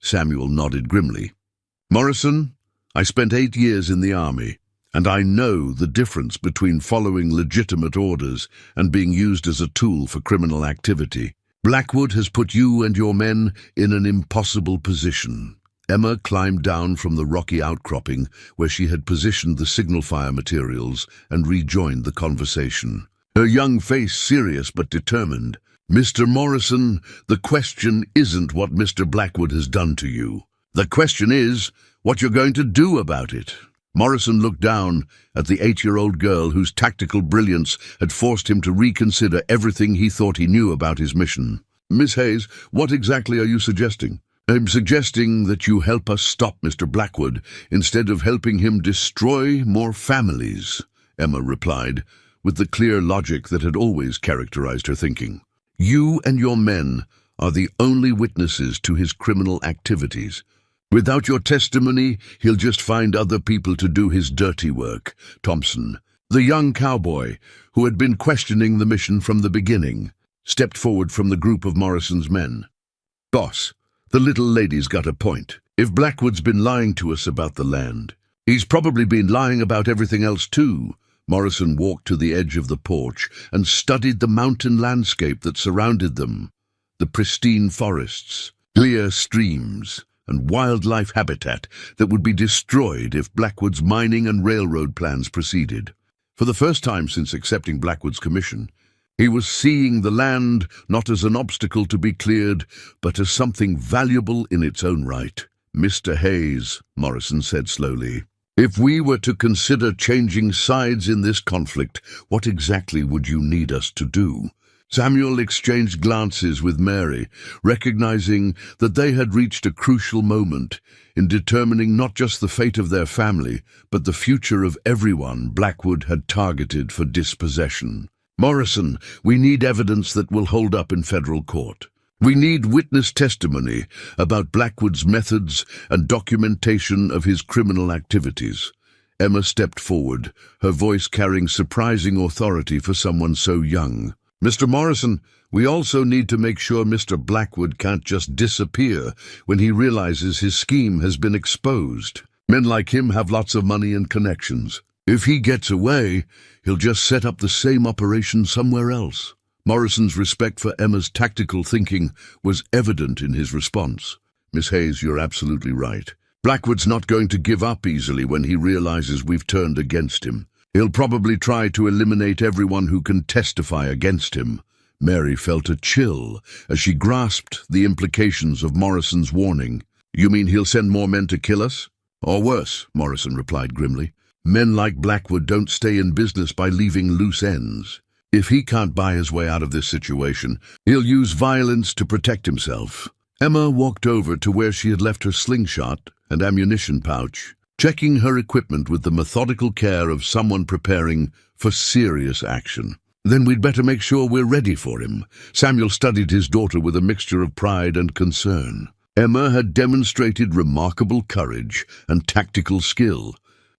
Samuel nodded grimly. "Morrison, I spent 8 years in the army, and I know the difference between following legitimate orders and being used as a tool for criminal activity. Blackwood has put you and your men in an impossible position." Emma climbed down from the rocky outcropping where she had positioned the signal fire materials and rejoined the conversation. Her young face serious but determined. Mr. Morrison, the question isn't what Mr. Blackwood has done to you. The question is what you're going to do about it. Morrison looked down at the 8-year-old girl whose tactical brilliance had forced him to reconsider everything he thought he knew about his mission. Miss Hayes, what exactly are you suggesting? I'm suggesting that you help us stop Mr. Blackwood instead of helping him destroy more families, Emma replied, with the clear logic that had always characterized her thinking. You and your men are the only witnesses to his criminal activities. Without your testimony, he'll just find other people to do his dirty work. Thompson, the young cowboy, who had been questioning the mission from the beginning, stepped forward from the group of Morrison's men. Boss, the little lady's got a point. If Blackwood's been lying to us about the land, he's probably been lying about everything else too. Morrison walked to the edge of the porch and studied the mountain landscape that surrounded them. The pristine forests, clear streams, and wildlife habitat that would be destroyed if Blackwood's mining and railroad plans proceeded. For the first time since accepting Blackwood's commission, he was seeing the land not as an obstacle to be cleared, but as something valuable in its own right. Mr. Hayes, Morrison said slowly, if we were to consider changing sides in this conflict, what exactly would you need us to do? Samuel exchanged glances with Mary, recognizing that they had reached a crucial moment in determining not just the fate of their family, but the future of everyone Blackwood had targeted for dispossession. Morrison, we need evidence that will hold up in federal court. We need witness testimony about Blackwood's methods and documentation of his criminal activities. Emma stepped forward, her voice carrying surprising authority for someone so young. Mr. Morrison, we also need to make sure Mr. Blackwood can't just disappear when he realizes his scheme has been exposed. Men like him have lots of money and connections. If he gets away, he'll just set up the same operation somewhere else. Morrison's respect for Emma's tactical thinking was evident in his response. Miss Hayes, you're absolutely right. Blackwood's not going to give up easily when he realizes we've turned against him. He'll probably try to eliminate everyone who can testify against him. Mary felt a chill as she grasped the implications of Morrison's warning. You mean he'll send more men to kill us? Or worse, Morrison replied grimly. Men like Blackwood don't stay in business by leaving loose ends. If he can't buy his way out of this situation, he'll use violence to protect himself. Emma walked over to where she had left her slingshot and ammunition pouch, checking her equipment with the methodical care of someone preparing for serious action. Then we'd better make sure we're ready for him. Samuel studied his daughter with a mixture of pride and concern. Emma had demonstrated remarkable courage and tactical skill,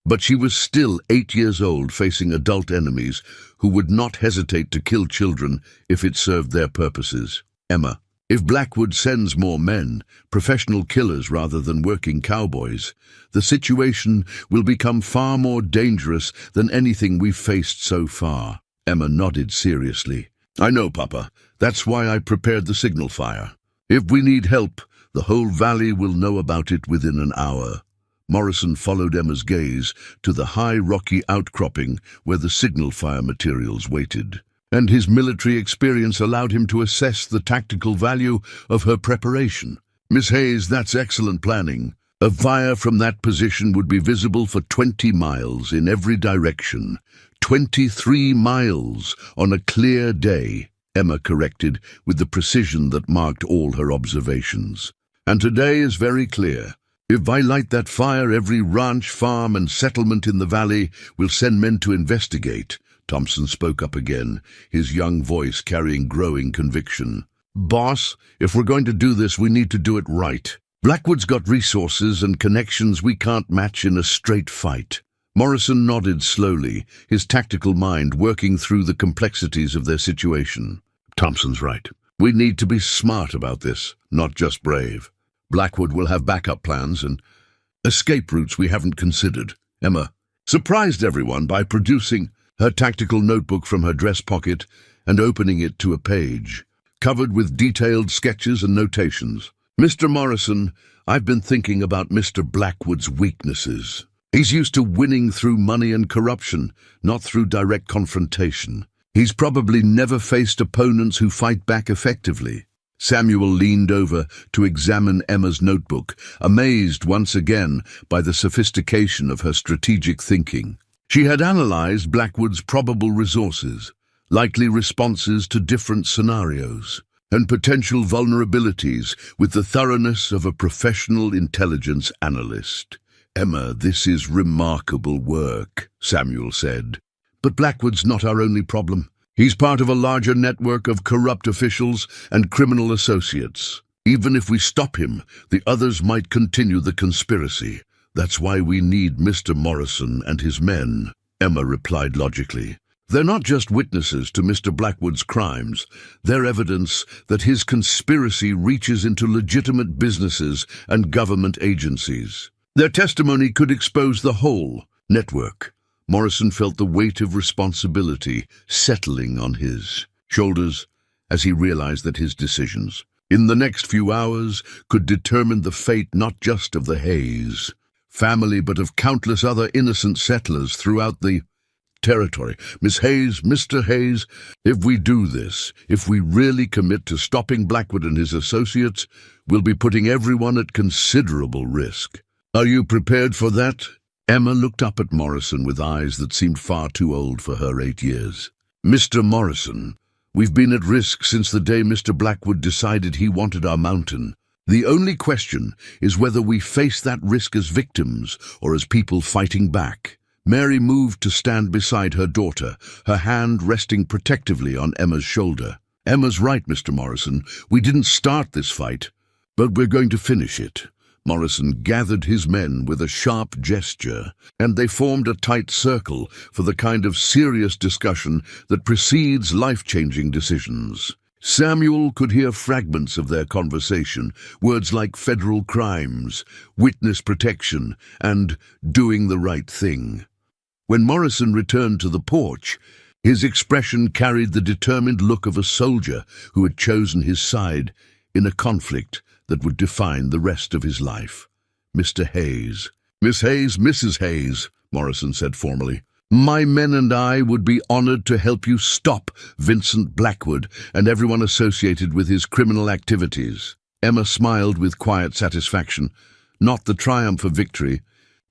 but she was still 8 years old, facing adult enemies who would not hesitate to kill children if it served their purposes. Emma, if Blackwood sends more men, professional killers rather than working cowboys, the situation will become far more dangerous than anything we've faced so far. Emma nodded seriously. I know, Papa. That's why I prepared the signal fire. If we need help, the whole valley will know about it within an hour. Morrison followed Emma's gaze to the high rocky outcropping where the signal fire materials waited, and his military experience allowed him to assess the tactical value of her preparation. Miss Hayes, that's excellent planning. A fire from that position would be visible for 20 miles in every direction. 23 miles on a clear day, Emma corrected with the precision that marked all her observations. And today is very clear. If I light that fire, every ranch, farm, and settlement in the valley will send men to investigate. Thompson spoke up again, his young voice carrying growing conviction. Boss, if we're going to do this, we need to do it right. Blackwood's got resources and connections we can't match in a straight fight. Morrison nodded slowly, his tactical mind working through the complexities of their situation. Thompson's right. We need to be smart about this, not just brave. Blackwood will have backup plans and escape routes we haven't considered. Emma surprised everyone by producing her tactical notebook from her dress pocket and opening it to a page, covered with detailed sketches and notations. Mr. Morrison, I've been thinking about Mr. Blackwood's weaknesses. He's used to winning through money and corruption, not through direct confrontation. He's probably never faced opponents who fight back effectively. Samuel leaned over to examine Emma's notebook, amazed once again by the sophistication of her strategic thinking. She had analyzed Blackwood's probable resources, likely responses to different scenarios, and potential vulnerabilities with the thoroughness of a professional intelligence analyst. "Emma, this is remarkable work," Samuel said. "But Blackwood's not our only problem. He's part of a larger network of corrupt officials and criminal associates. Even if we stop him, the others might continue the conspiracy. That's why we need Mr. Morrison and his men," Emma replied logically. "They're not just witnesses to Mr. Blackwood's crimes. They're evidence that his conspiracy reaches into legitimate businesses and government agencies. Their testimony could expose the whole network." Morrison felt the weight of responsibility settling on his shoulders as he realized that his decisions, in the next few hours, could determine the fate not just of the Hayes family, but of countless other innocent settlers throughout the territory. "Miss Hayes, Mr. Hayes, if we do this, if we really commit to stopping Blackwood and his associates, we'll be putting everyone at considerable risk. Are you prepared for that?" Emma looked up at Morrison with eyes that seemed far too old for her 8 years. "Mr. Morrison, we've been at risk since the day Mr. Blackwood decided he wanted our mountain. The only question is whether we face that risk as victims or as people fighting back." Mary moved to stand beside her daughter, her hand resting protectively on Emma's shoulder. "Emma's right, Mr. Morrison. We didn't start this fight, but we're going to finish it." Morrison gathered his men with a sharp gesture, and they formed a tight circle for the kind of serious discussion that precedes life-changing decisions. Samuel could hear fragments of their conversation, words like federal crimes, witness protection, and doing the right thing. When Morrison returned to the porch, his expression carried the determined look of a soldier who had chosen his side in a conflict that would define the rest of his life. "Mr. Hayes." "Miss Hayes, Mrs. Hayes," Morrison said formally. "My men and I would be honored to help you stop Vincent Blackwood and everyone associated with his criminal activities." Emma smiled with quiet satisfaction, not the triumph of victory,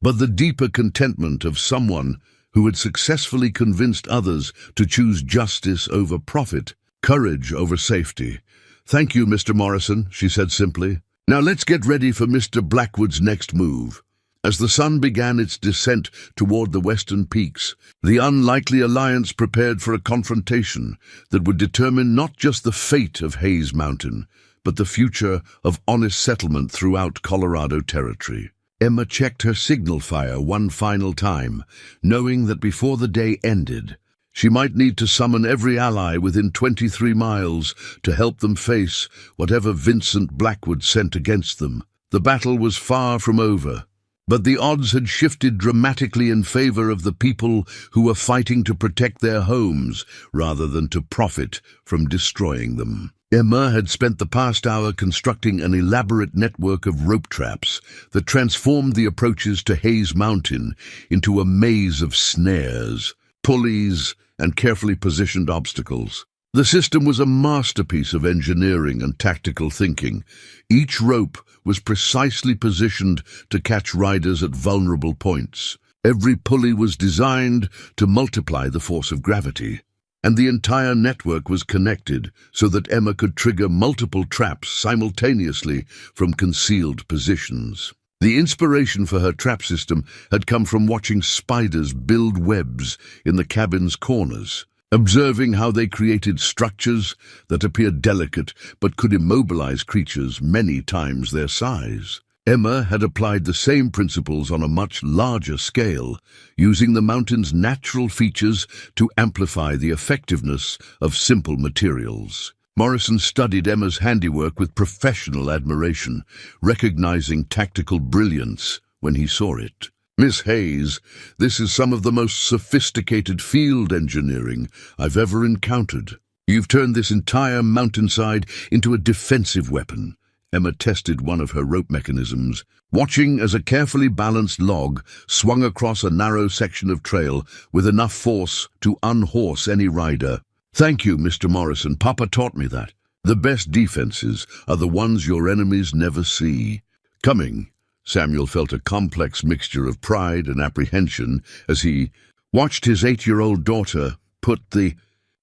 but the deeper contentment of someone who had successfully convinced others to choose justice over profit, courage over safety. "Thank you, Mr. Morrison," she said simply. "Now let's get ready for Mr. Blackwood's next move." As the sun began its descent toward the western peaks, the unlikely alliance prepared for a confrontation that would determine not just the fate of Hayes Mountain, but the future of honest settlement throughout Colorado Territory. Emma checked her signal fire one final time, knowing that before the day ended, she might need to summon every ally within 23 miles to help them face whatever Vincent Blackwood sent against them. The battle was far from over, but the odds had shifted dramatically in favor of the people who were fighting to protect their homes rather than to profit from destroying them. Emma had spent the past hour constructing an elaborate network of rope traps that transformed the approaches to Hayes Mountain into a maze of snares, pulleys, and carefully positioned obstacles. The system was a masterpiece of engineering and tactical thinking. Each rope was precisely positioned to catch riders at vulnerable points. Every pulley was designed to multiply the force of gravity, and the entire network was connected so that Emma could trigger multiple traps simultaneously from concealed positions. The inspiration for her trap system had come from watching spiders build webs in the cabin's corners, observing how they created structures that appeared delicate but could immobilize creatures many times their size. Emma had applied the same principles on a much larger scale, using the mountain's natural features to amplify the effectiveness of simple materials. Morrison studied Emma's handiwork with professional admiration, recognizing tactical brilliance when he saw it. "Miss Hayes, this is some of the most sophisticated field engineering I've ever encountered. You've turned this entire mountainside into a defensive weapon." Emma tested one of her rope mechanisms, watching as a carefully balanced log swung across a narrow section of trail with enough force to unhorse any rider. Thank you, Mr. Morrison. Papa taught me that. The best defenses are the ones your enemies never see. Coming, Samuel felt a complex mixture of pride and apprehension as he watched his 8-year-old daughter put the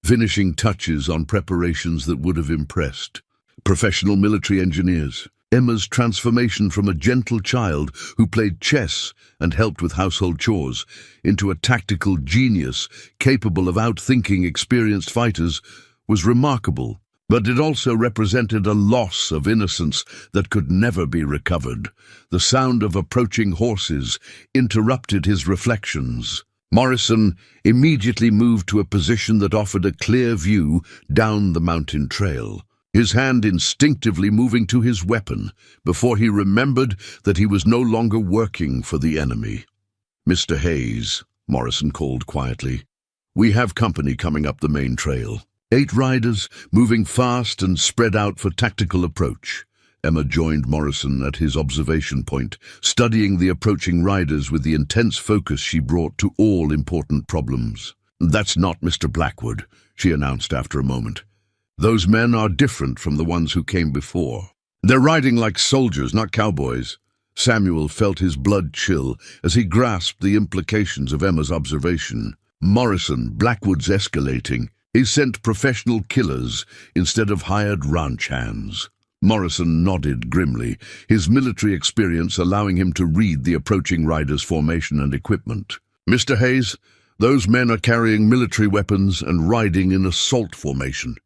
finishing touches on preparations that would have impressed professional military engineers. Emma's transformation from a gentle child who played chess and helped with household chores into a tactical genius capable of outthinking experienced fighters was remarkable, but it also represented a loss of innocence that could never be recovered. The sound of approaching horses interrupted his reflections. Morrison immediately moved to a position that offered a clear view down the mountain trail, his hand instinctively moving to his weapon before he remembered that he was no longer working for the enemy. "Mr. Hayes," Morrison called quietly, "we have company coming up the main trail. 8 riders, moving fast and spread out for tactical approach." Emma joined Morrison at his observation point, studying the approaching riders with the intense focus she brought to all important problems. "That's not Mr. Blackwood," she announced after a moment. "Those men are different from the ones who came before. They're riding like soldiers, not cowboys." Samuel felt his blood chill as he grasped the implications of Emma's observation. Morrison, Blackwood's escalating. He sent professional killers instead of hired ranch hands. Morrison nodded grimly, his military experience allowing him to read the approaching riders' formation and equipment. "Mr. Hayes, those men are carrying military weapons and riding in assault formation.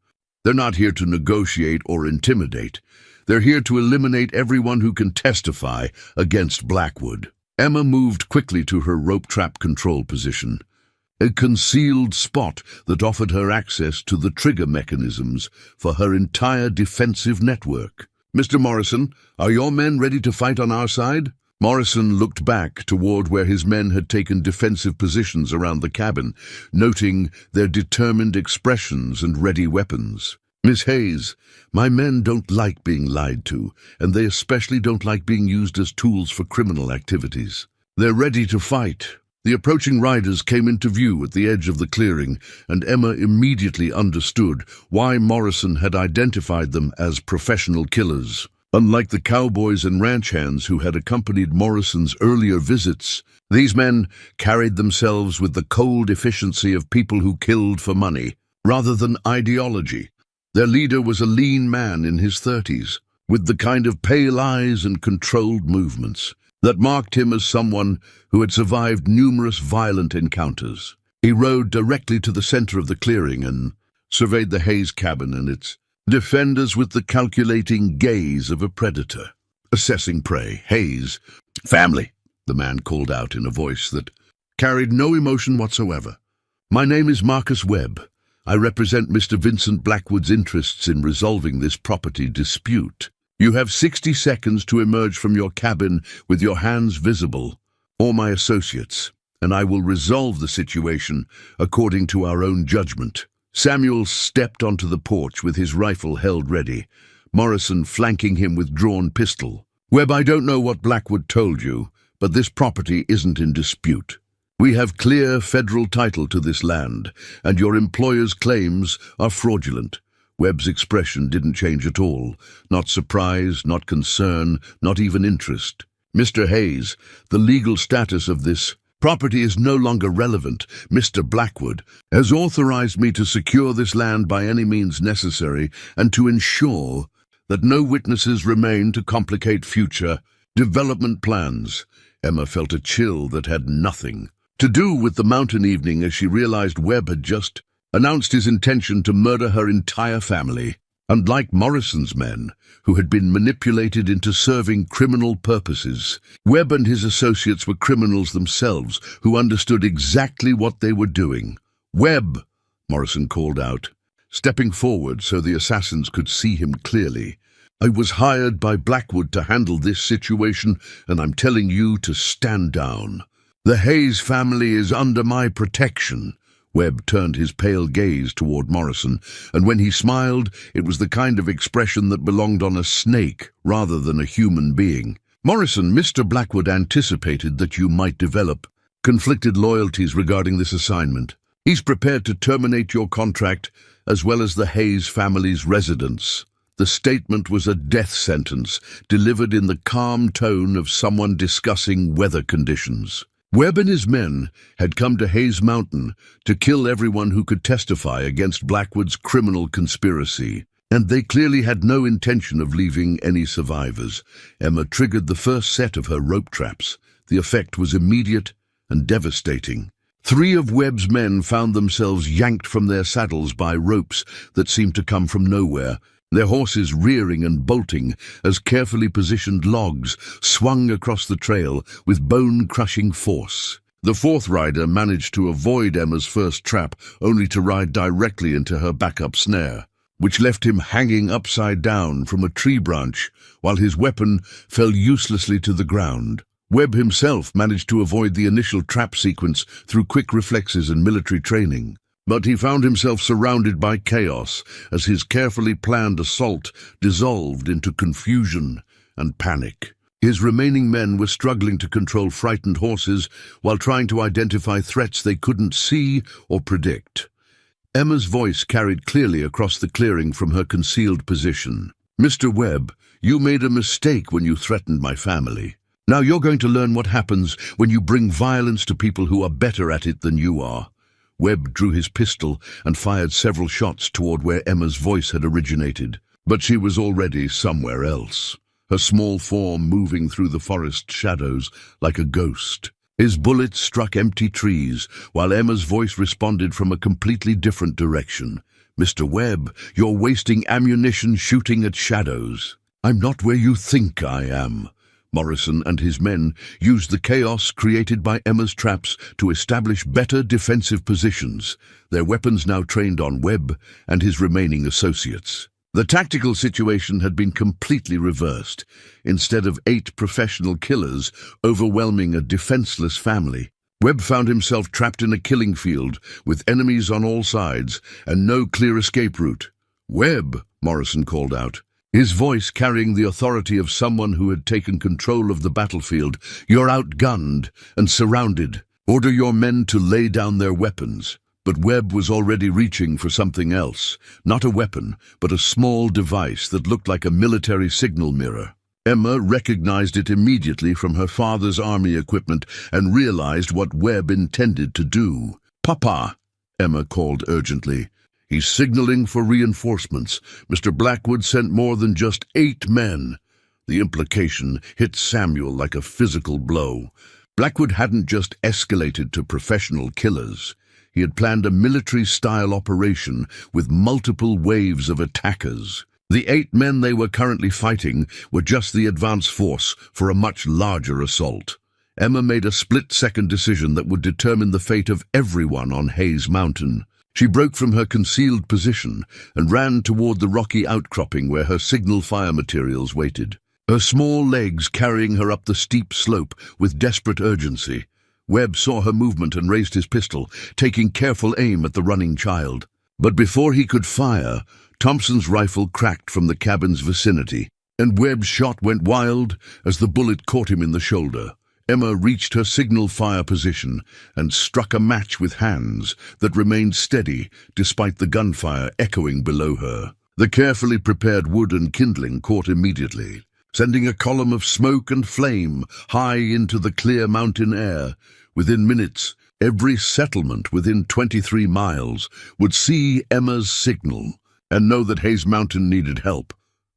They're not here to negotiate or intimidate. They're here to eliminate everyone who can testify against Blackwood." Emma moved quickly to her rope trap control position, a concealed spot that offered her access to the trigger mechanisms for her entire defensive network. "Mr. Morrison, are your men ready to fight on our side?" Morrison looked back toward where his men had taken defensive positions around the cabin, noting their determined expressions and ready weapons. "Miss Hayes, my men don't like being lied to, and they especially don't like being used as tools for criminal activities. They're ready to fight." The approaching riders came into view at the edge of the clearing, and Emma immediately understood why Morrison had identified them as professional killers. Unlike the cowboys and ranch hands who had accompanied Morrison's earlier visits, these men carried themselves with the cold efficiency of people who killed for money, rather than ideology. Their leader was a lean man in his 30s, with the kind of pale eyes and controlled movements that marked him as someone who had survived numerous violent encounters. He rode directly to the center of the clearing and surveyed the Hayes cabin and its defenders with the calculating gaze of a predator, assessing prey. "Hayes, family," the man called out in a voice that carried no emotion whatsoever. "My name is Marcus Webb. I represent Mr. Vincent Blackwood's interests in resolving this property dispute. You have 60 seconds to emerge from your cabin with your hands visible, or my associates, and I will resolve the situation according to our own judgment." Samuel stepped onto the porch with his rifle held ready, Morrison flanking him with drawn pistol. "Webb, I don't know what Blackwood told you, but this property isn't in dispute. We have clear federal title to this land, and your employer's claims are fraudulent." Webb's expression didn't change at all. Not surprise, not concern, not even interest. "Mr. Hayes, the legal status of this property is no longer relevant. Mr. Blackwood has authorized me to secure this land by any means necessary and to ensure that no witnesses remain to complicate future development plans." Emma felt a chill that had nothing to do with the mountain evening as she realized Webb had just announced his intention to murder her entire family. Unlike Morrison's men, who had been manipulated into serving criminal purposes, Webb and his associates were criminals themselves who understood exactly what they were doing. "Webb," Morrison called out, stepping forward so the assassins could see him clearly. "I was hired by Blackwood to handle this situation, and I'm telling you to stand down. The Hayes family is under my protection." Webb turned his pale gaze toward Morrison, and when he smiled, it was the kind of expression that belonged on a snake rather than a human being. "Morrison, Mr. Blackwood anticipated that you might develop conflicted loyalties regarding this assignment. He's prepared to terminate your contract as well as the Hayes family's residence. The statement was a death sentence, delivered in the calm tone of someone discussing weather conditions. Webb and his men had come to Hayes Mountain to kill everyone who could testify against Blackwood's criminal conspiracy, and they clearly had no intention of leaving any survivors. Emma triggered the first set of her rope traps. The effect was immediate and devastating. 3 of Webb's men found themselves yanked from their saddles by ropes that seemed to come from nowhere, their horses rearing and bolting as carefully positioned logs swung across the trail with bone-crushing force. The 4th rider managed to avoid Emma's first trap, only to ride directly into her backup snare, which left him hanging upside down from a tree branch while his weapon fell uselessly to the ground. Webb himself managed to avoid the initial trap sequence through quick reflexes and military training. But he found himself surrounded by chaos as his carefully planned assault dissolved into confusion and panic. His remaining men were struggling to control frightened horses while trying to identify threats they couldn't see or predict. Emma's voice carried clearly across the clearing from her concealed position. "Mr. Webb, you made a mistake when you threatened my family. Now you're going to learn what happens when you bring violence to people who are better at it than you are." Webb drew his pistol and fired several shots toward where Emma's voice had originated, but she was already somewhere else, her small form moving through the forest shadows like a ghost. His bullets struck empty trees, while Emma's voice responded from a completely different direction. "Mr. Webb, you're wasting ammunition shooting at shadows." "I'm not where you think I am." Morrison and his men used the chaos created by Emma's traps to establish better defensive positions, their weapons now trained on Webb and his remaining associates. The tactical situation had been completely reversed. Instead of 8 professional killers overwhelming a defenseless family, Webb found himself trapped in a killing field with enemies on all sides and no clear escape route. "Webb," Morrison called out, his voice carrying the authority of someone who had taken control of the battlefield, "you're outgunned and surrounded. Order your men to lay down their weapons." But Webb was already reaching for something else, not a weapon, but a small device that looked like a military signal mirror. Emma recognized it immediately from her father's army equipment and realized what Webb intended to do. "Papa," Emma called urgently. "He's signaling for reinforcements. Mr. Blackwood sent more than just 8 men." The implication hit Samuel like a physical blow. Blackwood hadn't just escalated to professional killers. He had planned a military-style operation with multiple waves of attackers. The 8 men they were currently fighting were just the advance force for a much larger assault. Emma made a split-second decision that would determine the fate of everyone on Hayes Mountain. She broke from her concealed position and ran toward the rocky outcropping where her signal fire materials waited, her small legs carrying her up the steep slope with desperate urgency. Webb saw her movement and raised his pistol, taking careful aim at the running child. But before he could fire, Thompson's rifle cracked from the cabin's vicinity, and Webb's shot went wild as the bullet caught him in the shoulder. Emma reached her signal fire position and struck a match with hands that remained steady despite the gunfire echoing below her. The carefully prepared wood and kindling caught immediately, sending a column of smoke and flame high into the clear mountain air. Within minutes, every settlement within 23 miles would see Emma's signal and know that Hayes Mountain needed help.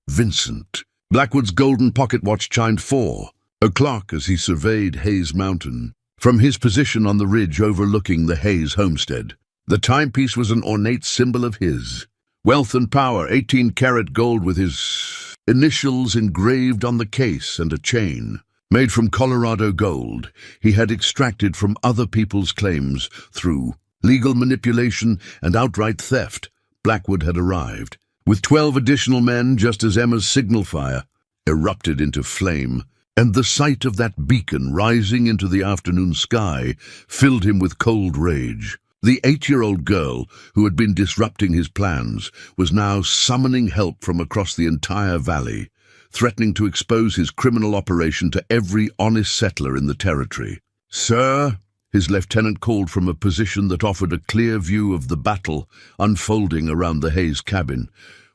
Vincent. Blackwood's golden pocket watch chimed 4:00 as he surveyed Hayes Mountain from his position on the ridge overlooking the Hayes homestead. The timepiece was an ornate symbol of his wealth and power, 18-karat gold with his initials engraved on the case, and a chain made from Colorado gold he had extracted from other people's claims through legal manipulation and outright theft. Blackwood had arrived with 12 additional men just as Emma's signal fire erupted into flame, and the sight of that beacon rising into the afternoon sky filled him with cold rage. The 8-year-old girl who had been disrupting his plans was now summoning help from across the entire valley, threatening to expose his criminal operation to every honest settler in the territory. "Sir," His lieutenant called from a position that offered a clear view of the battle unfolding around the Hayes cabin.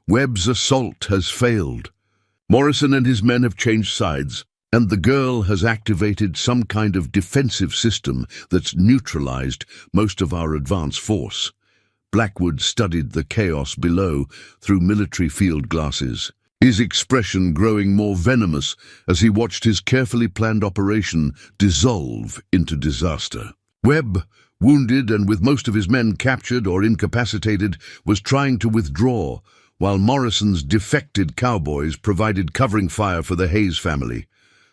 "Webb's assault has failed. Morrison and his men have changed sides, and the girl has activated some kind of defensive system that's neutralized most of our advance force." Blackwood studied the chaos below through military field glasses, his expression growing more venomous as he watched his carefully planned operation dissolve into disaster. Webb, wounded and with most of his men captured or incapacitated, was trying to withdraw, while Morrison's defected Cowboys provided covering fire for the Hayes family.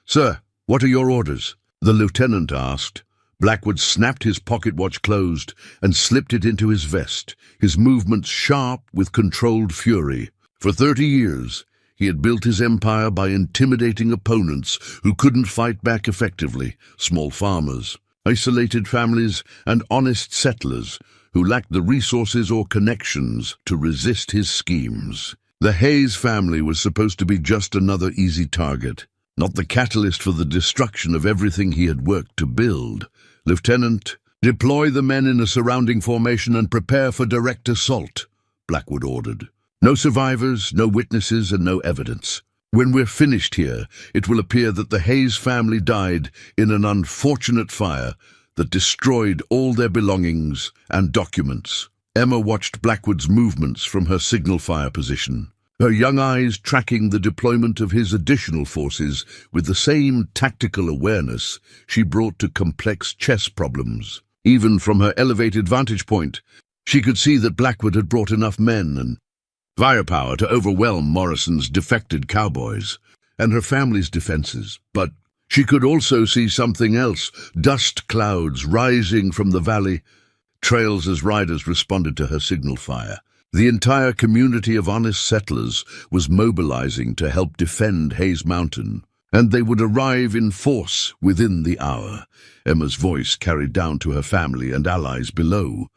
"Sir, what are your orders?" the lieutenant asked. Blackwood snapped his pocket watch closed and slipped it into his vest, his movements sharp with controlled fury. For 30 years, he had built his empire by intimidating opponents who couldn't fight back effectively, small farmers, isolated families, and honest settlers who lacked the resources or connections to resist his schemes. The Hayes family was supposed to be just another easy target, not the catalyst for the destruction of everything he had worked to build. "Lieutenant, deploy the men in a surrounding formation and prepare for direct assault," Blackwood ordered. "No survivors, no witnesses, and no evidence. When we're finished here, it will appear that the Hayes family died in an unfortunate fire that destroyed all their belongings and documents." Emma watched Blackwood's movements from her signal fire position, her young eyes tracking the deployment of his additional forces with the same tactical awareness she brought to complex chess problems. Even from her elevated vantage point, she could see that Blackwood had brought enough men and firepower to overwhelm Morrison's defected Cowboys and her family's defenses. But she could also see something else, dust clouds rising from the valley, trails as riders responded to her signal fire. The entire community of honest settlers was mobilizing to help defend Hayes Mountain, and they would arrive in force within the hour. Emma's voice carried down to her family and allies below,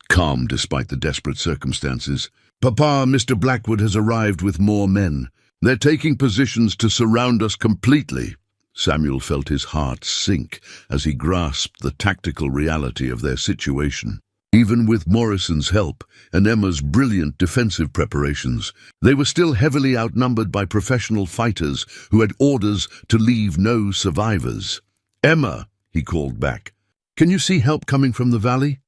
calm despite the desperate circumstances. "Papa, Mr. Blackwood has arrived with more men. They're taking positions to surround us completely." Samuel felt his heart sink as he grasped the tactical reality of their situation. Even with Morrison's help and Emma's brilliant defensive preparations, they were still heavily outnumbered by professional fighters who had orders to leave no survivors. "Emma," he called back, "can you see help coming from the valley?"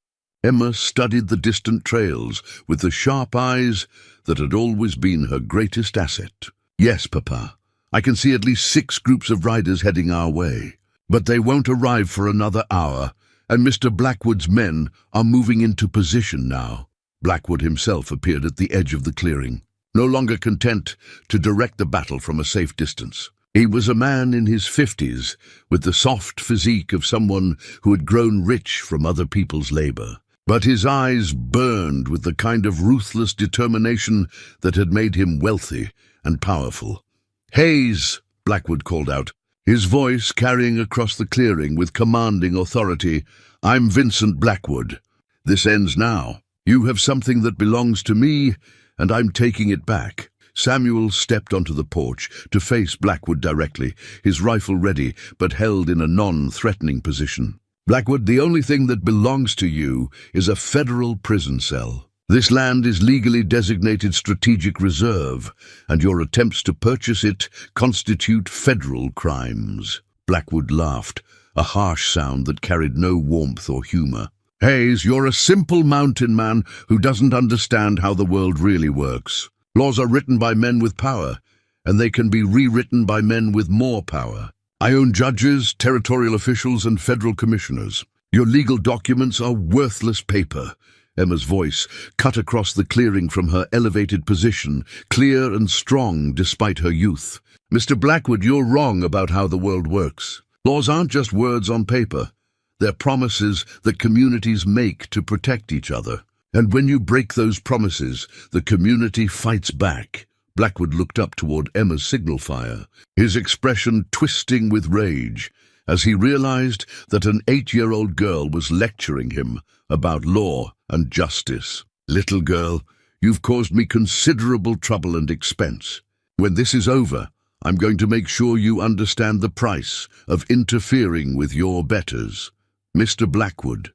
Emma studied the distant trails with the sharp eyes that had always been her greatest asset. "Yes, Papa. I can see at least 6 groups of riders heading our way. But they won't arrive for another hour, and Mr. Blackwood's men are moving into position now." Blackwood himself appeared at the edge of the clearing, no longer content to direct the battle from a safe distance. He was a man in his 50s, with the soft physique of someone who had grown rich from other people's labor. But his eyes burned with the kind of ruthless determination that had made him wealthy and powerful. "Hayes," Blackwood called out, his voice carrying across the clearing with commanding authority. "I'm Vincent Blackwood. This ends now. You have something that belongs to me, and I'm taking it back." Samuel stepped onto the porch to face Blackwood directly, his rifle ready but held in a non-threatening position. "Blackwood, the only thing that belongs to you is a federal prison cell. This land is legally designated strategic reserve, and your attempts to purchase it constitute federal crimes." Blackwood laughed, a harsh sound that carried no warmth or humor. "Hayes, you're a simple mountain man who doesn't understand how the world really works. Laws are written by men with power, and they can be rewritten by men with more power. I own judges, territorial officials, and federal commissioners. Your legal documents are worthless paper." Emma's voice cut across the clearing from her elevated position, clear and strong despite her youth. "Mr. Blackwood, you're wrong about how the world works. Laws aren't just words on paper. They're promises that communities make to protect each other. And when you break those promises, the community fights back." Blackwood looked up toward Emma's signal fire, his expression twisting with rage, as he realized that an 8-year-old girl was lecturing him about law and justice. "Little girl, you've caused me considerable trouble and expense. When this is over, I'm going to make sure you understand the price of interfering with your betters." Mr. Blackwood,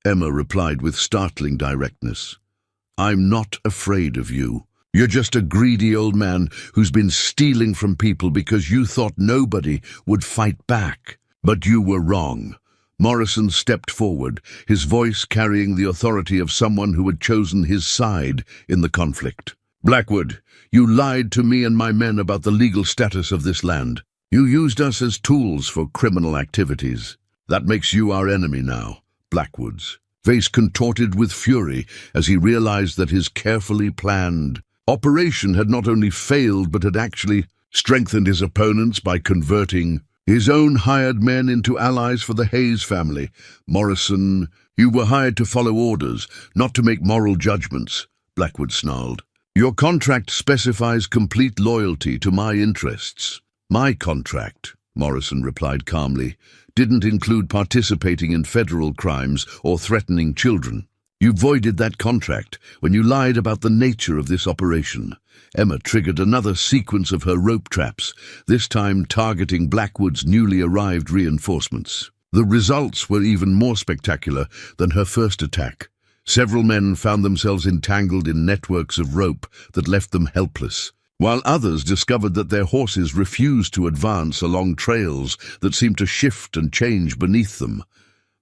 Emma replied with startling directness. I'm not afraid of you. You're just a greedy old man who's been stealing from people because you thought nobody would fight back. But you were wrong. Morrison stepped forward, his voice carrying the authority of someone who had chosen his side in the conflict. Blackwood, you lied to me and my men about the legal status of this land. You used us as tools for criminal activities. That makes you our enemy now, Blackwood's face contorted with fury as he realized that his carefully planned operation had not only failed but had actually strengthened his opponents by converting his own hired men into allies for the Hayes family. Morrison, you were hired to follow orders, not to make moral judgments, Blackwood snarled. Your contract specifies complete loyalty to my interests. My contract, Morrison replied calmly, didn't include participating in federal crimes or threatening children. You voided that contract when you lied about the nature of this operation. Emma triggered another sequence of her rope traps, this time targeting Blackwood's newly arrived reinforcements. The results were even more spectacular than her first attack. Several men found themselves entangled in networks of rope that left them helpless, while others discovered that their horses refused to advance along trails that seemed to shift and change beneath them.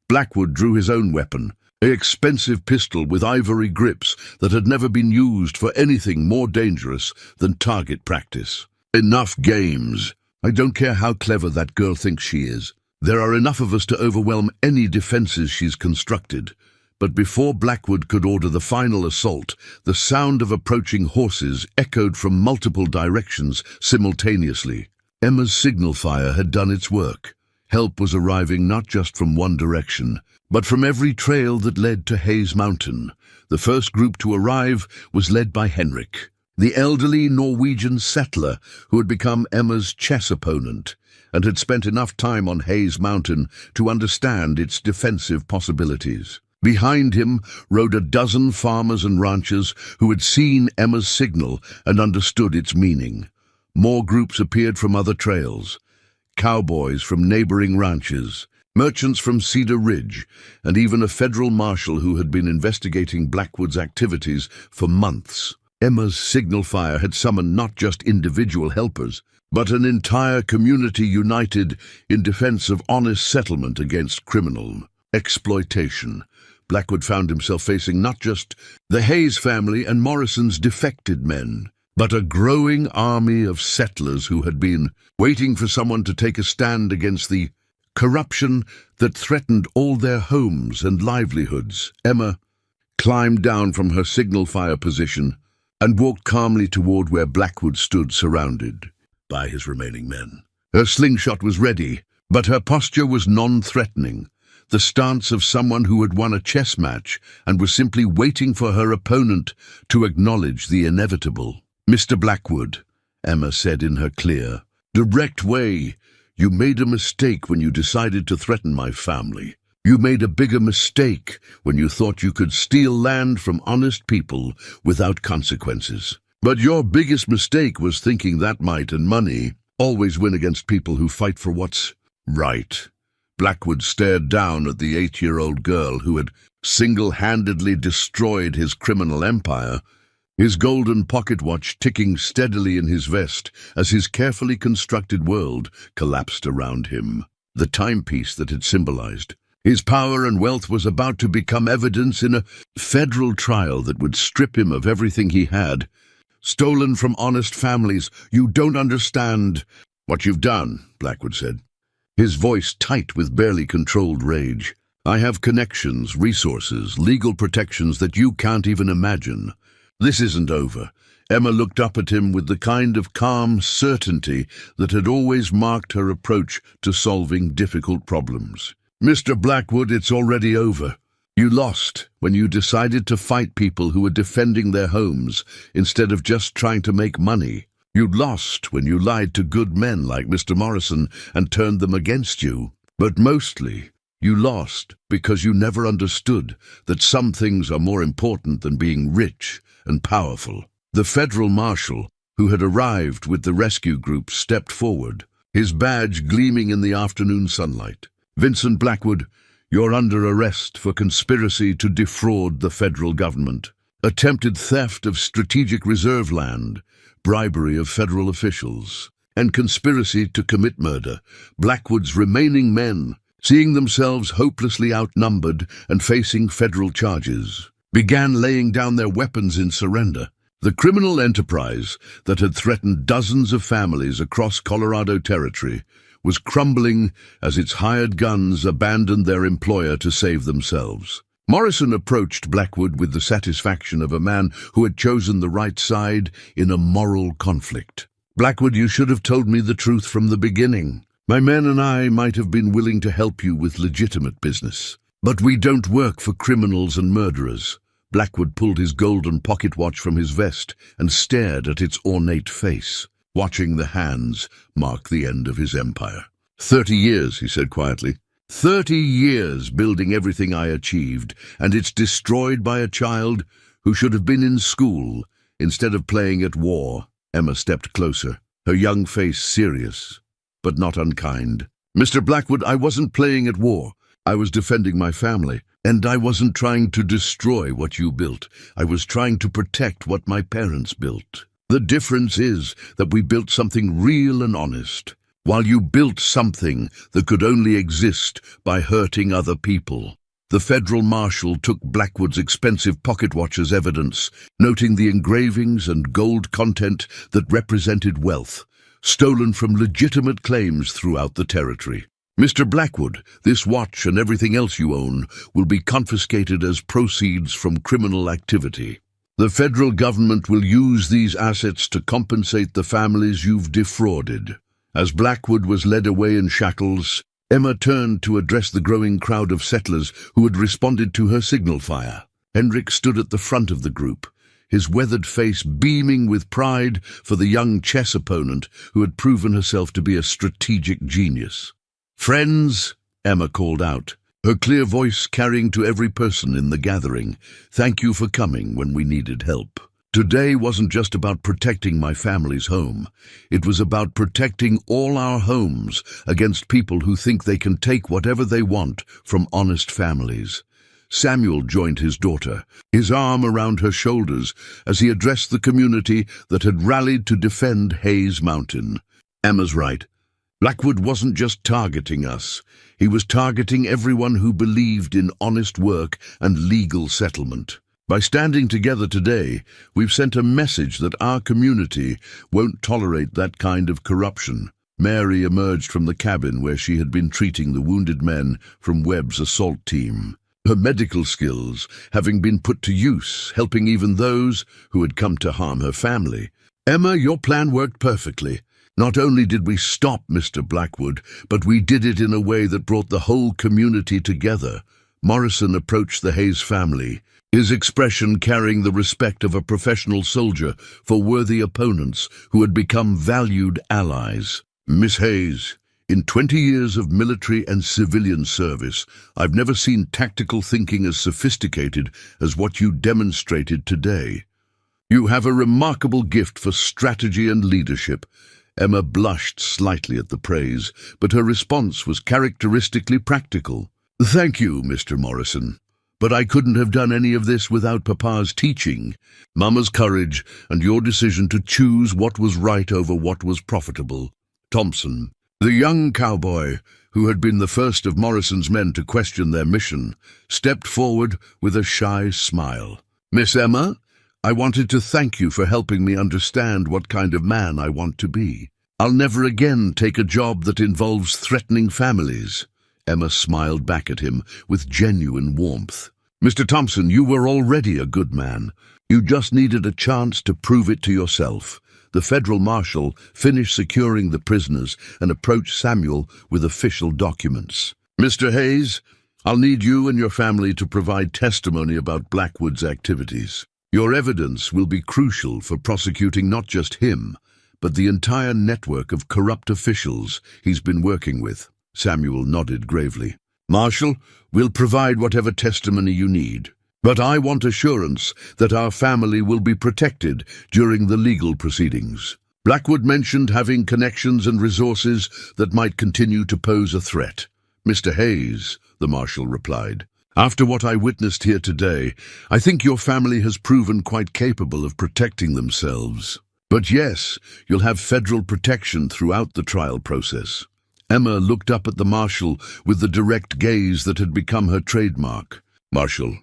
Blackwood drew his own weapon, an expensive pistol with ivory grips that had never been used for anything more dangerous than target practice. Enough games. I don't care how clever that girl thinks she is. There are enough of us to overwhelm any defenses she's constructed. But before Blackwood could order the final assault, the sound of approaching horses echoed from multiple directions simultaneously. Emma's signal fire had done its work. Help was arriving not just from one direction, but from every trail that led to Hayes Mountain. The first group to arrive was led by Henrik, the elderly Norwegian settler who had become Emma's chess opponent and had spent enough time on Hayes Mountain to understand its defensive possibilities. Behind him rode a dozen farmers and ranchers who had seen Emma's signal and understood its meaning. More groups appeared from other trails. Cowboys from neighboring ranches, merchants from Cedar Ridge, and even a federal marshal who had been investigating Blackwood's activities for months. Emma's signal fire had summoned not just individual helpers, but an entire community united in defense of honest settlement against criminal exploitation. Blackwood found himself facing not just the Hayes family and Morrison's defected men, but a growing army of settlers who had been waiting for someone to take a stand against the corruption that threatened all their homes and livelihoods. Emma climbed down from her signal fire position and walked calmly toward where Blackwood stood surrounded by his remaining men. Her slingshot was ready, but her posture was non-threatening, the stance of someone who had won a chess match and was simply waiting for her opponent to acknowledge the inevitable. Mr. Blackwood, Emma said in her clear, direct way, you made a mistake when you decided to threaten my family. You made a bigger mistake when you thought you could steal land from honest people without consequences. But your biggest mistake was thinking that might and money always win against people who fight for what's right. Blackwood stared down at the 8-year-old girl who had single-handedly destroyed his criminal empire, his golden pocket watch ticking steadily in his vest as his carefully constructed world collapsed around him. The timepiece that had symbolized his power and wealth was about to become evidence in a federal trial that would strip him of everything he had, stolen from honest families. You don't understand what you've done, Blackwood said, his voice tight with barely controlled rage. I have connections, resources, legal protections that you can't even imagine. This isn't over. Emma looked up at him with the kind of calm certainty that had always marked her approach to solving difficult problems. Mr. Blackwood, it's already over. You lost when you decided to fight people who were defending their homes instead of just trying to make money. You lost when you lied to good men like Mr. Morrison and turned them against you. But mostly, you lost because you never understood that some things are more important than being rich and powerful. The federal marshal, who had arrived with the rescue group, stepped forward, his badge gleaming in the afternoon sunlight. Vincent Blackwood, You're under arrest for conspiracy to defraud the federal government, attempted theft of strategic reserve land, bribery of federal officials, and conspiracy to commit murder. Blackwood's remaining men, seeing themselves hopelessly outnumbered and facing federal charges, began laying down their weapons in surrender. The criminal enterprise that had threatened dozens of families across Colorado territory was crumbling as its hired guns abandoned their employer to save themselves. Morrison approached Blackwood with the satisfaction of a man who had chosen the right side in a moral conflict. "Blackwood, you should have told me the truth from the beginning. My men and I might have been willing to help you with legitimate business. But we don't work for criminals and murderers." Blackwood pulled his golden pocket watch from his vest and stared at its ornate face, watching the hands mark the end of his empire. 30 years, he said quietly. 30 years building everything I achieved, and it's destroyed by a child who should have been in school instead of playing at war. Emma stepped closer, her young face serious, but not unkind. "Mr. Blackwood, I wasn't playing at war. I was defending my family. And I wasn't trying to destroy what you built. I was trying to protect what my parents built. The difference is that we built something real and honest, while you built something that could only exist by hurting other people." The federal marshal took Blackwood's expensive pocket watch as evidence, noting the engravings and gold content that represented wealth, stolen from legitimate claims throughout the territory. "Mr. Blackwood, this watch and everything else you own will be confiscated as proceeds from criminal activity. The federal government will use these assets to compensate the families you've defrauded." As Blackwood was led away in shackles, Emma turned to address the growing crowd of settlers who had responded to her signal fire. Hendrik stood at the front of the group, his weathered face beaming with pride for the young chess opponent who had proven herself to be a strategic genius. "Friends," Emma called out, her clear voice carrying to every person in the gathering, "thank you for coming when we needed help. Today wasn't just about protecting my family's home. It was about protecting all our homes against people who think they can take whatever they want from honest families." Samuel joined his daughter, his arm around her shoulders as he addressed the community that had rallied to defend Hayes Mountain. "Emma's right. Blackwood wasn't just targeting us. He was targeting everyone who believed in honest work and legal settlement. By standing together today, we've sent a message that our community won't tolerate that kind of corruption." Mary emerged from the cabin where she had been treating the wounded men from Webb's assault team, her medical skills having been put to use, helping even those who had come to harm her family. "Emma, your plan worked perfectly. Not only did we stop Mr. Blackwood, but we did it in a way that brought the whole community together." Morrison approached the Hayes family, his expression carrying the respect of a professional soldier for worthy opponents who had become valued allies. "Miss Hayes, in 20 years of military and civilian service, I've never seen tactical thinking as sophisticated as what you demonstrated today. You have a remarkable gift for strategy and leadership." Emma blushed slightly at the praise, but her response was characteristically practical. "Thank you, Mr. Morrison. But I couldn't have done any of this without Papa's teaching, Mama's courage, and your decision to choose what was right over what was profitable." Thompson, the young cowboy who had been the first of Morrison's men to question their mission, stepped forward with a shy smile. "Miss Emma, I wanted to thank you for helping me understand what kind of man I want to be. I'll never again take a job that involves threatening families." Emma smiled back at him with genuine warmth. "Mr. Thompson, you were already a good man. You just needed a chance to prove it to yourself." The federal marshal finished securing the prisoners and approached Samuel with official documents. "Mr. Hayes, I'll need you and your family to provide testimony about Blackwood's activities. Your evidence will be crucial for prosecuting not just him, but the entire network of corrupt officials he's been working with." Samuel nodded gravely. "Marshal, we'll provide whatever testimony you need, but I want assurance that our family will be protected during the legal proceedings." Blackwood mentioned having connections and resources that might continue to pose a threat. Mr. Hayes, the marshal replied. After what I witnessed here today, I think your family has proven quite capable of protecting themselves. But yes, you'll have federal protection throughout the trial process. Emma looked up at the marshal with the direct gaze that had become her trademark. Marshal,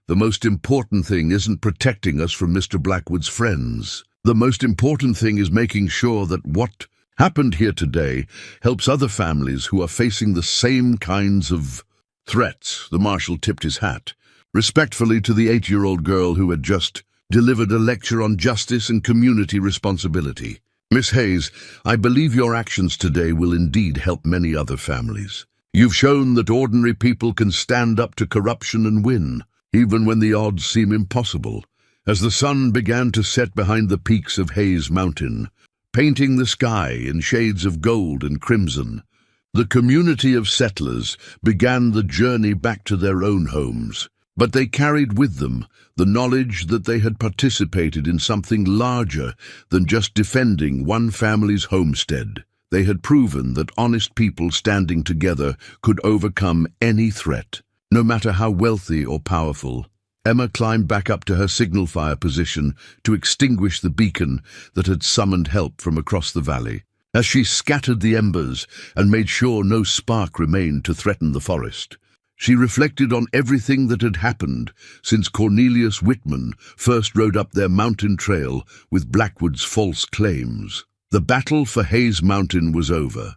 the most important thing isn't protecting us from Mr. Blackwood's friends. The most important thing is making sure that what happened here today helps other families who are facing the same kinds of threats. The marshal tipped his hat respectfully to the 8-year-old girl who had just delivered a lecture on justice and community responsibility. Miss Hayes, I believe your actions today will indeed help many other families. You've shown that ordinary people can stand up to corruption and win, even when the odds seem impossible. As the sun began to set behind the peaks of Hayes Mountain, painting the sky in shades of gold and crimson, the community of settlers began the journey back to their own homes. But they carried with them the knowledge that they had participated in something larger than just defending one family's homestead. They had proven that honest people standing together could overcome any threat, no matter how wealthy or powerful. Emma climbed back up to her signal fire position to extinguish the beacon that had summoned help from across the valley. As she scattered the embers and made sure no spark remained to threaten the forest, she reflected on everything that had happened since Cornelius Whitman first rode up their mountain trail with Blackwood's false claims. The battle for Hayes Mountain was over,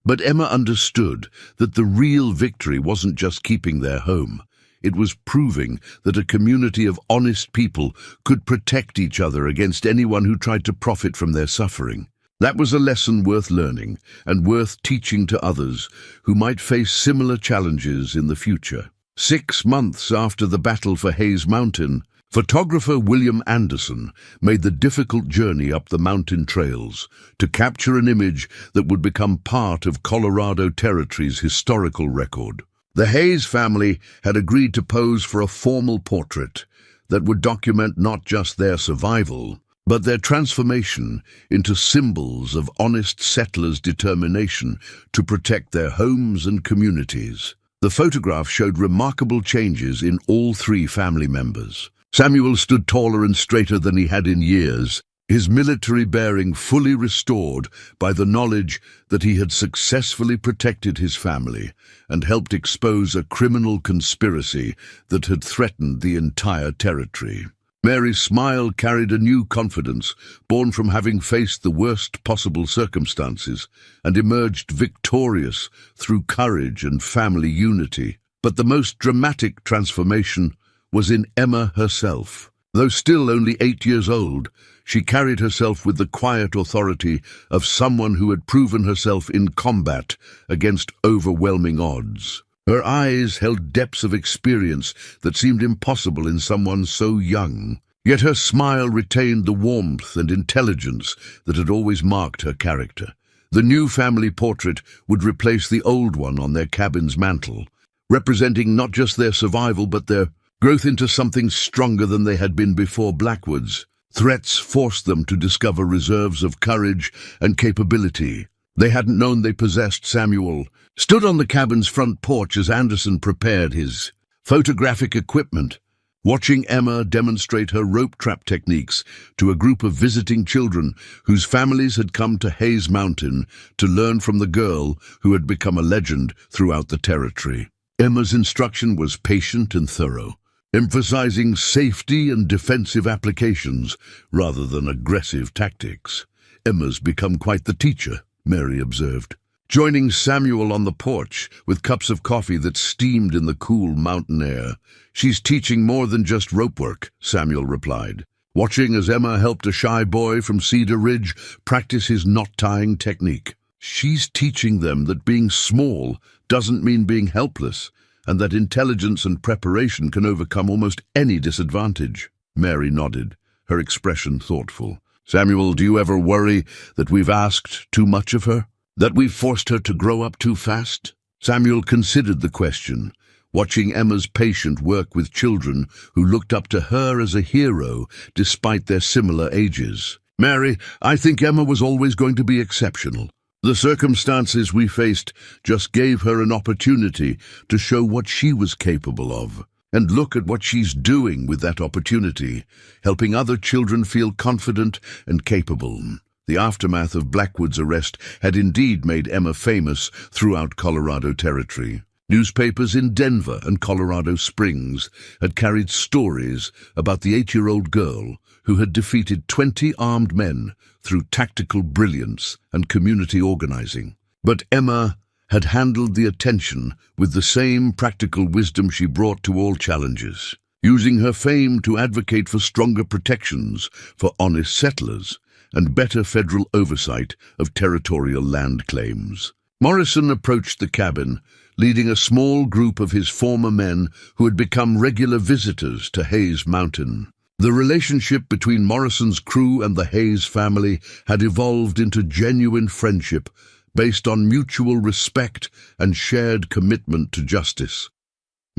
but Emma understood that the real victory wasn't just keeping their home. It was proving that a community of honest people could protect each other against anyone who tried to profit from their suffering. That was a lesson worth learning and worth teaching to others who might face similar challenges in the future. 6 months after the battle for Hayes Mountain, photographer William Anderson made the difficult journey up the mountain trails to capture an image that would become part of Colorado Territory's historical record. The Hayes family had agreed to pose for a formal portrait that would document not just their survival, but their transformation into symbols of honest settlers' determination to protect their homes and communities. The photograph showed remarkable changes in all 3 family members. Samuel stood taller and straighter than he had in years, his military bearing fully restored by the knowledge that he had successfully protected his family and helped expose a criminal conspiracy that had threatened the entire territory. Mary's smile carried a new confidence, born from having faced the worst possible circumstances and emerged victorious through courage and family unity. But the most dramatic transformation was in Emma herself. Though still only 8 years old, she carried herself with the quiet authority of someone who had proven herself in combat against overwhelming odds. Her eyes held depths of experience that seemed impossible in someone so young, yet her smile retained the warmth and intelligence that had always marked her character. The new family portrait would replace the old one on their cabin's mantel, representing not just their survival but their growth into something stronger than they had been before Blackwood's. Threats forced them to discover reserves of courage and capability they hadn't known they possessed. Samuel stood on the cabin's front porch as Anderson prepared his photographic equipment, watching Emma demonstrate her rope trap techniques to a group of visiting children whose families had come to Hayes Mountain to learn from the girl who had become a legend throughout the territory. Emma's instruction was patient and thorough, emphasizing safety and defensive applications rather than aggressive tactics. Emma's become quite the teacher, Mary observed, joining Samuel on the porch with cups of coffee that steamed in the cool mountain air. She's teaching more than just rope work, Samuel replied, watching as Emma helped a shy boy from Cedar Ridge practice his knot-tying technique. She's teaching them that being small doesn't mean being helpless, and that intelligence and preparation can overcome almost any disadvantage. Mary nodded, her expression thoughtful. Samuel, do you ever worry that we've asked too much of her? That we've forced her to grow up too fast? Samuel considered the question, watching Emma's patient work with children who looked up to her as a hero despite their similar ages. Mary, I think Emma was always going to be exceptional. The circumstances we faced just gave her an opportunity to show what she was capable of. And look at what she's doing with that opportunity, helping other children feel confident and capable. The aftermath of Blackwood's arrest had indeed made Emma famous throughout Colorado Territory. Newspapers in Denver and Colorado Springs had carried stories about the 8-year-old girl who had defeated 20 armed men through tactical brilliance and community organizing. But Emma had handled the attention with the same practical wisdom she brought to all challenges, using her fame to advocate for stronger protections for honest settlers and better federal oversight of territorial land claims. Morrison approached the cabin, leading a small group of his former men who had become regular visitors to Hayes Mountain. The relationship between Morrison's crew and the Hayes family had evolved into genuine friendship based on mutual respect and shared commitment to justice.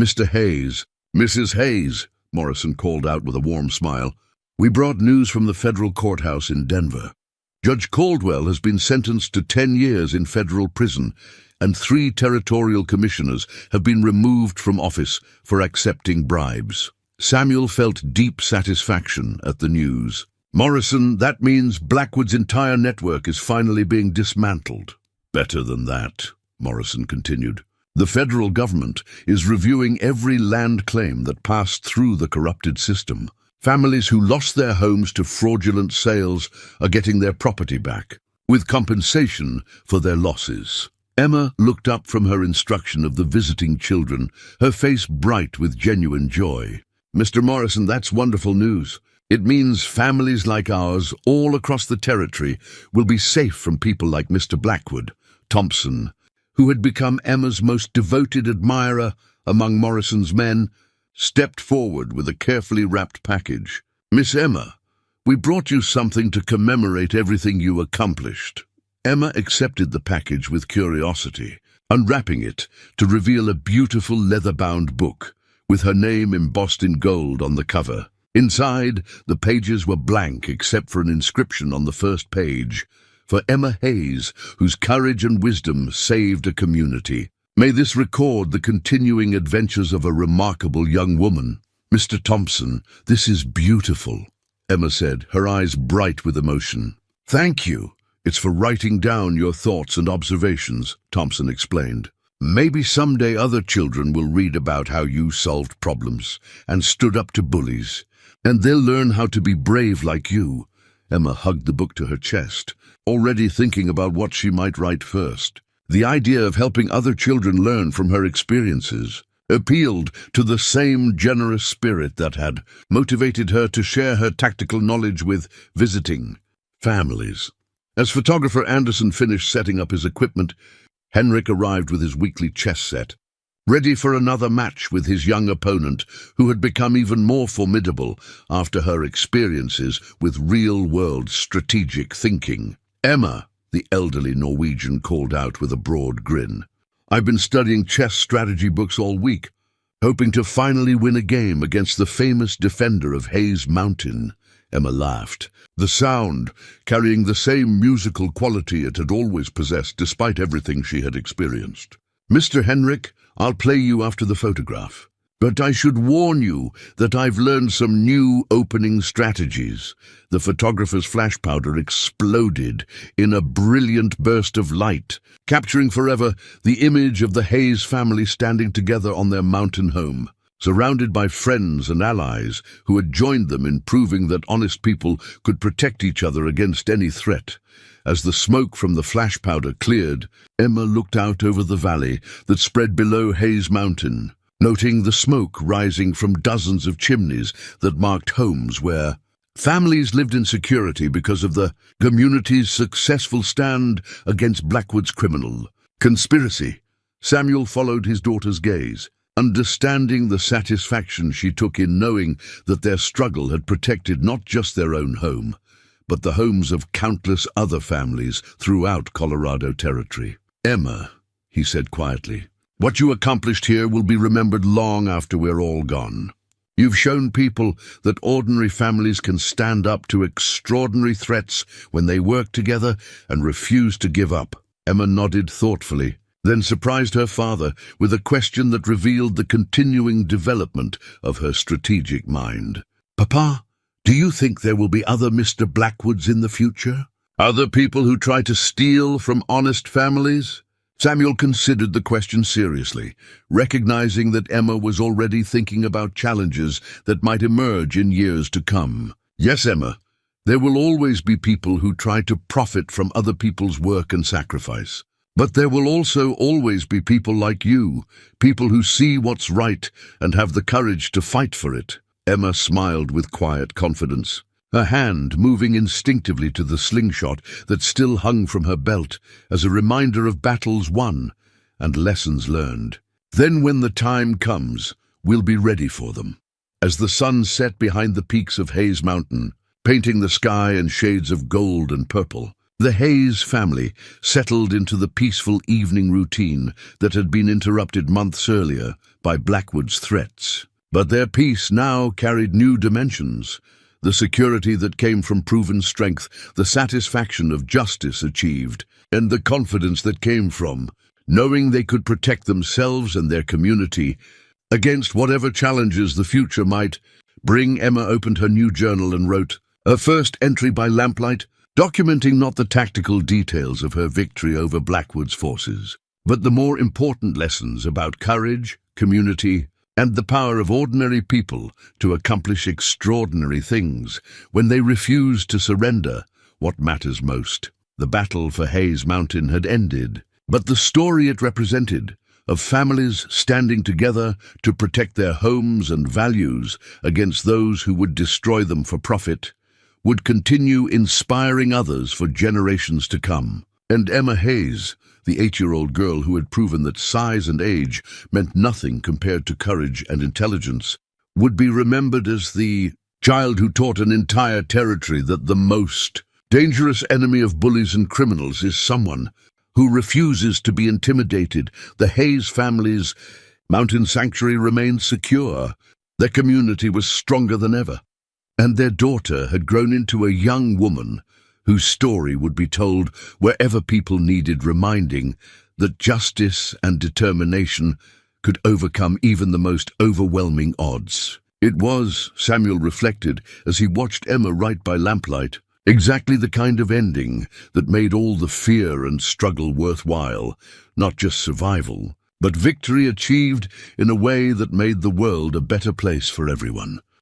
"Mr. Hayes, Mrs. Hayes," Morrison called out with a warm smile, "we brought news from the federal courthouse in Denver. Judge Caldwell has been sentenced to 10 years in federal prison, and 3 territorial commissioners have been removed from office for accepting bribes." Samuel felt deep satisfaction at the news. "Morrison, that means Blackwood's entire network is finally being dismantled." "Better than that," Morrison continued. "The federal government is reviewing every land claim that passed through the corrupted system. Families who lost their homes to fraudulent sales are getting their property back, with compensation for their losses." Emma looked up from her instruction of the visiting children, her face bright with genuine joy. "Mr. Morrison, that's wonderful news. It means families like ours all across the territory will be safe from people like Mr. Blackwood." Thompson, who had become Emma's most devoted admirer among Morrison's men, stepped forward with a carefully wrapped package. "Miss Emma, we brought you something to commemorate everything you accomplished." Emma accepted the package with curiosity, unwrapping it to reveal a beautiful leather-bound book, with her name embossed in gold on the cover. Inside, the pages were blank except for an inscription on the first page, "For Emma Hayes, whose courage and wisdom saved a community. May this record the continuing adventures of a remarkable young woman." "Mr. Thompson, this is beautiful," Emma said, her eyes bright with emotion. "Thank you. It's for writing down your thoughts and observations," Thompson explained. "Maybe someday other children will read about how you solved problems and stood up to bullies, and they'll learn how to be brave like you." Emma hugged the book to her chest, already thinking about what she might write first. The idea of helping other children learn from her experiences appealed to the same generous spirit that had motivated her to share her tactical knowledge with visiting families. As photographer Anderson finished setting up his equipment, Henrik arrived with his weekly chess set, ready for another match with his young opponent, who had become even more formidable after her experiences with real-world strategic thinking. "Emma," the elderly Norwegian called out with a broad grin, "I've been studying chess strategy books all week, hoping to finally win a game against the famous defender of Hayes Mountain." Emma laughed, the sound carrying the same musical quality it had always possessed despite everything she had experienced. "Mr. Henrik, I'll play you after the photograph. But I should warn you that I've learned some new opening strategies." The photographer's flash powder exploded in a brilliant burst of light, capturing forever the image of the Hayes family standing together on their mountain home, surrounded by friends and allies who had joined them in proving that honest people could protect each other against any threat. As the smoke from the flash powder cleared, Emma looked out over the valley that spread below Hayes Mountain, noting the smoke rising from dozens of chimneys that marked homes where families lived in security because of the community's successful stand against Blackwood's criminal conspiracy. Samuel followed his daughter's gaze, understanding the satisfaction she took in knowing that their struggle had protected not just their own home, but the homes of countless other families throughout Colorado Territory. "Emma," he said quietly, "what you accomplished here will be remembered long after we're all gone. You've shown people that ordinary families can stand up to extraordinary threats when they work together and refuse to give up." Emma nodded thoughtfully, then surprised her father with a question that revealed the continuing development of her strategic mind. "Papa, do you think there will be other Mr. Blackwoods in the future? Other people who try to steal from honest families?" Samuel considered the question seriously, recognizing that Emma was already thinking about challenges that might emerge in years to come. "Yes, Emma, there will always be people who try to profit from other people's work and sacrifice. But there will also always be people like you, people who see what's right and have the courage to fight for it." Emma smiled with quiet confidence, her hand moving instinctively to the slingshot that still hung from her belt as a reminder of battles won and lessons learned. "Then when the time comes, we'll be ready for them." As the sun set behind the peaks of Hayes Mountain, painting the sky in shades of gold and purple, the Hayes family settled into the peaceful evening routine that had been interrupted months earlier by Blackwood's threats. But their peace now carried new dimensions. The security that came from proven strength, the satisfaction of justice achieved, and the confidence that came from knowing they could protect themselves and their community against whatever challenges the future might bring. Emma opened her new journal and wrote her first entry by lamplight, documenting not the tactical details of her victory over Blackwood's forces, but the more important lessons about courage, community, and the power of ordinary people to accomplish extraordinary things when they refuse to surrender what matters most. The battle for Hayes Mountain had ended, but the story it represented, of families standing together to protect their homes and values against those who would destroy them for profit, would continue inspiring others for generations to come. And Emma Hayes, the 8-year-old girl who had proven that size and age meant nothing compared to courage and intelligence, would be remembered as the child who taught an entire territory that the most dangerous enemy of bullies and criminals is someone who refuses to be intimidated. The Hayes family's mountain sanctuary remained secure. Their community was stronger than ever, and their daughter had grown into a young woman whose story would be told wherever people needed reminding that justice and determination could overcome even the most overwhelming odds. It was, Samuel reflected as he watched Emma write by lamplight, exactly the kind of ending that made all the fear and struggle worthwhile, not just survival, but victory achieved in a way that made the world a better place for everyone.